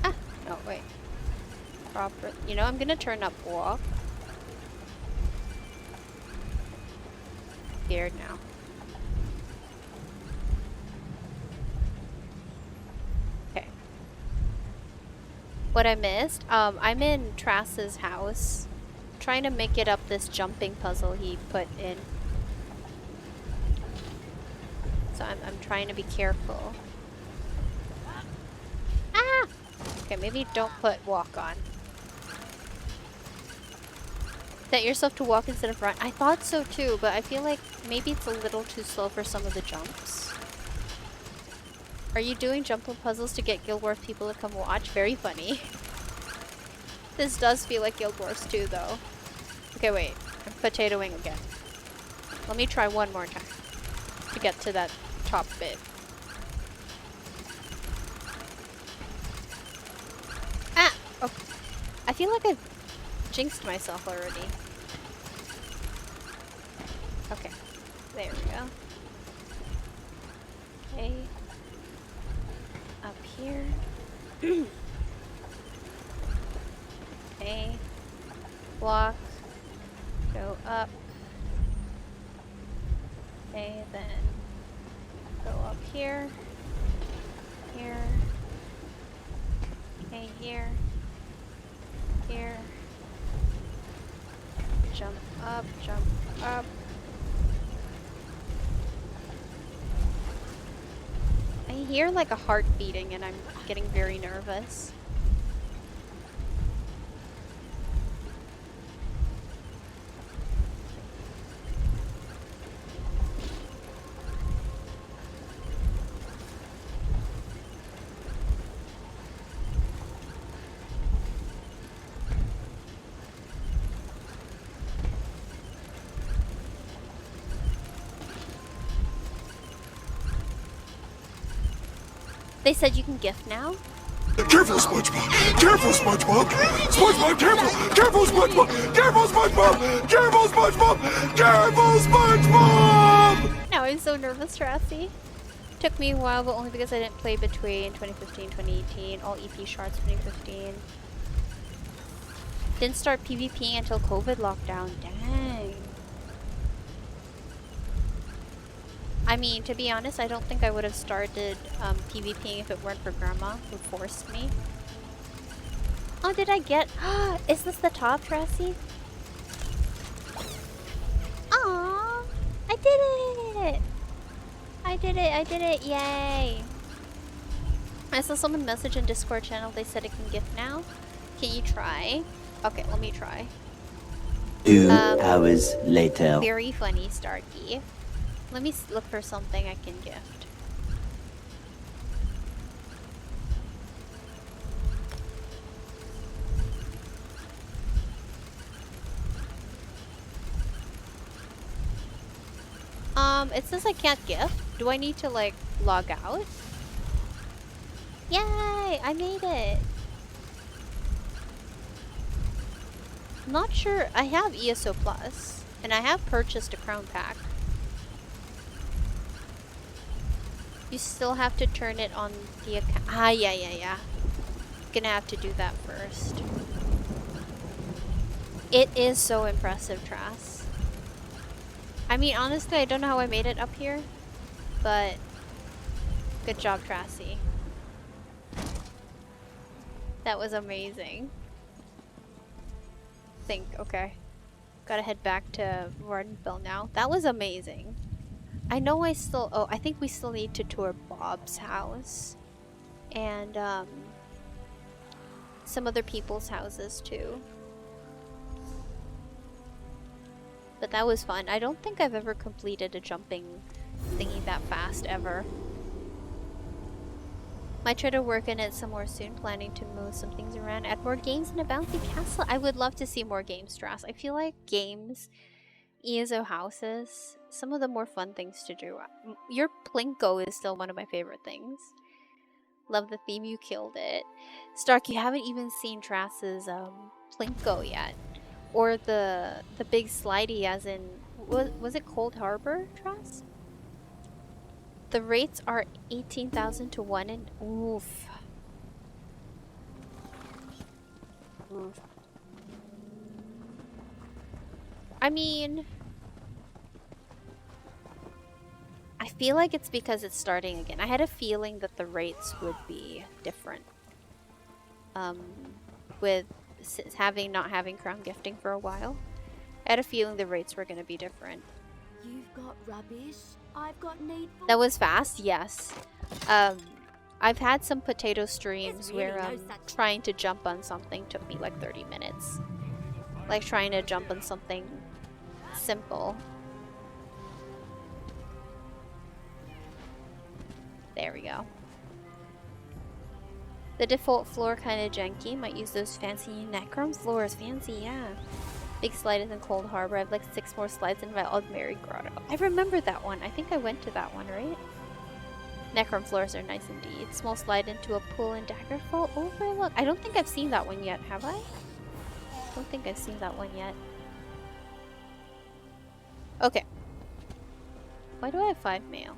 Ah! No, wait. Proper. You know, I'm gonna turn up walk. Scared now. Okay. What I missed? I'm in Trass's house, trying to make it up this jumping puzzle he put in. So I'm trying to be careful. Ah! Okay, maybe don't put walk on. Set yourself to walk instead of run. I thought so too, but I feel like maybe it's a little too slow for some of the jumps. Are you doing jumping puzzles to get Guild Wars people to come watch? Very funny. This does feel like Guild Wars 2 though. Okay, wait. I'm potatoing again. Let me try one more time to get to that top bit. Ah! Oh. I feel like I've jinxed myself already. Okay. There we go. Okay. Up here. Okay. Block. Go up. Okay, then go up here. Here. Okay, here. Here. Jump up, jump up. I hear like a heart beating and I'm getting very nervous. They said you can gift now? Careful, SpongeBob! Careful, SpongeBob! SpongeBob, careful! Careful, SpongeBob! Careful, SpongeBob! Careful, SpongeBob! Careful, SpongeBob! Now I'm so nervous, Tracy. Took me a while, but only because I didn't play between 2015 2018. All EP shards 2015. Didn't start PvPing until COVID lockdown. Dang. I mean, to be honest, I don't think I would have started PvPing if it weren't for Grandma, who forced me. Oh, did I get... Is this the top, Tracy? Aww! I did it! I did it, I did it, yay! I saw someone message in Discord channel, they said it can gift now. Can you try? Okay, let me try. 2 hours later. Very funny, Starkey. Let me look for something I can gift. It says I can't gift. Do I need to like log out? Yay! I made it! I'm not sure. I have ESO Plus, and I have purchased a crown pack. You still have to turn it on the account. Ah, yeah. Gonna have to do that first. It is so impressive, Trass. I mean, honestly, I don't know how I made it up here, but good job, Tracy. That was amazing. Okay. Gotta head back to Vardenfell now. That was amazing. I know I still... Oh, I think we still need to tour Bob's house. And, some other people's houses, too. But that was fun. I don't think I've ever completed a jumping thingy that fast, ever. Might try to work in it some more soon, planning to move some things around. Add more games in a bouncy castle. I would love to see more games, Strass. I feel like games, ESO houses, some of the more fun things to do. Your Plinko is still one of my favorite things. Love the theme, you killed it. Stark, you haven't even seen Trass's Plinko yet. Or the big slidey as in, was it Cold Harbor, Trass? The rates are 18,000 to 1 and oof. I mean, I feel like it's because it's starting again. I had a feeling that the rates would be different. With not having crown gifting for a while. I had a feeling the rates were going to be different. You've got rubbish, I've got needful. That was fast, yes. I've had some potato streams There's really where no such- trying to jump on something took me like 30 minutes. Like trying to jump on something simple. There we go. The default floor kind of janky. Might use those fancy Necrom floors. Fancy, yeah. Big slide is in Cold Harbor. I have like 6 more slides in my Aldmeri Grotto. I remember that one. I think I went to that one, right? Necrom floors are nice indeed. Small slide into a pool in Daggerfall Overlook. I don't think I've seen that one yet, have I? Don't think I've seen that one yet. Okay. Why do I have 5 mail?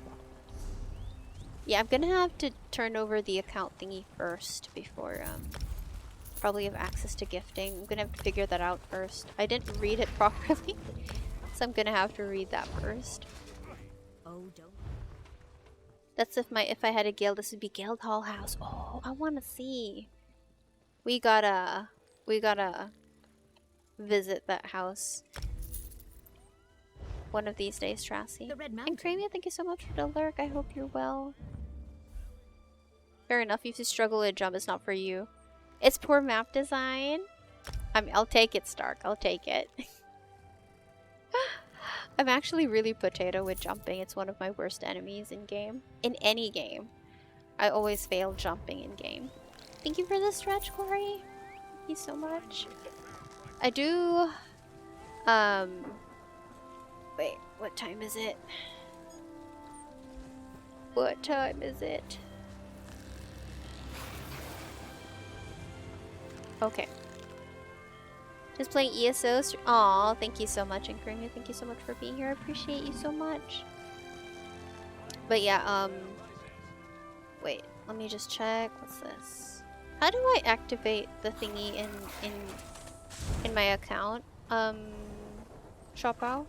Yeah, I'm gonna have to turn over the account thingy first before probably have access to gifting. I'm gonna have to figure that out first. I didn't read it properly, so I'm gonna have to read that first. Oh, don't. That's if I had a guild, this would be Guildhall House. Oh, I wanna see. We gotta visit that house one of these days, Tracy. The Red And Mountain. Cramia, thank you so much for the lurk. I hope you're well. Fair enough, if you struggle with jump, it's not for you. It's poor map design. I'll take it, Stark. I'll take it. I'm actually really potato with jumping. It's one of my worst enemies in game. In any game. I always fail jumping in game. Thank you for the stretch, Corey. Thank you so much. I do... Wait, what time is it? What time is it? Okay. Just playing ESO. Aw, thank you so much, and Creamy, thank you so much for being here. I appreciate you so much. But yeah, wait, let me just check. What's this? How do I activate the thingy in my account? Shopao?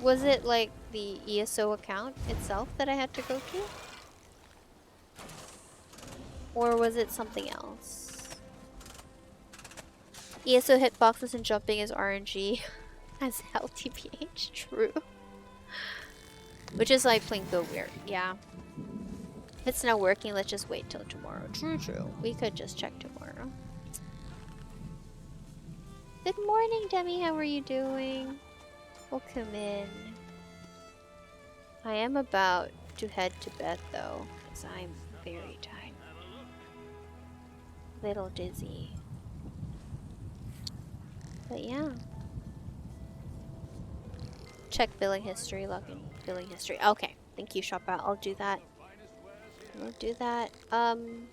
Was it like the ESO account itself that I had to go to? Or was it something else? ESO hitboxes and jumping is RNG as LTPH, true. Which is like playing Go Weird, yeah. If it's not working, let's just wait till tomorrow. True, true. We could just check tomorrow. Good morning, Demi. How are you doing? Welcome in. I am about to head to bed though, because I'm very tired. Little dizzy. But yeah. Check billing history, log in billing history. Okay, thank you, Shopper. I'll do that. I'll do that. I'm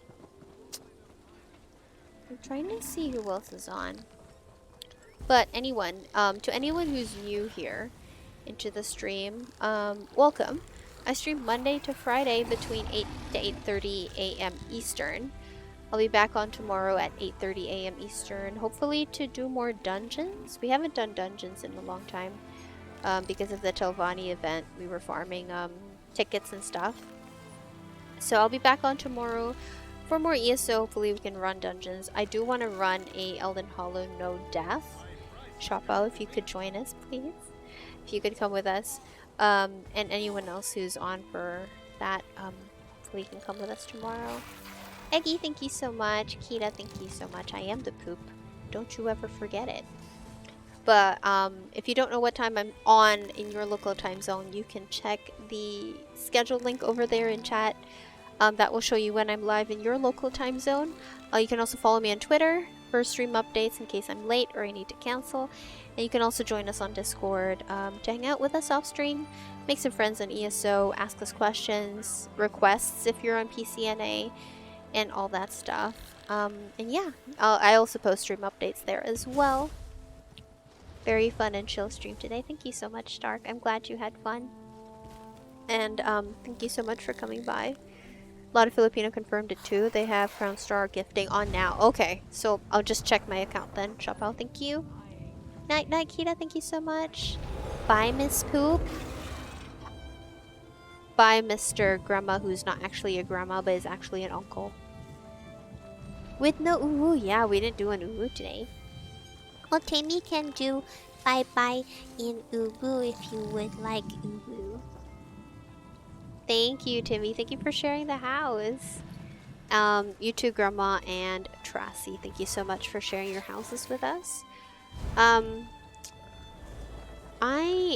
trying to see who else is on. But anyone, to anyone who's new here into the stream, welcome. I stream Monday to Friday between 8 to 8:30 a.m. Eastern. I'll be back on tomorrow at 8:30 a.m. Eastern, hopefully to do more dungeons. We haven't done dungeons in a long time because of the Telvanni event. We were farming tickets and stuff. So I'll be back on tomorrow for more ESO. Hopefully we can run dungeons. I do want to run a Elden Hollow No Death. Shopao, if you could join us, please. If you could come with us. And anyone else who's on for that, hopefully you can come with us tomorrow. Eggy, thank you so much. Kita, thank you so much. I am the poop. Don't you ever forget it. But if you don't know what time I'm on in your local time zone, you can check the schedule link over there in chat. That will show you when I'm live in your local time zone. You can also follow me on Twitter for stream updates in case I'm late or I need to cancel. And you can also join us on Discord to hang out with us off stream, make some friends on ESO, ask us questions, requests if you're on PCNA, and all that stuff. And yeah, I also post stream updates there as well. Very fun and chill stream today. Thank you so much, Stark. I'm glad you had fun. And thank you so much for coming by. A lot of Filipino confirmed it too. They have Crown Star gifting on now. Okay, so I'll just check my account then. Shopao, thank you. Night night, Kita, thank you so much. Bye, Miss Poop. Bye, Mr. Grandma, who's not actually a grandma, but is actually an uncle. With no uwu, yeah, we didn't do an uwu today. Well, Tammy can do bye-bye in uwu if you would like uwu. Thank you, Timmy. Thank you for sharing the house. You too, Grandma and Tracy. Thank you so much for sharing your houses with us. I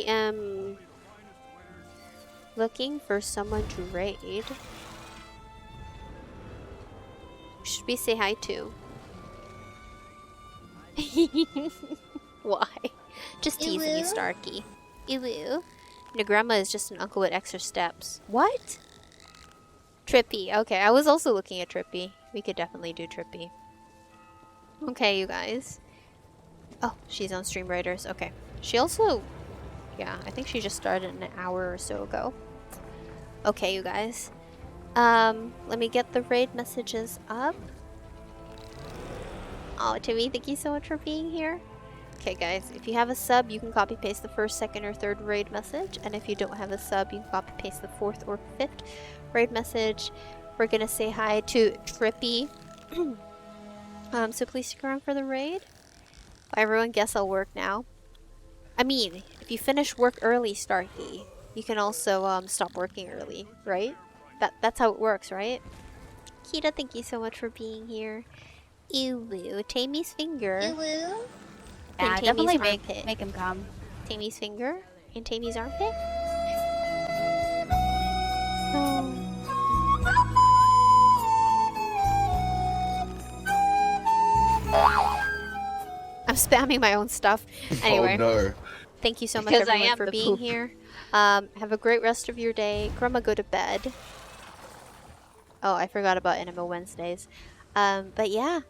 am looking for someone to raid. Should we say hi to? Why? Just teasing you, Starkey. Ew. Your grandma is just an uncle with extra steps. What? Trippy. Okay, I was also looking at Trippy. We could definitely do Trippy. Okay, you guys. Oh, she's on Stream Raiders. Okay. She also... Yeah, I think she just started an hour or so ago. Okay, you guys. Let me get the raid messages up. Oh, Timmy, thank you so much for being here. Okay, guys, if you have a sub, you can copy paste the first, second, or third raid message. And if you don't have a sub, you can copy paste the fourth or fifth raid message. We're gonna say hi to Trippy. So please stick around for the raid. Bye, everyone. Guess I'll work now. I mean, if you finish work early, Starkey, you can also stop working early, right? That's how it works, right? Kita, thank you so much for being here. Ew, Tammy's finger. Ew. Yeah, definitely armpit. make him come. Tammy's finger and Tammy's armpit. I'm spamming my own stuff. Anyway, Oh no. thank you so much Because I everyone am for the being poop. here. Have a great rest of your day. Grandma, go to bed. Oh, I forgot about Enema Wednesdays. But yeah.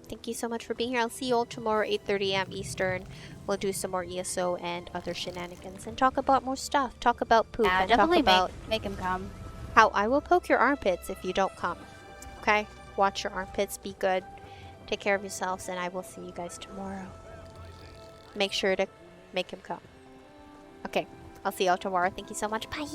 Thank you so much for being here. I'll see you all tomorrow, 8:30 a.m. Eastern. We'll do some more ESO and other shenanigans and talk about more stuff. Talk about poop Yeah, and definitely talk about make him come. how I will poke your armpits if you don't come. Okay? Watch your armpits. Be good. Take care of yourselves, and I will see you guys tomorrow. Make sure to make him come. Okay. I'll see y'all tomorrow. Thank you so much. Bye.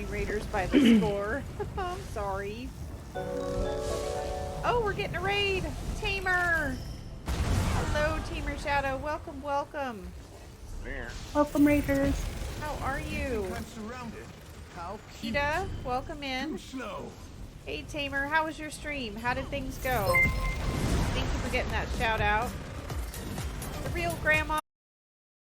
Raiders by the score. I'm sorry. Oh, we're getting a raid! Tamer! Hello, Tamer Shadow. Welcome, welcome. Welcome, Raiders. How are you? I'm surrounded. How cute. Ida, welcome in. Snow. Hey, Tamer, how was your stream? How did things go? Thank you for getting that shout out. The real grandma.